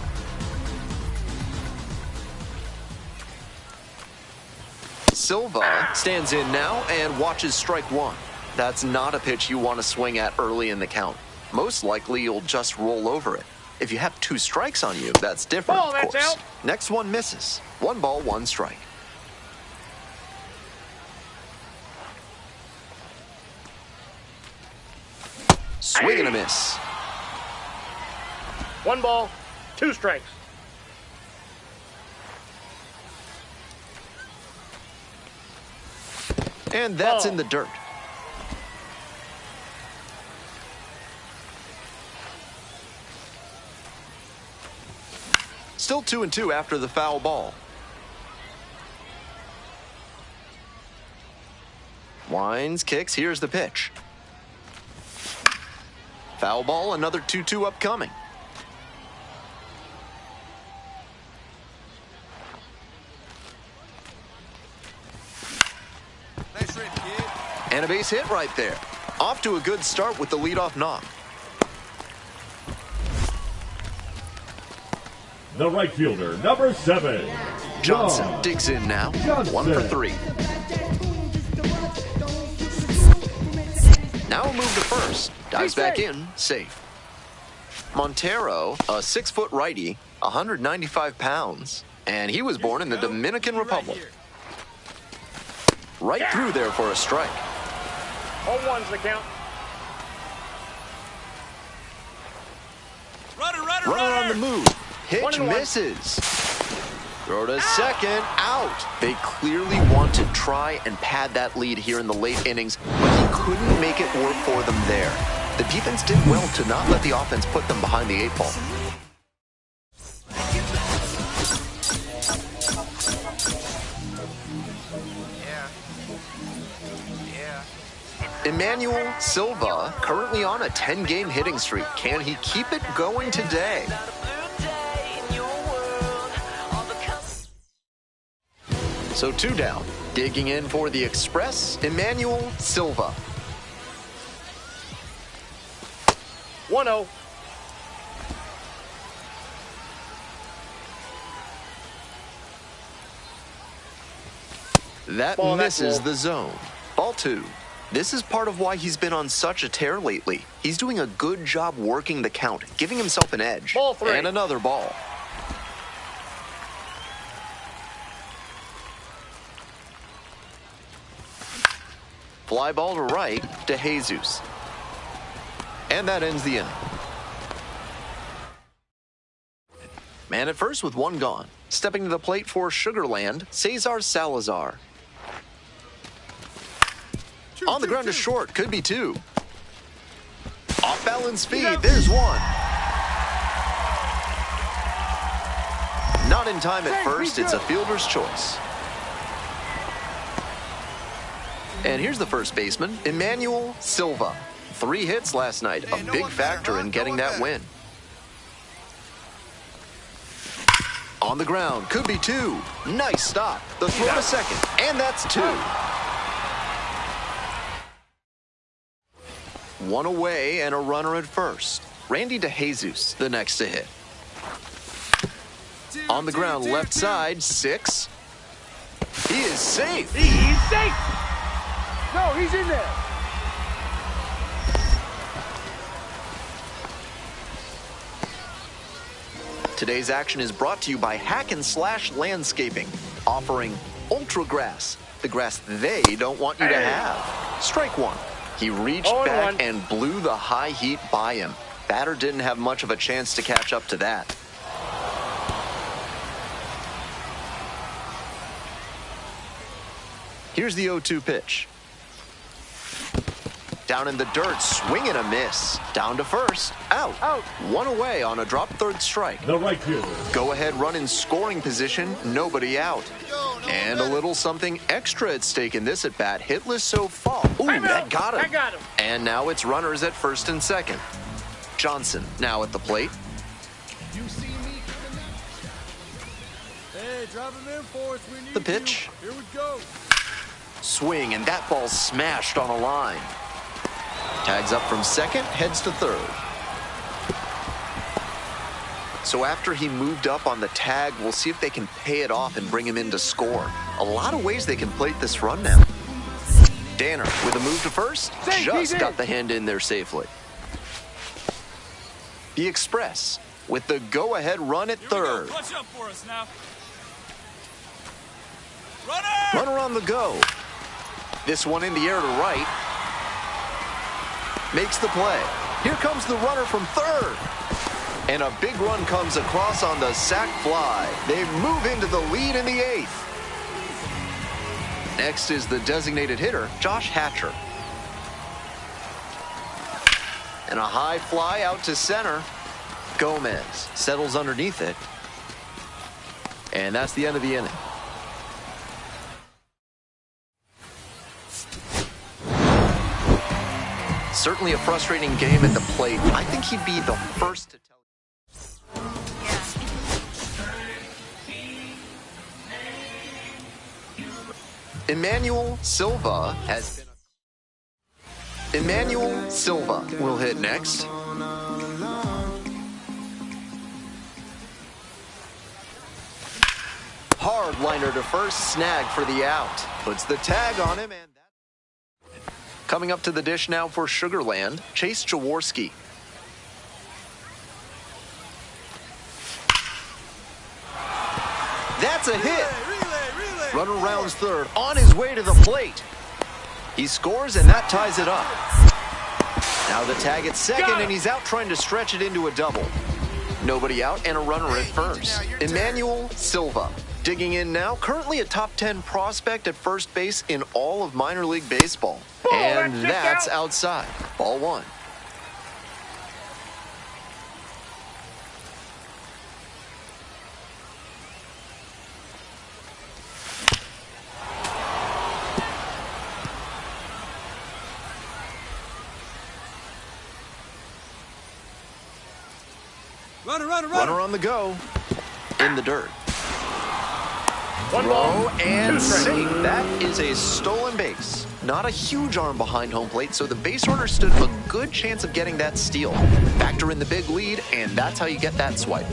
Silva stands in now and watches strike 1. That's not a pitch you want to swing at early in the count. Most likely you'll just roll over it. If you have 2 strikes on you, that's different, of course. That's out. Next one misses. 1 ball, 1 strike. Swing and a miss. 1 ball, 2 strikes. And that's in the dirt. Still 2-2 after the foul ball. Winds, kicks, here's the pitch. Foul ball, another 2-2 upcoming. Nice rip, kid. And a base hit right there. Off to a good start with the leadoff knock. The right fielder, number 7, Johnson John digs in now. Johnson. 1 for 3. Now a move to first. Dives back in, safe. Montero, a 6-foot righty, 195 pounds. And he was born in the Dominican Republic. Right through there for a strike. 0-1's the count. Runner on the move. Pitch misses. Throw to second, out. They clearly want to try and pad that lead here in the late innings, but he couldn't make it work for them there. The defense did well to not let the offense put them behind the 8 ball. Emmanuel Silva, currently on a 10-game hitting streak. Can he keep it going today? So 2 down. Digging in for the Express, Emmanuel Silva. 1-0. That misses the zone. Ball 2. This is part of why he's been on such a tear lately. He's doing a good job working the count, giving himself an edge. Ball 3. And another ball. Fly ball to right to Jesus. And that ends the inning. Man at first with 1 gone. Stepping to the plate for Sugarland, Cesar Salazar. On the ground to short, could be 2. Off balance speed, there's 1. Not in time at first, it's a fielder's choice. And here's the first baseman, Emmanuel Silva. 3 hits last night, a big factor in getting that win. On the ground, could be 2. Nice stop. The throw to second, and that's 2. 1 away and a runner at first. Randy DeJesus, the next to hit. On the ground, left side, 6. He is safe. He's safe. No, he's in there. Today's action is brought to you by Hack and Slash Landscaping, offering Ultra Grass, the grass they don't want you to have. Strike 1. He reached back and blew the high heat by him. Batter didn't have much of a chance to catch up to that. Here's the 0-2 pitch. Down in the dirt, swing and a miss. Down to first, out. 1 away on a drop third strike. The right fielder. Go ahead run in scoring position, nobody out. And a little something extra at stake in this at bat. Hitless so far. Ooh, that got him. I got him. And now it's runners at first and second. Johnson now at the plate. Hey, drop him in for us. We need The pitch. you. Here we go. Swing, and that ball smashed on a line. Tags up from second, heads to third. So after he moved up on the tag, we'll see if they can pay it off and bring him in to score. A lot of ways they can plate this run now. Danner with a move to first, just got the hand in there safely. The Express with the go-ahead run at third. Clutch up for us now. Runner on the go. This one in the air to right. Makes the play. Here comes the runner from third. And a big run comes across on the sac fly. They move into the lead in the 8th. Next is the designated hitter, Josh Hatcher. And a high fly out to center. Gomez settles underneath it. And that's the end of the inning. Certainly a frustrating game at the plate. I think he'd be the first to tell you. Emmanuel Silva will hit next. Hard liner to first, snag for the out. Puts the tag on him, and coming up to the dish now for Sugarland, Chase Jaworski. That's a hit. Runner rounds third, on his way to the plate. He scores, and that ties it up. Now the tag at second, and he's out trying to stretch it into a double. Nobody out, and a runner at first. Emmanuel Silva digging in now, currently a top 10 prospect at first base in all of minor league baseball. And that's outside. Ball 1. Runner on the go. In the dirt. Throw and safe. That is a stolen base. Not a huge arm behind home plate, so the base runner stood a good chance of getting that steal. Factor in the big lead, and that's how you get that swipe.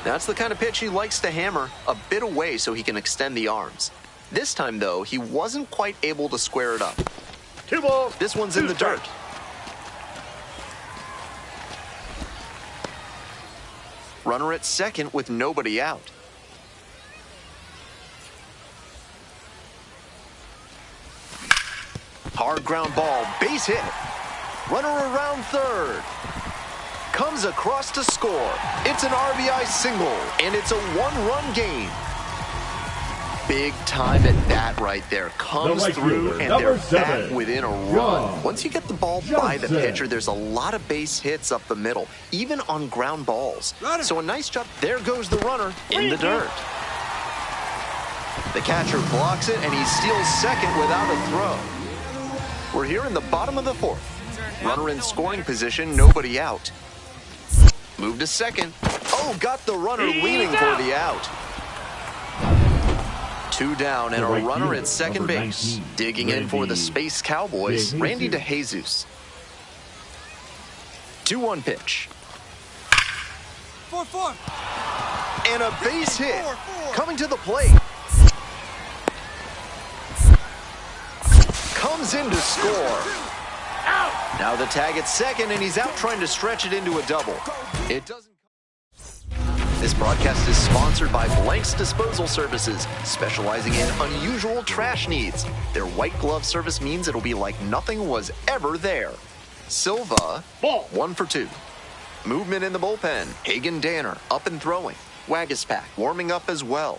That's the kind of pitch he likes to hammer, a bit away so he can extend the arms. This time, though, he wasn't quite able to square it up. 2 balls. This one's in the dirt. Runner at second with nobody out. Hard ground ball, base hit. Runner around third. Comes across to score. It's an RBI single, and it's a 1-run game. Big time at bat right there. Comes through, and they're back within a run. Once you get the ball by the pitcher, there's a lot of base hits up the middle, even on ground balls. So a nice job. There goes the runner in the dirt. The catcher blocks it, and he steals second without a throw. We're here in the bottom of the fourth. Runner in scoring position, nobody out. Move to second. Oh, got the runner leaning for the out. 2 down and a runner at second base. Digging in for the Space Cowboys, Randy DeJesus. 2-1 pitch. 4-4. And a base hit. Coming to the plate. Comes in to score. Now the tag at second, and he's out trying to stretch it into a double. It doesn't. This broadcast is sponsored by Blank's Disposal Services, specializing in unusual trash needs. Their white glove service means it'll be like nothing was ever there. Silva, ball, 1 for 2. Movement in the bullpen. Hagen Danner up and throwing. Wagispack warming up as well.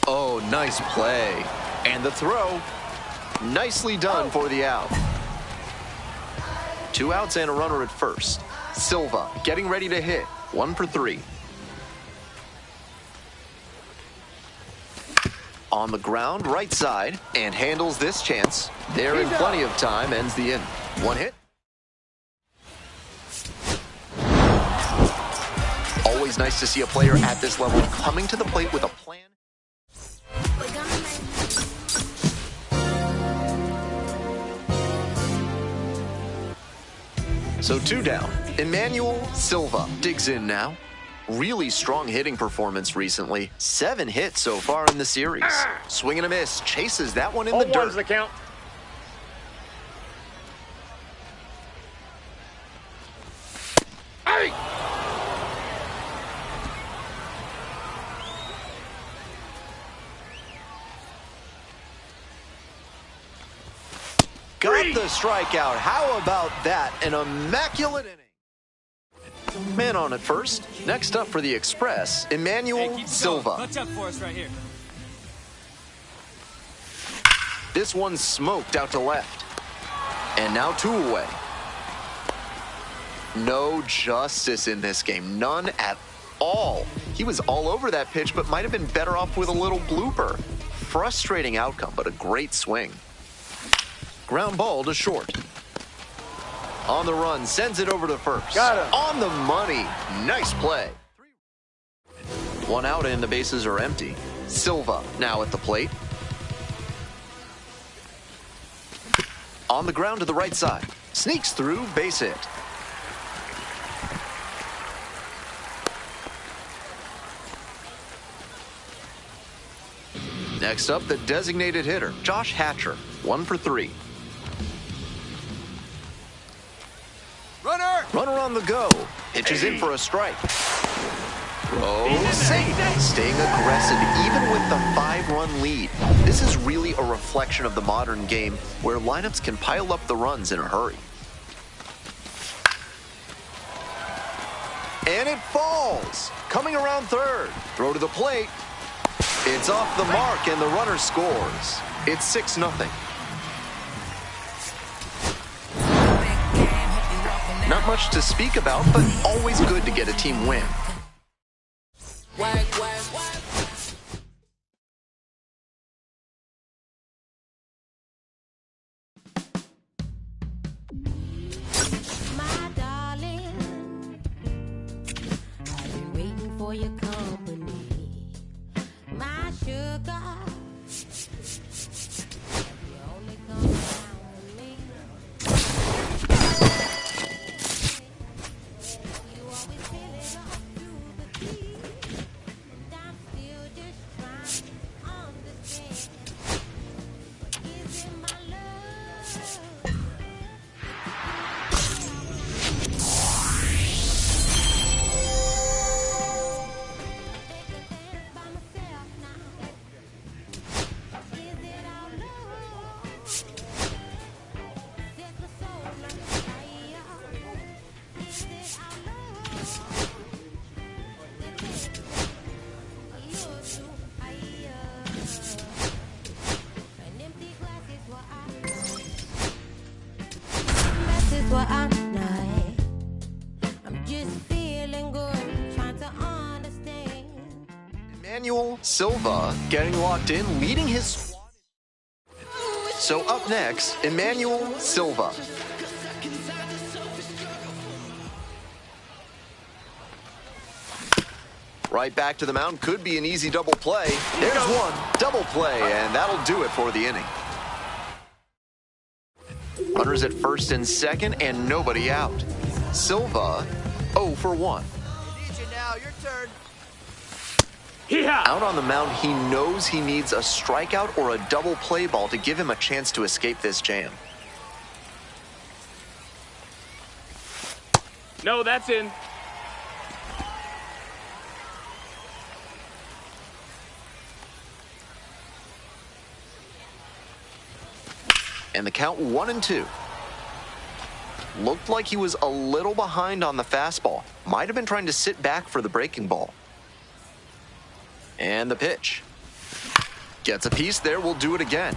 Oh, nice play. And the throw. Nicely done for the out. 2 outs and a runner at first. Silva getting ready to hit. 1 for 3. On the ground, right side, and handles this chance. There in plenty of time, ends the inning. 1 hit. Always nice to see a player at this level coming to the plate with a plan. So 2 down. Emmanuel Silva digs in now. Really strong hitting performance recently. 7 hits so far in the series. Swing and a miss. Chases that one in the dirt. The count. Hey! Got the strikeout. How about that? An immaculate inning. Man on at first. Next up for the Express, Emmanuel Silva. Clutch up for us right here. This one smoked out to left. And now 2 away. No justice in this game. None at all. He was all over that pitch, but might have been better off with a little blooper. Frustrating outcome, but a great swing. Ground ball to short. On the run, sends it over to first. Got him. On the money. Nice play. 1 out and the bases are empty. Silva now at the plate. On the ground to the right side. Sneaks through, base hit. Next up, the designated hitter, Josh Hatcher. 1 for 3. Runner on the go. Pitches in for a strike. Throw safe. Staying aggressive even with the 5-run lead. This is really a reflection of the modern game where lineups can pile up the runs in a hurry. And it falls. Coming around third. Throw to the plate. It's off the mark and the runner scores. It's 6-0. Not much to speak about, but always good to get a team win. My darling, I've been waiting for your company. My sugar, you only come around with me. You always feel it all through the key, and I'm still just trying to understand. Is it my love? I'm not. I'm just feeling good, trying to understand. Emmanuel Silva getting locked in, leading his So up next, Emmanuel Silva. Right back to the mound, could be an easy double play. There's one, double play, and that'll do it for the inning. Runners at first and second, and nobody out. Silva, 0 for 1. Need you now, your turn. Out on the mound, he knows he needs a strikeout or a double play ball to give him a chance to escape this jam. No, that's in. And the count 1-2. Looked like he was a little behind on the fastball. Might have been trying to sit back for the breaking ball. And the pitch. Gets a piece there, we'll do it again.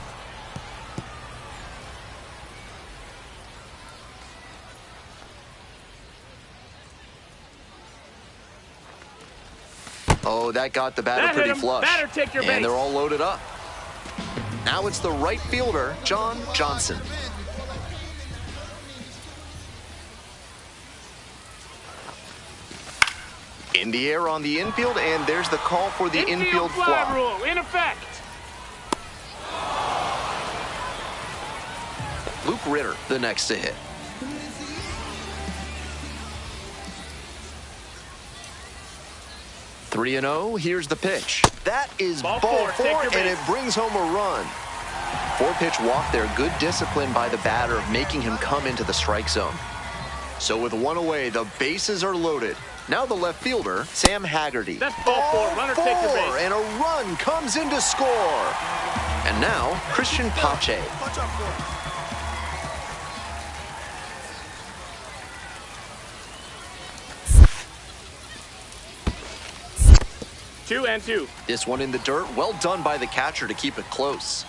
Oh, that got the batter pretty flush. Batter, take your base. And they're all loaded up. Now it's the right fielder, John Johnson. In the air on the infield, and there's the call for the infield fly. Rule in effect. Luke Ritter, the next to hit. Three 3-0, here's the pitch. That is ball four, and it brings home a run. 4-pitch walk there, good discipline by the batter, making him come into the strike zone. So with one away, the bases are loaded. Now the left fielder, Sam Haggerty. That's ball four, runner take your base. And a run comes in to score. And now, Christian Pache. Punch up for it. 2-2. This one in the dirt, well done by the catcher to keep it close.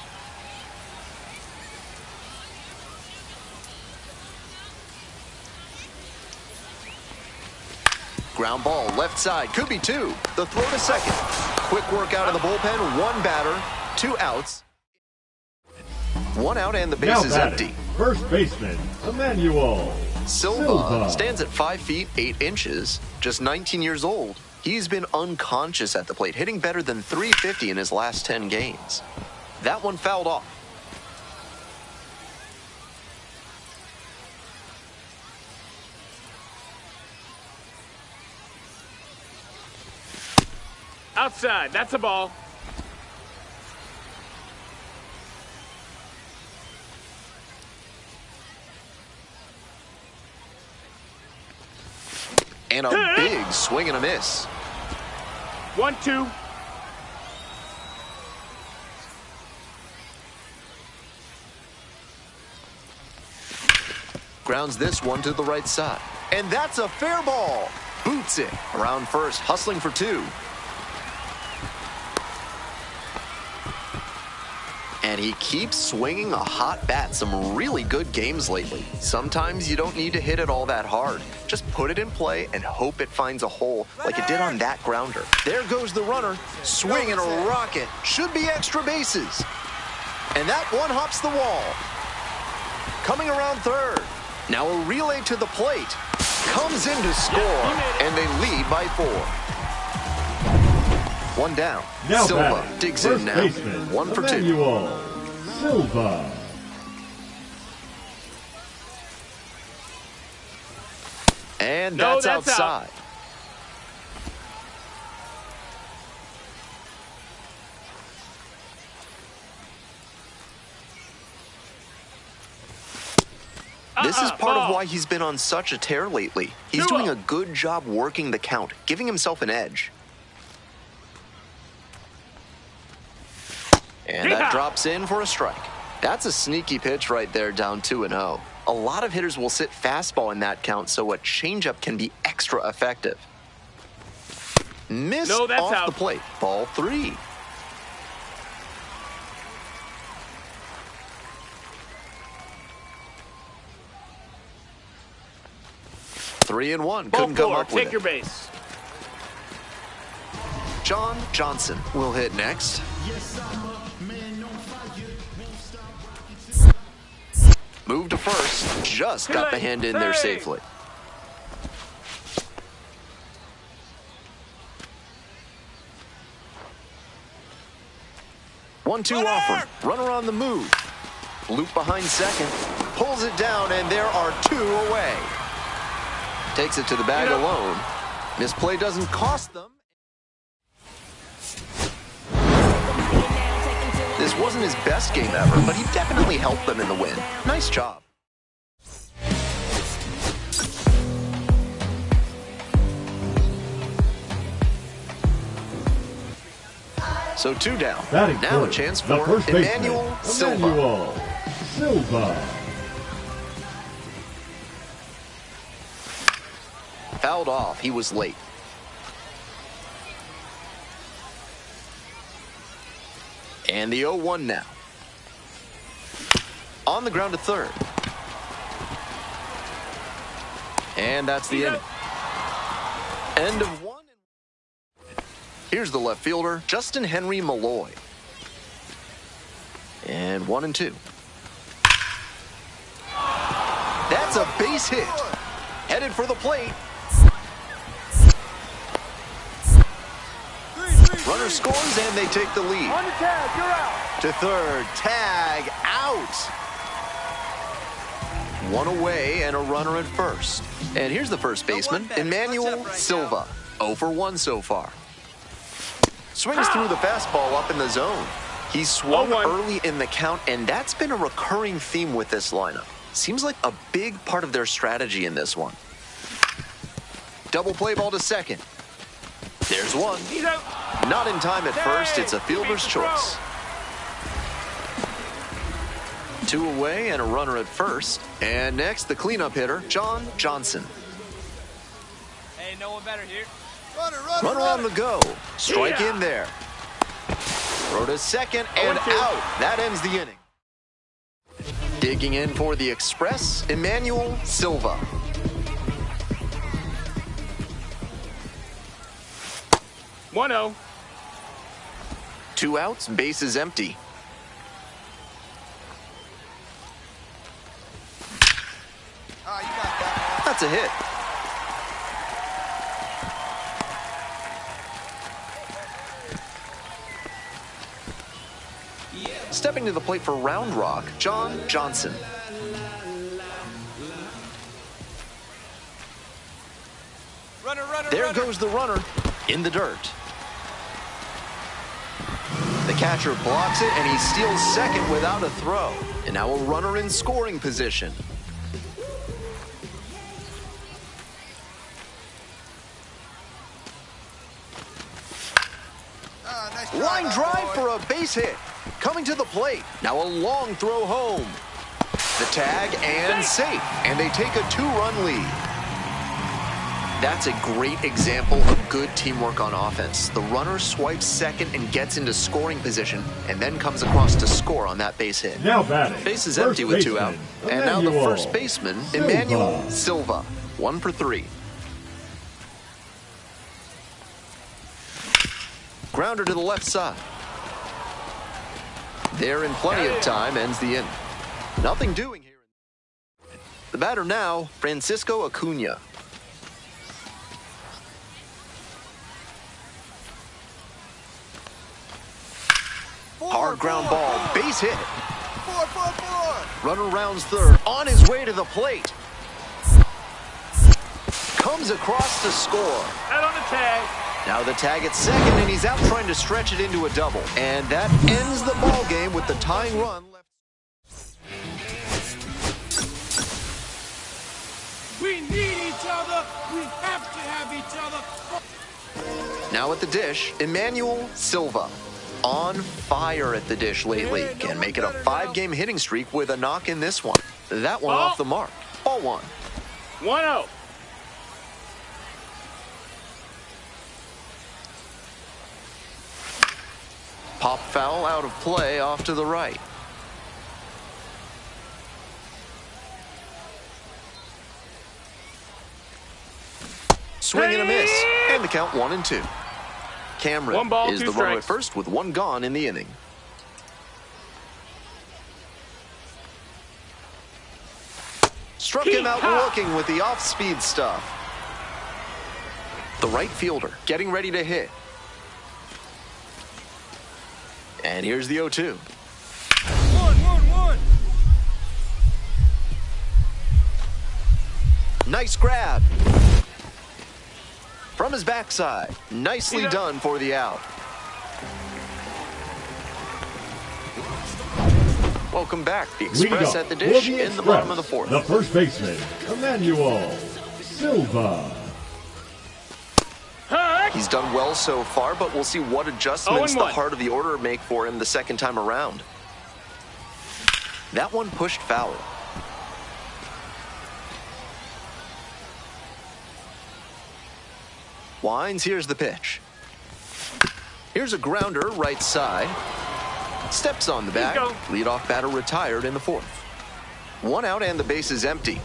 Ground ball, left side, could be 2. The throw to second. Quick work out of the bullpen, 1 batter, 2 outs. 1 out and the base is empty. First baseman, Emmanuel Silva stands at 5 feet 8 inches, just 19 years old. He's been unconscious at the plate, hitting better than .350 in his last 10 games. That one fouled off. Outside, that's a ball. And a big swing and a miss. 1-2. Grounds this one to the right side. And that's a fair ball. Boots it. Around first, hustling for 2. And he keeps swinging a hot bat. Some really good games lately. Sometimes you don't need to hit it all that hard. Just put it in play and hope it finds a hole like it did on that grounder. There goes the runner. Swinging a rocket. Should be extra bases. And that one hops the wall. Coming around third. Now a relay to the plate. Comes in to score. And they lead by 4. 1 down. Now Silva digs in now. 1 for 2. Emmanuel Silva. And that's outside. Out. This is part of why he's been on such a tear lately. He's doing a good job working the count, giving himself an edge. And that drops in for a strike. That's a sneaky pitch right there, down 2-0. A lot of hitters will sit fastball in that count, so a changeup can be extra effective. Missed off the plate. Ball 3. Three and 1. Couldn't come up with it. Take your base. John Johnson will hit next. first. Just got the hand in there safely. One-two offer. Runner on the move. Loop behind second. Pulls it down, and there are two away. Takes it to the bag alone. Misplay doesn't cost them. This wasn't his best game ever, but he definitely helped them in the win. Nice job. So two down. Now a chance for Emmanuel Silva. Fouled off. He was late. And the 0-1 now. On the ground to third. And that's the inning. End of one. Here's the left fielder, Justin Henry Malloy. And 1-2. That's a base hit. Headed for the plate. Runner scores and they take the lead. On the tag, you're out. To third, tag, out. One away and a runner at first. And here's the first baseman, Emmanuel Silva. 0 for 1 so far. Swings through the fastball up in the zone. He swung early in the count, and that's been a recurring theme with this lineup. Seems like a big part of their strategy in this one. Double play ball to second. There's one. Not in time at first. It's a fielder's choice. Two away and a runner at first. And next, the cleanup hitter, John Johnson. Hey, no one better here. Runner on the go. Strike in there. Throw to second and out. That ends the inning. Digging in for the Express, Emmanuel Silva. One-0. Two outs, bases empty. That's a hit. Stepping to the plate for Round Rock, John Johnson. There goes the runner in the dirt. The catcher blocks it, and he steals second without a throw. And now a runner in scoring position. Line drive for a base hit. Coming to the plate. Now a long throw home. The tag and safe. And they take a 2-run lead. That's a great example of good teamwork on offense. The runner swipes second and gets into scoring position and then comes across to score on that base hit. Now batting. Base is empty with two out. And now the first baseman, Emmanuel Silva. 1 for 3. Grounder to the left side. There in plenty of time, ends the inning. Nothing doing here. The batter now, Francisco Acuna. Hard ground ball, base hit. 4. Runner rounds third, on his way to the plate. Comes across to score. Out on the tag. Now the tag at second, and he's out trying to stretch it into a double. And that ends the ball game with the tying run left. We need each other. We have to have each other. Now at the dish, Emmanuel Silva. On fire at the dish lately. Can make it a 5-game hitting streak with a knock in this one. That one off the mark. Ball 1. 1-0. Pop foul out of play off to the right. Swing and a miss. And the count 1-2. Cameron is the runner at first with 1 gone in the inning. Struck him out looking with the off-speed stuff. The right fielder getting ready to hit. And here's the 0-2. 1-1-1. Nice grab. From his backside. Nicely done for the out. Welcome back. The Express at the dish in the bottom of the fourth. The first baseman, Emmanuel Silva. He's done well so far, but we'll see what adjustments the heart of the order make for him the second time around. That one pushed foul. Wines, here's the pitch. Here's a grounder, right side. Steps on the bat. Leadoff batter retired in the fourth. One out and the base is empty.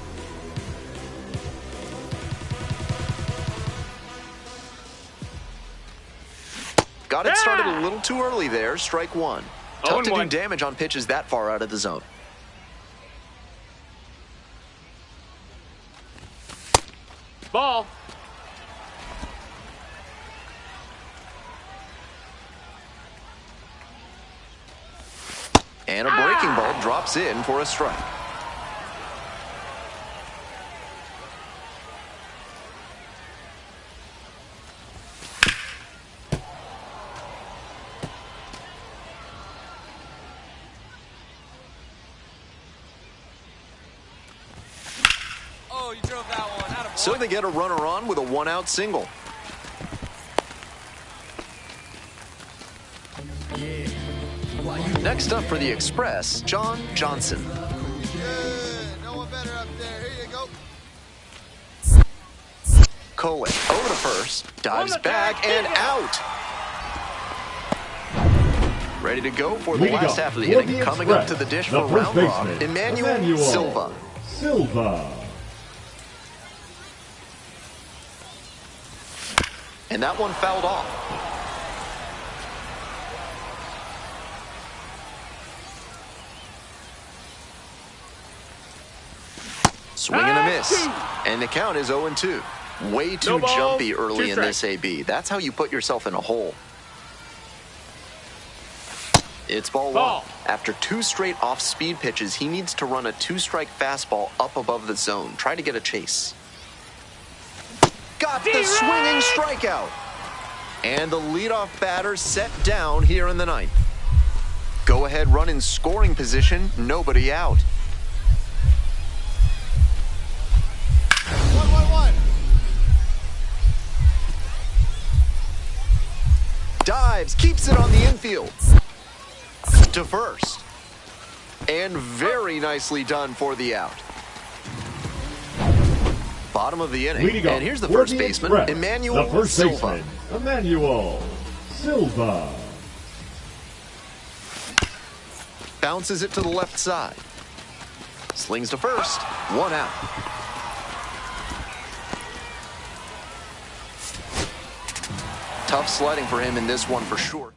Got it started a little too early there. Strike one. Tough to do damage on pitches that far out of the zone. Ball. And a breaking ball drops in for a strike. Oh, you drove that one. Attaboy. So they get a runner on with a one-out single. Next up for the Express, John Johnson. Good. No one better up there. Here you go. Cohen over to first, dives back and out. Ready to go for the last half of the inning. Coming up to the dish for round off, Emmanuel Silva. And that one fouled off. Swing and a miss. And the count is 0-2. Way too jumpy early in this AB. That's how you put yourself in a hole. It's ball one. After two straight off-speed pitches, he needs to run a two-strike fastball up above the zone. Try to get a chase. Got the swinging strikeout. And the leadoff batter set down here in the ninth. Go ahead run in scoring position. Nobody out. 1-1-1. Dives, keeps it on the infield. To first. And very nicely done for the out. Bottom of the inning. And here's the first baseman, Emmanuel Silva. Emmanuel Silva. Bounces it to the left side. Slings to first. One out. Tough sledding for him in this one for sure.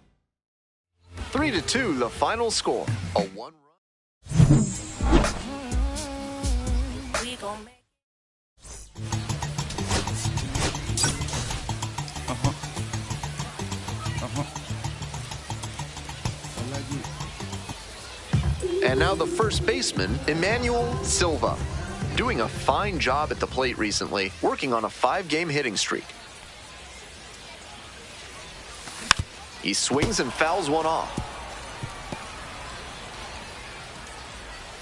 3-2, the final score. A one-run. And now the first baseman, Emmanuel Silva. Doing a fine job at the plate recently, working on a 5-game hitting streak. He swings and fouls one off.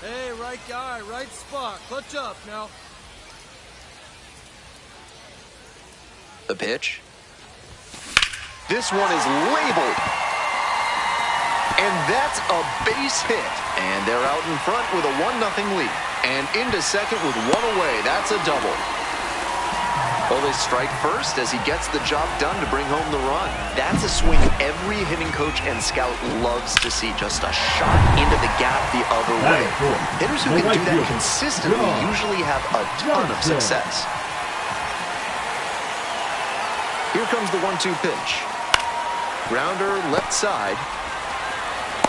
Hey, right guy, right spot. Clutch up now. The pitch. This one is labeled. And that's a base hit. And they're out in front with a 1-0 lead. And into second with one away. That's a double. Well, they strike first as he gets the job done to bring home the run. That's a swing every hitting coach and scout loves to see. Just a shot into the gap the other way. Hitters who can do that consistently usually have a ton of success. Here comes the 1-2 pitch. Grounder left side.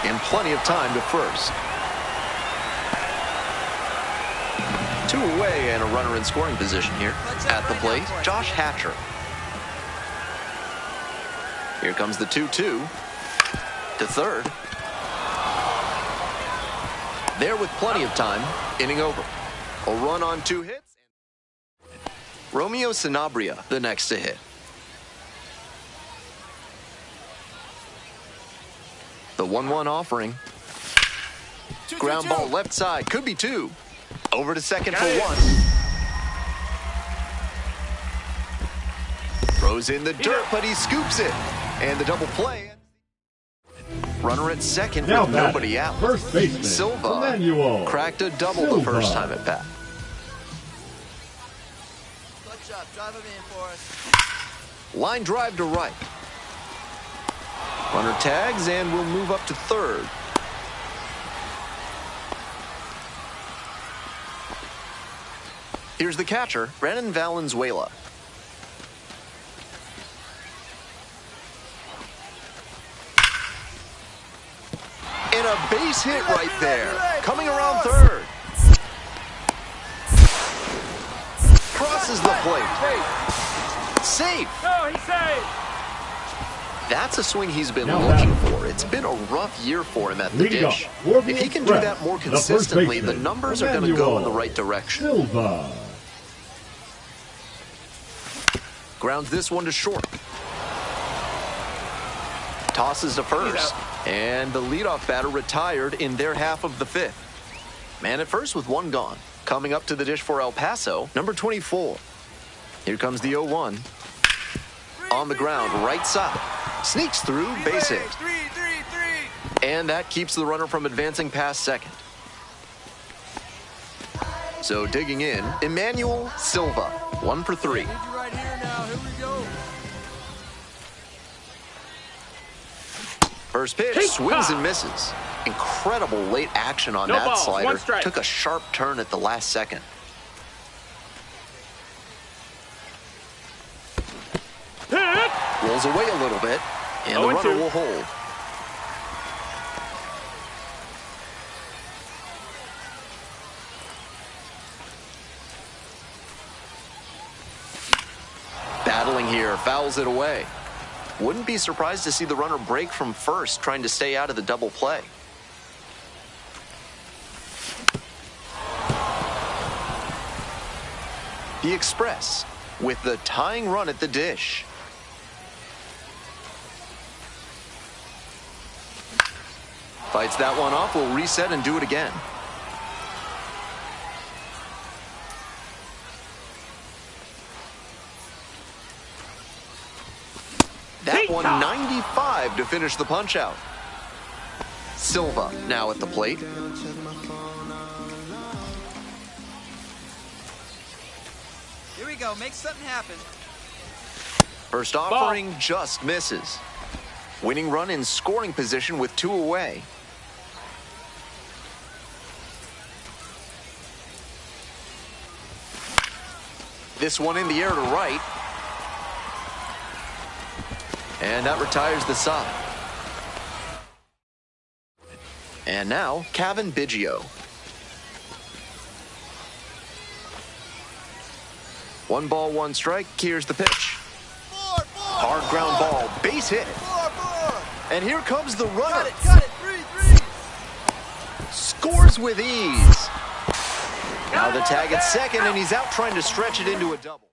And plenty of time to first. Two away and a runner in scoring position here. At the plate, Josh Hatcher. Here comes the 2-2 to third. There with plenty of time, inning over. A run on 2 hits. Romeo Sanabria, the next to hit. The 1-1 offering. Ground ball left side, could be 2. Over to second for 1. Throws in the dirt, but he scoops it. And the double play. Runner at second with nobody out. First baseman Silva cracked a double the first time at bat. Clutch up, drive him in for us. Line drive to right. Runner tags and will move up to third. Here's the catcher, Brandon Valenzuela. And a base hit right there. Coming around third. Crosses the plate. Safe. No, he's safe. That's a swing he's been looking for. It's been a rough year for him at the dish. If he can do that more consistently, the numbers are going to go in the right direction. Silva. Grounds this one to short. Tosses to first. And the leadoff batter retired in their half of the 5th. Man at first with 1 gone. Coming up to the dish for El Paso, number 24. Here comes the 0-1. On the ground, right side. Sneaks through, base hit. And that keeps the runner from advancing past second. So digging in, Emmanuel Silva, 1 for 3. Need you right here now. Here we go. First pitch, swings and misses. Incredible late action on that slider. Took a sharp turn at the last second. Rolls away a little bit, and the runner will hold. Battling here, fouls it away. Wouldn't be surprised to see the runner break from first, trying to stay out of the double play. The Express with the tying run at the dish. Fights that one off, will reset and do it again. That one 95 to finish the punch out. Silva now at the plate. Here we go, make something happen. First offering just misses. Winning run in scoring position with 2 away. This one in the air to right. And that retires the side. And now, Kevin Biggio. 1 ball, 1 strike. Here's the pitch. Hard ground ball, base hit. And here comes the runner. Cut it, 3-3. Scores with ease. Now the tag at second, and he's out trying to stretch it into a double.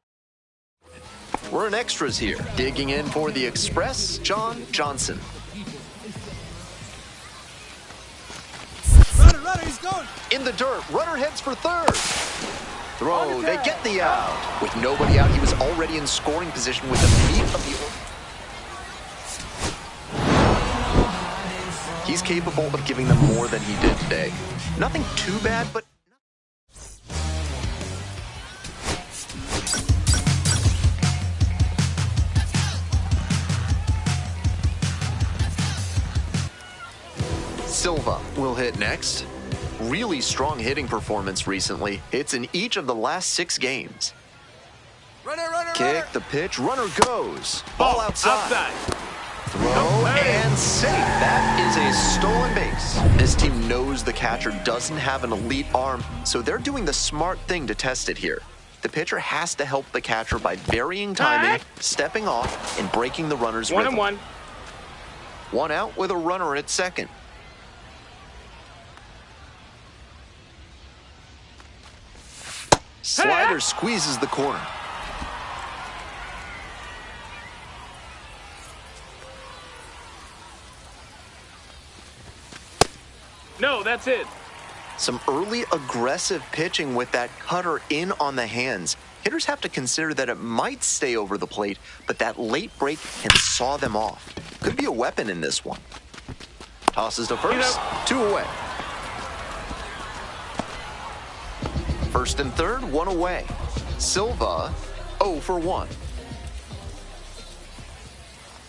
We're in extras here. Digging in for the Express, John Johnson. Runner, he's going. In the dirt, runner heads for third. Throw, they get the out. With nobody out, he was already in scoring position with the meat of the order. He's capable of giving them more than he did today. Nothing too bad, but Silva will hit next. Really strong hitting performance recently. Hits in each of the last 6 games. Runner, Kick, the pitch, runner goes. Ball outside. throw and safe. That is a stolen base. This team knows the catcher doesn't have an elite arm, so they're doing the smart thing to test it here. The pitcher has to help the catcher by varying timing, stepping off, and breaking the runner's rhythm. 1-1. One out with a runner at second. Slider squeezes the corner. No, that's it. Some early aggressive pitching with that cutter in on the hands. Hitters have to consider that it might stay over the plate, but that late break can saw them off. Could be a weapon in this one. Tosses to first, 2 away. First and third, 1 away. Silva, 0 for 1.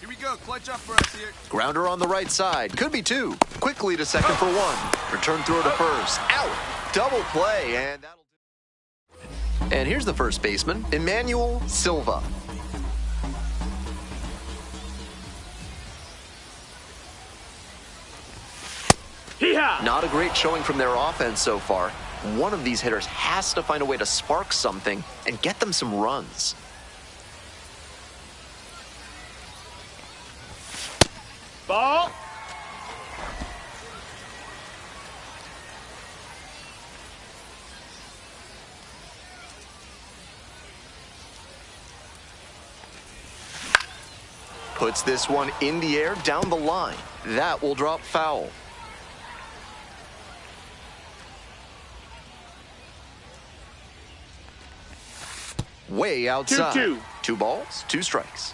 Here we go, clutch up for us here. Grounder on the right side, could be 2. Quickly to second for 1. Return throw to first, out. Double play, and that'll do it. And here's the first baseman, Emmanuel Silva. Not a great showing from their offense so far. One of these hitters has to find a way to spark something and get them some runs. Ball. Puts this one in the air down the line. That will drop foul. Way outside. 2-2. 2 balls, 2 strikes.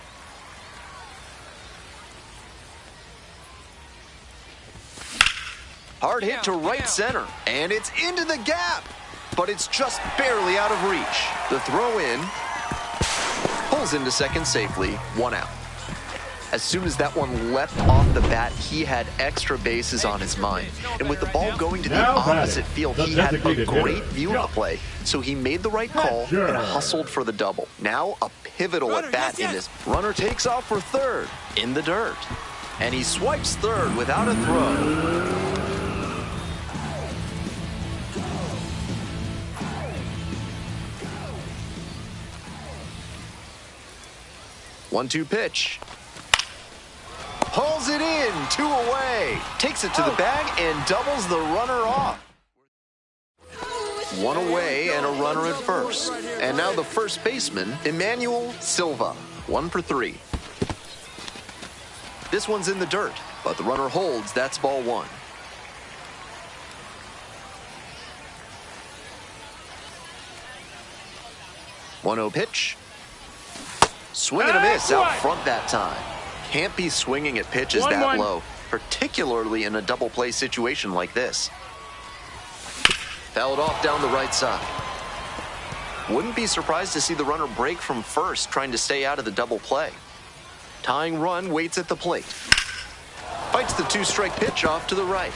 Hard hit to right center, and it's into the gap, but it's just barely out of reach. The throw in pulls into second safely, 1 out. As soon as that one leapt off the bat, he had extra bases on his mind. And with the ball going to the opposite field, he had a great view of the play. So he made the right call and hustled for the double. Now a pivotal at bat in this. Runner takes off for third in the dirt. And he swipes third without a throw. 1-2 pitch. Pulls it in, 2 away. Takes it to the bag and doubles the runner off. 1 away and a runner at first. And now the first baseman, Emmanuel Silva, 1 for 3. This one's in the dirt, but the runner holds. That's ball 1. One-0 pitch. Swing and a miss out front that time. Can't be swinging at pitches that low, particularly in a double play situation like this. Fouled off down the right side. Wouldn't be surprised to see the runner break from first, trying to stay out of the double play. Tying run waits at the plate. Fights the 2-strike pitch off to the right.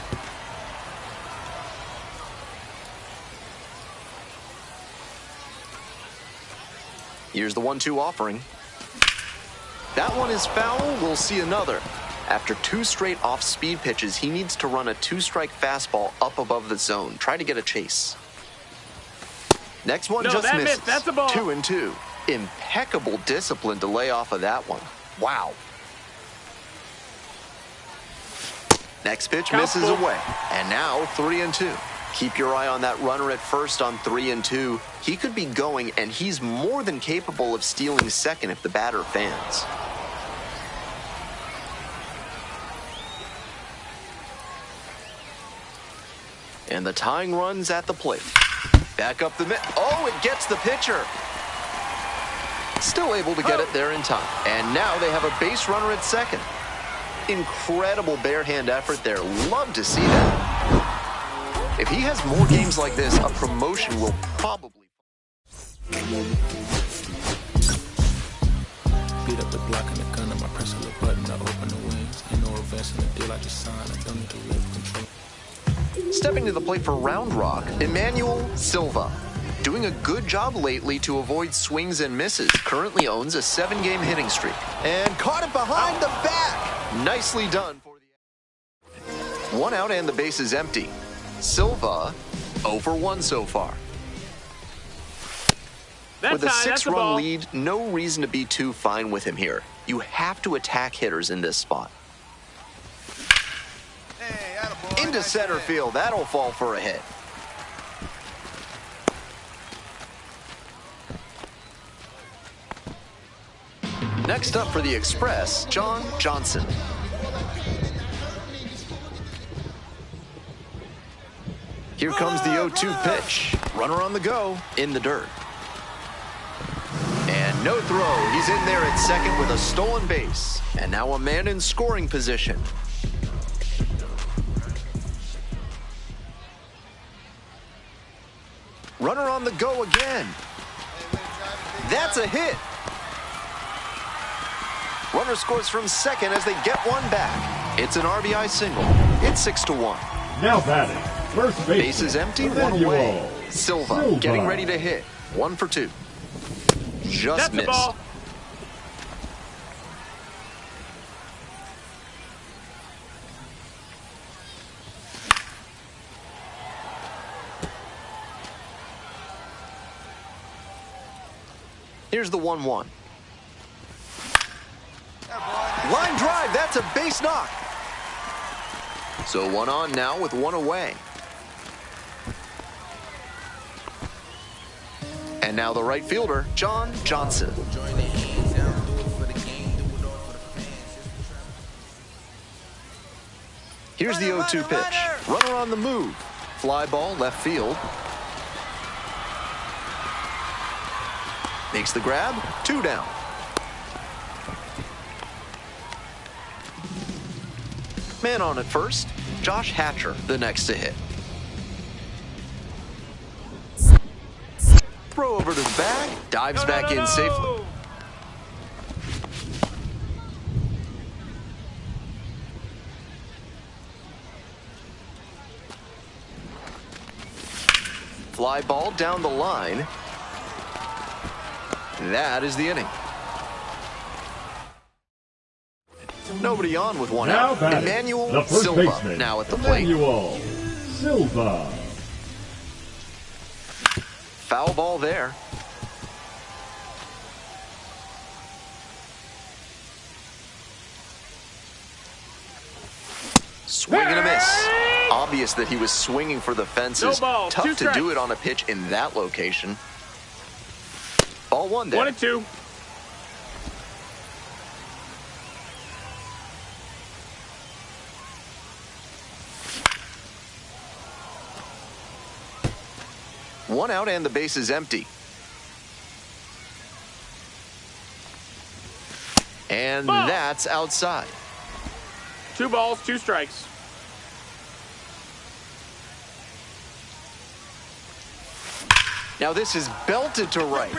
Here's the 1-2 offering. That one is foul. We'll see another. After 2 straight off-speed pitches, he needs to run a 2-strike fastball up above the zone. Try to get a chase. Next one just misses. That's a ball. 2-2. Impeccable discipline to lay off of that one. Wow. Next pitch misses away. And now 3-2. Keep your eye on that runner at first on 3-2. He could be going, and he's more than capable of stealing second if the batter fans. And the tying run's at the plate. Back up the oh, it gets the pitcher. Still able to get it there in time. And now they have a base runner at second. Incredible bare hand effort there. Love to see that. If he has more games like this, a promotion will probably... Beat up the block and the gun, I press a little button, I open the wings. Ain't no events in the deal, I just signed, I don't need to live control. Stepping to the plate for Round Rock, Emmanuel Silva. Doing a good job lately to avoid swings and misses. Currently owns a 7-game hitting streak. And caught it behind the back. Nicely done for the... One out and the base is empty. Silva, 0 for 1 so far. With a 6-run lead, no reason to be too fine with him here. You have to attack hitters in this spot. Into center field, that'll fall for a hit. Next up for the Express, John Johnson. Here comes the 0-2 pitch. Runner on the go, in the dirt. And no throw. He's in there at second with a stolen base. And now a man in scoring position. Runner on the go again. That's a hit. Runner scores from second as they get one back. It's an RBI single. It's 6-1. Now batting, first base is empty, one away. Silva getting ready to hit. 1 for 2. Just missed. Ball. Here's the 1-1. Line drive, that's a base knock. So 1 on now with 1 away. And now the right fielder, John Johnson. Here's the 0-2 pitch. Runner on the move. Fly ball left field. Makes the grab, 2 down. Man on at first, Josh Hatcher, the next to hit. Throw over to the bag, dives back in safely. Fly ball down the line. That is the inning. Nobody on with 1 out. Emmanuel Silva now at the plate. Emmanuel Silva. Foul ball there. Swing and a miss. Obvious that he was swinging for the fences. Tough to do it on a pitch in that location. Ball 1 there. 1-2. One out and the base is empty. And that's outside. 2 balls, 2 strikes. Now this is belted to right.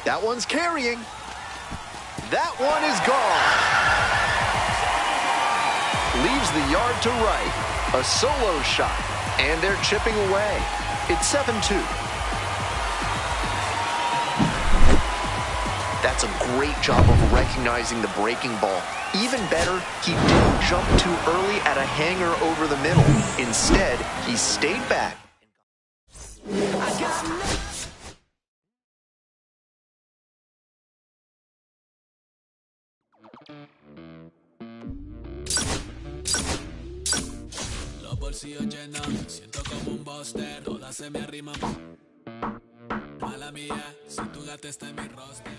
That one's carrying. That one is gone. Leaves the yard to right. A solo shot. And they're chipping away. It's 7-2. That's a great job of recognizing the breaking ball. Even better, he didn't jump too early at a hanger over the middle. Instead, he stayed back. Los bolsillos llenos, siento como un buster, todas se me arriman. Mala mía, si tu gata está en mi roster.